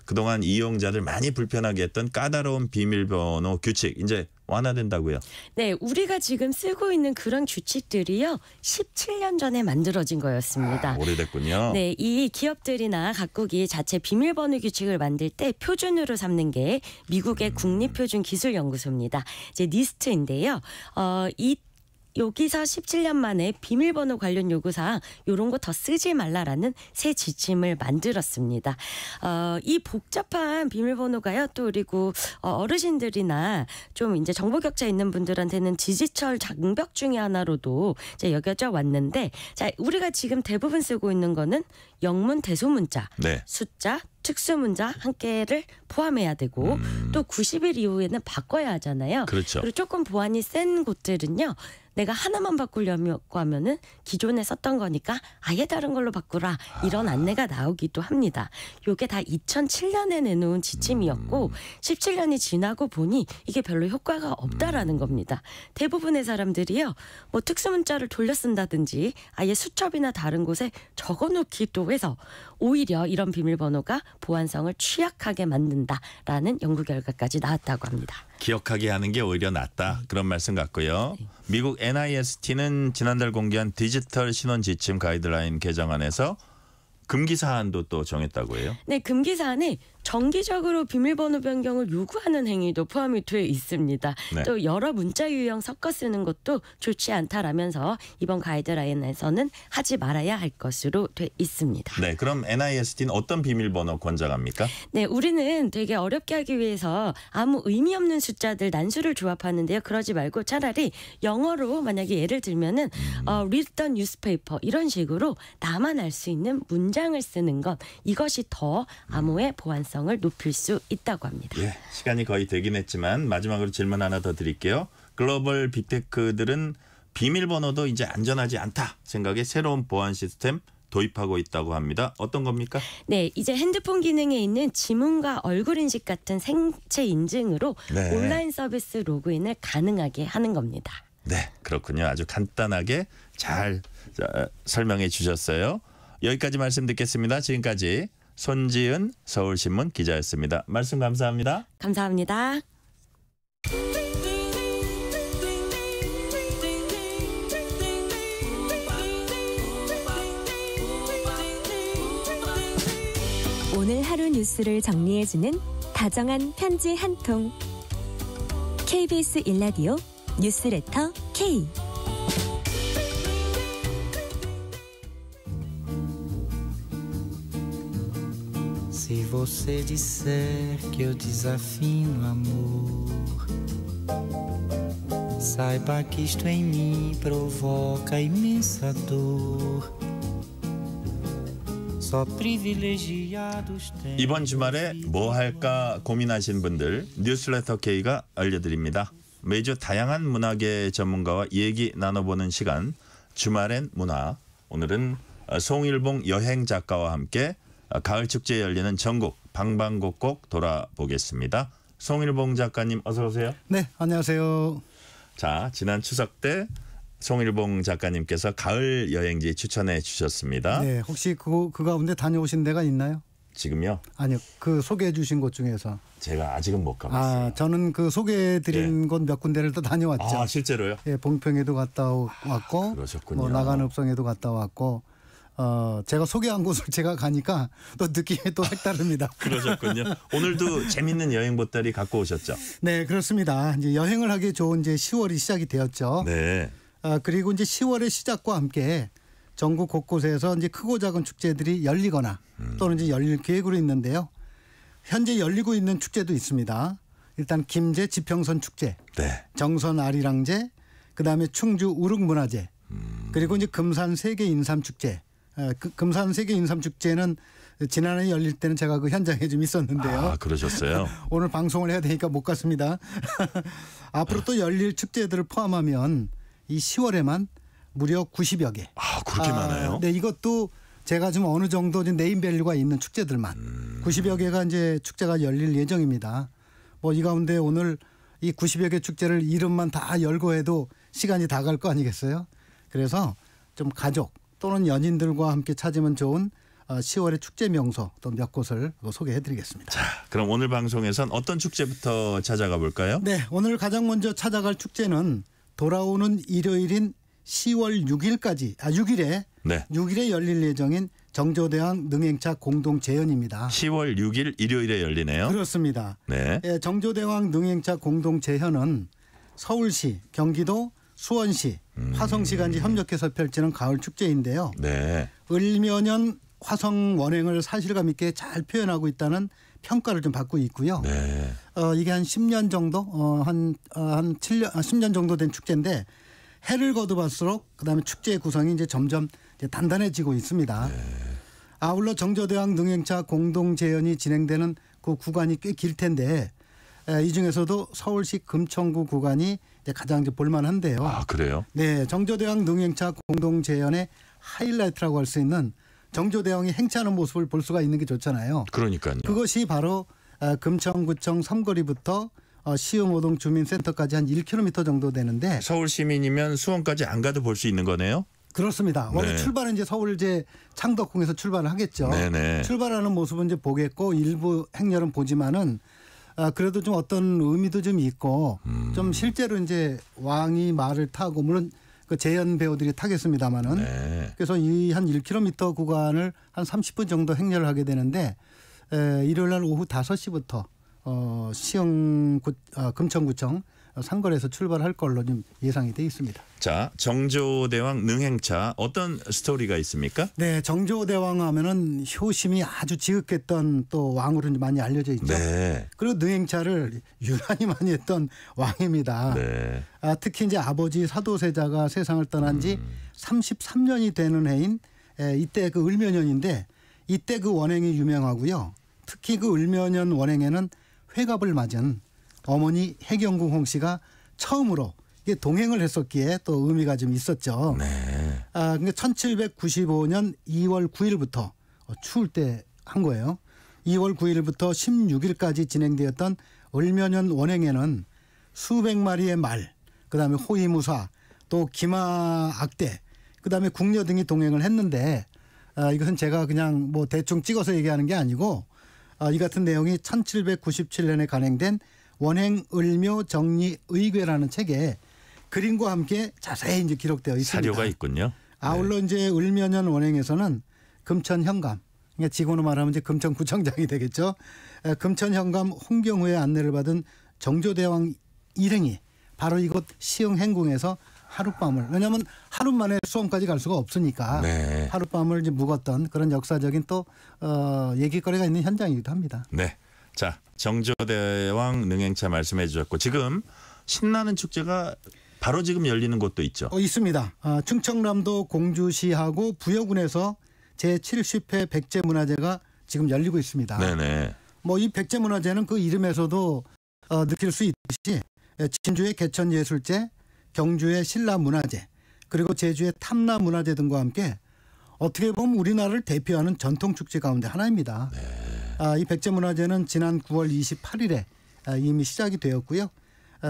그동안 이용자들 많이 불편하게 했던 까다로운 비밀번호 규칙 이제 완화된다고요? 네, 우리가 지금 쓰고 있는 그런 규칙들이요. 17년 전에 만들어진 거였습니다. 오래됐군요. 네, 이 기업들이나 각국이 자체 비밀번호 규칙을 만들 때 표준으로 삼는 게 미국의 국립표준기술연구소입니다. 이제 니스트인데요. 여기서 17년 만에 비밀번호 관련 요구사항 이런 거 더 쓰지 말라라는 새 지침을 만들었습니다. 이 복잡한 비밀번호가요. 또 그리고 어르신들이나 좀 이제 정보 격차 있는 분들한테는 디지털 장벽 중에 하나로도 이제 여겨져 왔는데, 자 우리가 지금 대부분 쓰고 있는 거는 영문, 대소문자, 네. 숫자, 특수문자 한 개를 포함해야 되고 또 90일 이후에는 바꿔야 하잖아요. 그렇죠. 그리고 조금 보안이 센 곳들은요. 내가 하나만 바꾸려고 하면은 기존에 썼던 거니까 아예 다른 걸로 바꾸라 이런 안내가 나오기도 합니다. 이게 다 2007년에 내놓은 지침이었고 17년이 지나고 보니 이게 별로 효과가 없다라는 겁니다. 대부분의 사람들이요. 뭐 특수문자를 돌려 쓴다든지 아예 수첩이나 다른 곳에 적어놓기도 해서 오히려 이런 비밀번호가 보안성을 취약하게 만든다라는 연구 결과까지 나왔다고 합니다. 기억하게 하는 게 오히려 낫다. 그런 말씀 같고요. 미국 NIST는 지난달 공개한 디지털 신원 지침 가이드라인 개정안에서 금기 사안도 또 정했다고 해요? 네, 금기 사안에 정기적으로 비밀번호 변경을 요구하는 행위도 포함이 돼 있습니다. 네. 또 여러 문자 유형 섞어 쓰는 것도 좋지 않다라면서 이번 가이드라인에서는 하지 말아야 할 것으로 돼 있습니다. 네, 그럼 NIST는 어떤 비밀번호 권장합니까? 네, 우리는 되게 어렵게 하기 위해서 아무 의미 없는 숫자들 난수를 조합하는데요. 그러지 말고 차라리 영어로 만약에 예를 들면은 read the newspaper 이런 식으로 나만 알 수 있는 문장을 쓰는 것, 이것이 더 암호의 보안성을 높일 수 있다고 합니다. 예, 시간이 거의 되긴 했지만 마지막으로 질문 하나 더 드릴게요. 글로벌 빅테크들은 비밀번호도 이제 안전하지 않다 생각에 새로운 보안 시스템 도입하고 있다고 합니다. 어떤 겁니까? 네, 이제 핸드폰 기능에 있는 지문과 얼굴 인식 같은 생체 인증으로 네. 온라인 서비스 로그인을 가능하게 하는 겁니다. 네, 그렇군요. 아주 간단하게 잘 설명해 주셨어요. 여기까지 말씀 듣겠습니다. 지금까지 손지은 서울신문 기자였습니다. 말씀 감사합니다. 감사합니다. 오늘 하루 뉴스를 정리해주는 다정한 편지 한 통. KBS 일라디오 뉴스레터 K. Se você disser que eu desafino amor, saiba que isto em mim provoca imensa dor. Só privilegiados têm. 이번 주말에 뭐 할까 고민하신 분들 뉴스레터 K가 알려드립니다. 매주 다양한 문화계 전문가와 얘기 나눠보는 시간 주말엔 문화. 오늘은 송일봉 여행 작가와 함께 가을 축제 열리는 전국 방방곡곡 돌아보겠습니다. 송일봉 작가님 어서 오세요. 네, 안녕하세요. 자, 지난 추석 때 송일봉 작가님께서 가을 여행지 추천해 주셨습니다. 네, 혹시 그 가운데 다녀오신 데가 있나요? 지금요? 아니요, 그 소개해 주신 곳 중에서. 제가 아직은 못 가봤어요. 아, 저는 그 소개해 드린 곳 몇 군데를 또 다녀왔죠. 아, 실제로요? 예, 봉평에도 갔다 왔고, 그러셨군요. 뭐 나간읍성에도 갔다 왔고, 제가 소개한 곳을 제가 가니까 또 느낌이 또 색다릅니다. 그러셨군요. 오늘도 재밌는 여행 보따리 갖고 오셨죠? 네, 그렇습니다. 이제 여행을 하기 좋은 이제 10월이 시작이 되었죠. 네. 그리고 이제 10월의 시작과 함께 전국 곳곳에서 이제 크고 작은 축제들이 열리거나 또는 이제 열릴 계획으로 있는데요. 현재 열리고 있는 축제도 있습니다. 일단 김제 지평선 축제, 네. 정선 아리랑제, 그다음에 충주 우릉문화제, 그리고 이제 금산 세계 인삼 축제. 금산 세계 인삼 축제는 지난해 열릴 때는 제가 그 현장에 좀 있었는데요. 아, 그러셨어요? 오늘 방송을 해야 되니까 못 갔습니다. 앞으로 또 열릴 축제들을 포함하면 이 10월에만 무려 90여 개. 아, 그렇게 많아요? 네, 이것도 제가 좀 어느 정도 네임밸류가 있는 축제들만 90여 개가 이제 축제가 열릴 예정입니다. 뭐 이 가운데 오늘 이 90여 개 축제를 이름만 다 열고 해도 시간이 다 갈 거 아니겠어요? 그래서 좀 가족 또는 연인들과 함께 찾으면 좋은 10월의 축제 명소 또 몇 곳을 소개해드리겠습니다. 자, 그럼 오늘 방송에선 어떤 축제부터 찾아가 볼까요? 네, 오늘 가장 먼저 찾아갈 축제는 돌아오는 일요일인 10월 6일까지 6일에 네. 6일에 열릴 예정인 정조대왕 능행차 공동 재현입니다. 10월 6일 일요일에 열리네요. 그렇습니다. 네. 예, 정조대왕 능행차 공동 재현은 서울시, 경기도, 수원시, 화성시가 이제 협력해서 펼치는 가을 축제인데요. 네. 을묘년 화성 원행을 사실감 있게 잘 표현하고 있다는 평가를 좀 받고 있고요. 네. 이게 한 10년 정도, 한 7년, 10년 정도 된 축제인데 해를 거듭할수록 그다음에 축제의 구성이 이제 점점 이제 단단해지고 있습니다. 네. 아울러 정조대왕 능행차 공동 재현이 진행되는 그 구간이 꽤 길 텐데 이 중에서도 서울시 금천구 구간이 이제 가장 이제 볼만한데요. 아, 그래요? 네, 정조대왕 능행차 공동 재현의 하이라이트라고 할 수 있는 정조대왕이 행차하는 모습을 볼 수가 있는 게 좋잖아요. 그러니까요. 그것이 바로 금천구청 삼거리부터 시흥오동 주민센터까지 한 1km 정도 되는데 서울 시민이면 수원까지 안 가도 볼 수 있는 거네요. 그렇습니다. 원래 네. 출발은 이제 서울 이제 창덕궁에서 출발을 하겠죠. 네네. 출발하는 모습은 이제 보겠고 일부 행렬은 보지만은 그래도 좀 어떤 의미도 좀 있고 좀 실제로 이제 왕이 말을 타고 물론 그 재현 배우들이 타겠습니다마는 네. 그래서 이 한 1km 구간을 한 30분 정도 행렬을 하게 되는데 일요일 날 오후 5시부터 시흥 금천구청 상거리에서 출발할 걸로 좀 예상이 돼 있습니다. 자, 정조대왕 능행차 어떤 스토리가 있습니까? 네, 정조대왕 하면은 효심이 아주 지극했던 또 왕으로 많이 알려져 있죠. 네. 그리고 능행차를 유난히 많이 했던 왕입니다. 네. 특히 이제 아버지 사도세자가 세상을 떠난 지 33년이 되는 해인 이때 그 을묘년인데 이때 그 원행이 유명하고요. 특히 그 을묘년 원행에는 회갑을 맞은 어머니 해경궁 홍씨가 처음으로 이게 동행을 했었기에 또 의미가 좀 있었죠. 네. 그러니까 1795년 2월 9일부터 추울 때 한 거예요. 2월 9일부터 16일까지 진행되었던 을묘년 원행에는 수백 마리의 말, 그다음에 호위무사, 또 기마 악대, 그다음에 궁녀 등이 동행을 했는데 이것은 제가 그냥 뭐 대충 찍어서 얘기하는 게 아니고 이 같은 내용이 1797년에 간행된 원행 을묘 정리 의궤라는 책에 그림과 함께 자세히 이제 기록되어 있습니다. 사료가 있군요. 아울러 이제 을묘년 원행에서는 금천 현감, 그러니까 지금으로 말하면 이제 금천구청장이 되겠죠. 금천 현감 홍경호의 안내를 받은 정조대왕 일행이 바로 이곳 시흥행궁에서 하룻밤을, 왜냐하면 하루 만에 수원까지 갈 수가 없으니까 네. 하룻밤을 이제 묵었던 그런 역사적인 또 얘기거리가 있는 현장이기도 합니다. 네. 자, 정조대왕 능행차 말씀해 주셨고 지금 신나는 축제가 바로 지금 열리는 곳도 있죠. 있습니다. 충청남도 공주시하고 부여군에서 제70회 백제문화제가 지금 열리고 있습니다. 네네. 뭐 이 백제문화제는 그 이름에서도 느낄 수 있듯이 진주의 개천예술제, 경주의 신라문화제, 그리고 제주의 탐라문화제 등과 함께 어떻게 보면 우리나라를 대표하는 전통축제 가운데 하나입니다. 이 백제문화제는 지난 9월 28일에 이미 시작이 되었고요.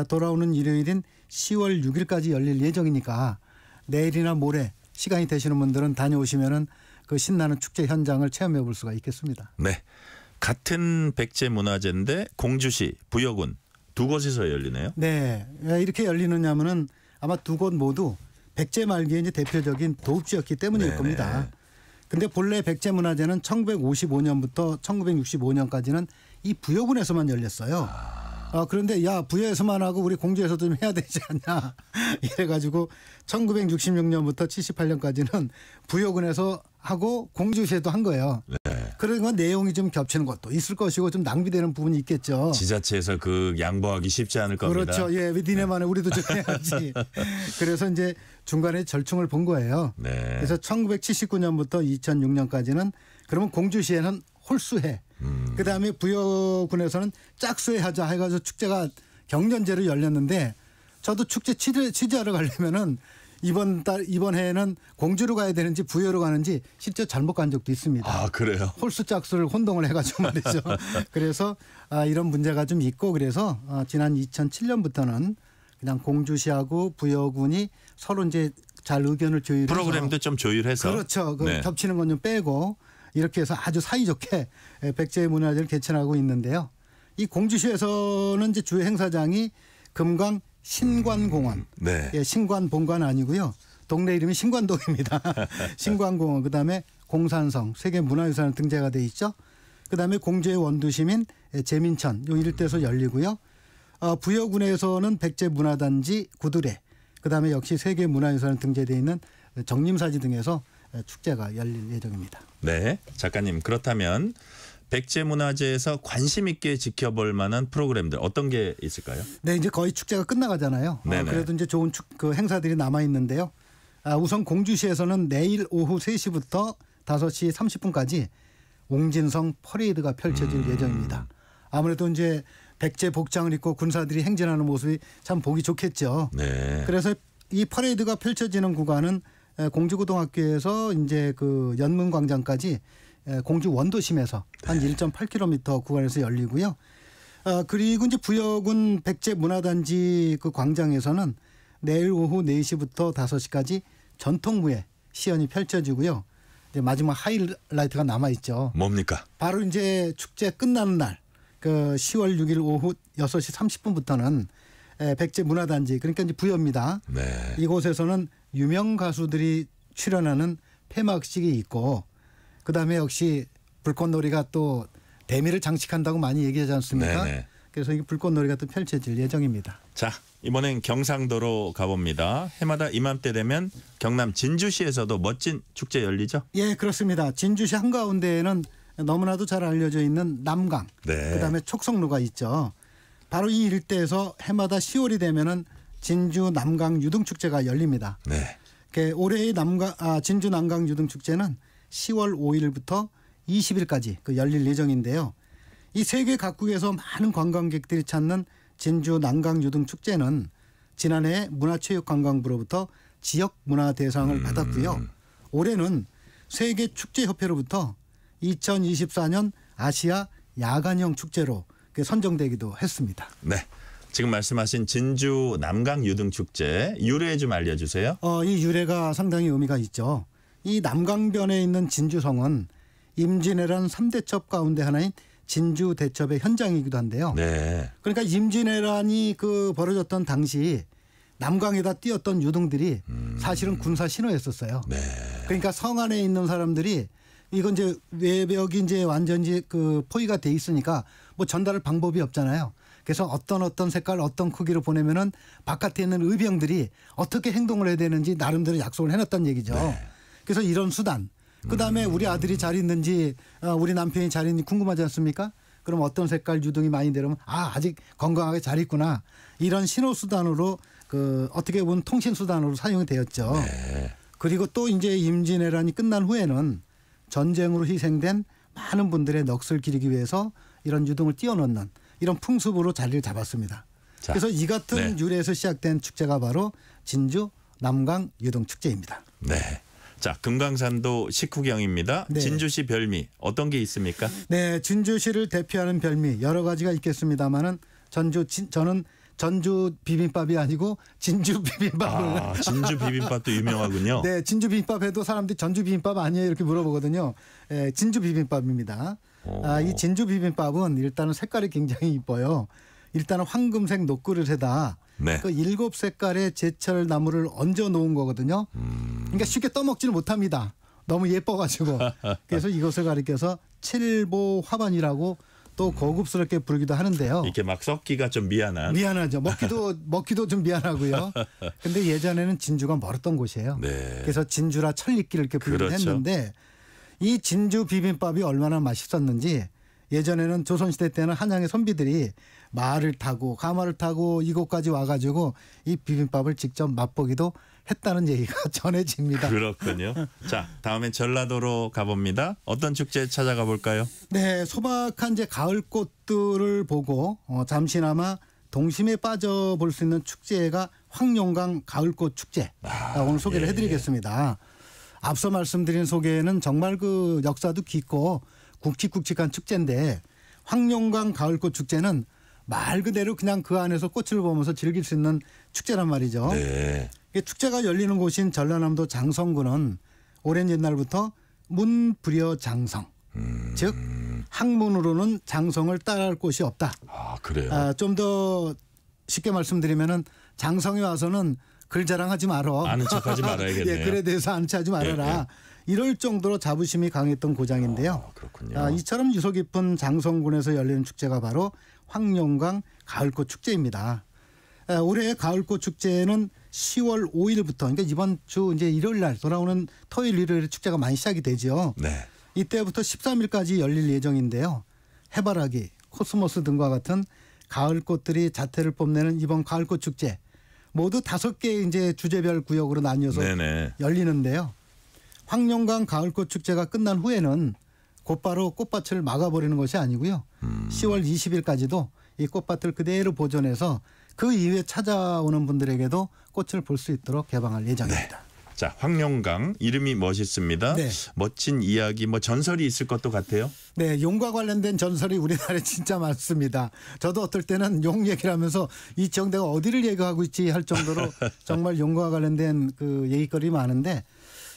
돌아오는 일요일인 10월 6일까지 열릴 예정이니까 내일이나 모레 시간이 되시는 분들은 다녀오시면은 그 신나는 축제 현장을 체험해 볼 수가 있겠습니다. 네. 같은 백제문화제인데 공주시, 부여군 두 곳에서 열리네요. 네. 왜 이렇게 열리느냐면은 아마 두 곳 모두 백제 말기의 이제 대표적인 도읍지였기 때문일 겁니다. 근데 본래 백제문화제는 1955년부터 1965년까지는 이 부여군에서만 열렸어요. 그런데 야, 부여에서만 하고 우리 공주에서도 좀 해야 되지 않냐 이래가지고 1966년부터 78년까지는 부여군에서 하고 공주시에도 한 거예요. 네. 그러니까 내용이 좀 겹치는 것도 있을 것이고 좀 낭비되는 부분이 있겠죠. 지자체에서 그 양보하기 쉽지 않을 겁니다. 그렇죠. 예, 왜 니네만에 우리도 좀 해야지. 그래서 이제 중간에 절충을 본 거예요. 네. 그래서 1979년부터 2006년까지는 그러면 공주시에는 홀수해. 그다음에 부여군에서는 짝수해 하자 해가지고 축제가 경년제로 열렸는데 저도 축제 취재하러 가려면은 이번 해에는 공주로 가야 되는지 부여로 가는지 실제 잘못 간 적도 있습니다. 아, 그래요? 홀수 짝수를 혼동을 해가지고 말이죠. 그래서 이런 문제가 좀 있고 그래서 지난 2007년부터는 그냥 공주시하고 부여군이 서로 이제 잘 의견을 조율해서 프로그램도 좀 조율해서 그렇죠. 네. 겹치는 건 좀 빼고 이렇게 해서 아주 사이좋게 백제문화제를 개최하고 있는데요. 이 공주시에서는 이제 주요 행사장이 금강 신관공원, 네. 예, 신관본관 아니고요. 동네 이름이 신관동입니다. 신관공원, 그다음에 공산성, 세계문화유산 등재가 돼 있죠. 그다음에 공주의 원두시민 제민천 요 일대에서 열리고요. 부여군에서는 백제문화단지 구두례, 그다음에 역시 세계문화유산 등재돼 있는 정림사지 등에서 축제가 열릴 예정입니다. 네, 작가님 그렇다면 백제문화제에서 관심 있게 지켜볼 만한 프로그램들 어떤 게 있을까요? 네, 이제 거의 축제가 끝나가잖아요. 그래도 이제 좋은 그 행사들이 남아 있는데요. 우선 공주시에서는 내일 오후 3시부터 5시 30분까지 옹진성 퍼레이드가 펼쳐질 예정입니다. 아무래도 이제 백제 복장을 입고 군사들이 행진하는 모습이 참 보기 좋겠죠. 네. 그래서 이 퍼레이드가 펼쳐지는 구간은 공주고등학교에서 이제 그 연문광장까지 공주 원도심에서 한 1.8km 구간에서 열리고요. 그리고 이제 부여군 백제문화단지 그 광장에서는 내일 오후 4시부터 5시까지 전통무예 시연이 펼쳐지고요. 이제 마지막 하이라이트가 남아 있죠. 뭡니까? 바로 이제 축제 끝나는 날, 그 10월 6일 오후 6시 30분부터는 백제문화단지, 그러니까 이제 부여입니다. 네. 이곳에서는 유명 가수들이 출연하는 폐막식이 있고, 그다음에 역시 불꽃놀이가 또 대미를 장식한다고 많이 얘기하지 않습니까? 네네. 그래서 이 불꽃놀이가 또 펼쳐질 예정입니다. 자, 이번엔 경상도로 가봅니다. 해마다 이맘때 되면 경남 진주시에서도 멋진 축제 열리죠? 예, 그렇습니다. 진주시 한가운데에는 너무나도 잘 알려져 있는 남강, 네. 그다음에 촉성루가 있죠. 바로 이 일대에서 해마다 10월이 되면은 진주 남강 유등축제가 열립니다. 네. 올해의 진주 남강 유등축제는 10월 5일부터 20일까지 열릴 예정인데요. 이 세계 각국에서 많은 관광객들이 찾는 진주 남강 유등축제는 지난해 문화체육관광부로부터 지역문화대상을 받았고요. 올해는 세계축제협회로부터 2024년 아시아 야간형 축제로 선정되기도 했습니다. 네. 지금 말씀하신 진주 남강 유등축제 유래 좀 알려주세요. 이 유래가 상당히 의미가 있죠. 이 남강변에 있는 진주성은 임진왜란 3대첩 가운데 하나인 진주대첩의 현장이기도 한데요. 네. 그러니까 임진왜란이 벌어졌던 당시 남강에다 띄었던 유등들이 사실은 군사 신호였었어요. 네. 그러니까 성 안에 있는 사람들이 이건 이제 외벽이 이제 완전히 그 포위가 돼 있으니까 뭐 전달할 방법이 없잖아요. 그래서 어떤 색깔 어떤 크기로 보내면은 바깥에 있는 의병들이 어떻게 행동을 해야 되는지 나름대로 약속을 해놨다는 얘기죠. 네. 그래서 이런 수단. 그다음에 우리 아들이 잘 있는지 우리 남편이 잘 있는지 궁금하지 않습니까? 그럼 어떤 색깔 유등이 많이 내려면 아직 건강하게 잘 있구나. 이런 신호 수단으로 그 어떻게 보면 통신 수단으로 사용이 되었죠. 네. 그리고 또 이제 임진왜란이 끝난 후에는 전쟁으로 희생된 많은 분들의 넋을 기리기 위해서 이런 유등을 띄워놓는 이런 풍습으로 자리를 잡았습니다. 자, 그래서 이 같은 네. 유래에서 시작된 축제가 바로 진주 남강 유등 축제입니다. 네. 자, 금강산도 식후경입니다. 네. 진주시 별미 어떤 게 있습니까? 네, 진주시를 대표하는 별미 여러 가지가 있겠습니다만은 저는 전주 비빔밥이 아니고 진주 비빔밥을. 진주 비빔밥도 유명하군요. 네, 진주 비빔밥 해도 사람들이 전주 비빔밥 아니에요 이렇게 물어보거든요. 네, 진주 비빔밥입니다. 이 진주 비빔밥은 일단은 색깔이 굉장히 이뻐요. 일단은 황금색 녹그릇에다 네. 그 7색깔의 제철 나물을 얹어 놓은 거거든요. 그러니까 쉽게 떠먹지는 못합니다. 너무 예뻐가지고. 그래서 이것을 가리켜서 칠보 화반이라고 또 고급스럽게 부르기도 하는데요. 이렇게 막 섞기가 좀 미안하죠. 먹기도 좀 미안하고요. 근데 예전에는 진주가 멀었던 곳이에요. 네. 그래서 진주라 천리길 이렇게 부르긴 그렇죠. 했는데 이 진주 비빔밥이 얼마나 맛있었는지 예전에는 조선시대 때는 한양의 선비들이 말을 타고 가마를 타고 이곳까지 와가지고 이 비빔밥을 직접 맛보기도 했다는 얘기가 전해집니다. 그렇군요. 자, 다음엔 전라도로 가봅니다. 어떤 축제 찾아가 볼까요? 네, 소박한 이제 가을 꽃들을 보고 잠시나마 동심에 빠져볼 수 있는 축제가 황룡강 가을꽃 축제. 오늘 소개를 해드리겠습니다. 앞서 말씀드린 소개는 정말 그 역사도 깊고 굵직굵직한 축제인데 황룡강 가을꽃 축제는 말 그대로 그냥 그 안에서 꽃을 보면서 즐길 수 있는 축제란 말이죠. 네. 축제가 열리는 곳인 전라남도 장성군은 오랜 옛날부터 문불여장성, 즉 학문으로는 장성을 따라할 곳이 없다. 그래요? 좀 더 쉽게 말씀드리면은 장성에 와서는 글 자랑하지 말어. 아는 척하지 말아야겠네요. 예, 글에 대해서 아는 척하지 말아라. 이럴 정도로 자부심이 강했던 고장인데요. 그렇군요. 이처럼 유서 깊은 장성군에서 열리는 축제가 바로 황룡강 가을꽃 축제입니다. 올해 가을꽃 축제는 10월 5일부터 그러니까 이번 주 이제 일요일 날 돌아오는 토요일 일요일에 축제가 많이 시작이 되죠. 네. 이때부터 13일까지 열릴 예정인데요. 해바라기, 코스모스 등과 같은 가을꽃들이 자태를 뽐내는 이번 가을꽃 축제 모두 5개 이제 주제별 구역으로 나뉘어서 열리는데요. 황룡강 가을꽃 축제가 끝난 후에는 곧바로 꽃밭을 막아버리는 것이 아니고요. 10월 20일까지도 이 꽃밭을 그대로 보존해서 그 이후에 찾아오는 분들에게도 꽃을 볼 수 있도록 개방할 예정입니다. 네. 자, 황룡강 이름이 멋있습니다. 네. 멋진 이야기, 전설이 있을 것도 같아요. 네, 용과 관련된 전설이 우리나라에 진짜 많습니다. 저도 어떨 때는 용 얘기를 하면서 이 지역 내가 어디를 얘기하고 있지 할 정도로 정말 용과 관련된 그 얘기거리 많은데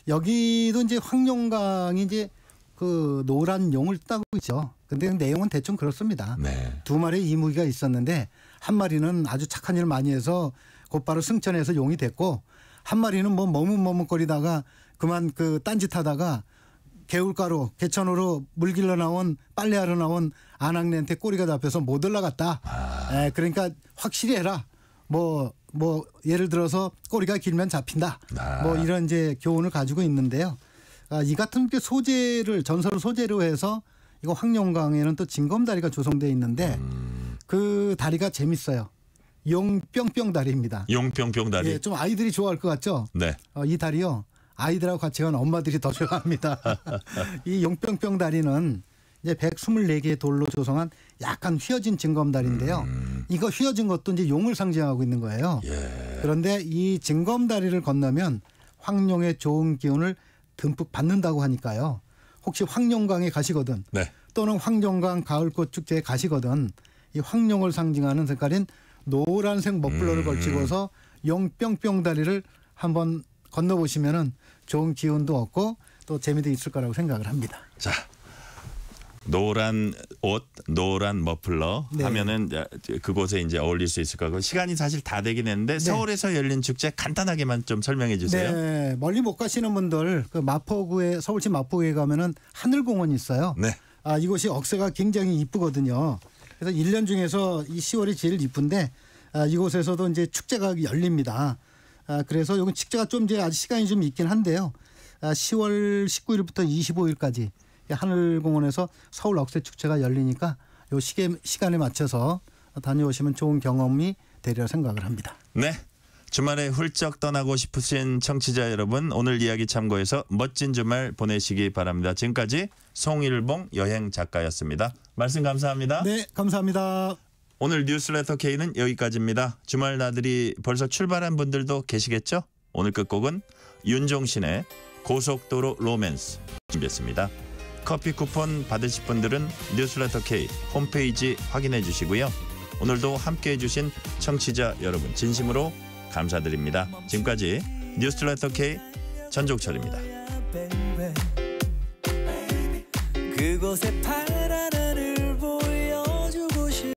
여기도 이제 황룡강이 이제 그 노란 용을 따고 있죠. 근데 내용은 대충 그렇습니다. 네. 2마리의 이무기가 있었는데 한 마리는 아주 착한 일을 많이 해서 곧바로 승천해서 용이 됐고 한 마리는 뭐 머뭇머뭇거리다가 그만 그 딴짓하다가 개울가로 개천으로 물 길러 나온 빨래하러 나온 아낙네한테 꼬리가 잡혀서 못 올라갔다. 그러니까 확실히 해라. 뭐 예를 들어서 꼬리가 길면 잡힌다. 뭐 이런 이제 교훈을 가지고 있는데요. 이 같은 소재를 전설을 소재로 해서 이거 황룡강에는 또 징검다리가 조성되어 있는데 그 다리가 재밌어요. 용뿅뿅 다리입니다. 용뿅뿅 다리. 예, 좀 아이들이 좋아할 것 같죠? 네. 이 다리요. 아이들하고 같이 간 엄마들이 더 좋아합니다. 이 용뿅뿅 다리는 이제 124개의 돌로 조성한 약간 휘어진 징검다리인데요. 이거 휘어진 것도 이제 용을 상징하고 있는 거예요. 그런데 이 징검다리를 건너면 황룡의 좋은 기운을 듬뿍 받는다고 하니까요. 혹시 황룡강에 가시거든 또는 황룡강 가을꽃 축제에 가시거든 이 황룡을 상징하는 색깔인 노란색 머플러를 걸치고서 용뿅뿅 다리를 한번 건너보시면은 좋은 기운도 얻고 또 재미도 있을 거라고 생각을 합니다. 자, 노란 옷, 노란 머플러 네. 하면은 그곳에 이제 어울릴 수 있을 거고 시간이 사실 다 되긴 했는데 서울에서 열린 축제 간단하게만 좀 설명해 주세요. 네, 멀리 못 가시는 분들 그 마포구에 서울시 마포구에 가면은 하늘공원이 있어요. 네. 이곳이 억새가 굉장히 이쁘거든요. 그래서 1년 중에서 이 10월이 제일 이쁜데 이곳에서도 이제 축제가 열립니다. 그래서 여기 축제가 좀 이제 아직 시간이 좀 있긴 한데요. 10월 19일부터 25일까지 하늘공원에서 서울 억새 축제가 열리니까 요 시간에 맞춰서 다녀오시면 좋은 경험이 되리라 생각을 합니다. 네. 주말에 훌쩍 떠나고 싶으신 청취자 여러분 오늘 이야기 참고해서 멋진 주말 보내시기 바랍니다. 지금까지 송일봉 여행 작가였습니다. 말씀 감사합니다. 네, 감사합니다. 오늘 뉴스레터 K는 여기까지입니다. 주말 나들이 벌써 출발한 분들도 계시겠죠? 오늘 끝곡은 윤종신의 고속도로 로맨스 준비했습니다. 커피 쿠폰 받으실 분들은 뉴스레터 K 홈페이지 확인해 주시고요. 오늘도 함께해 주신 청취자 여러분 진심으로 감사드립니다. 지금까지 뉴스레터 K 전종철입니다. 그곳에 파란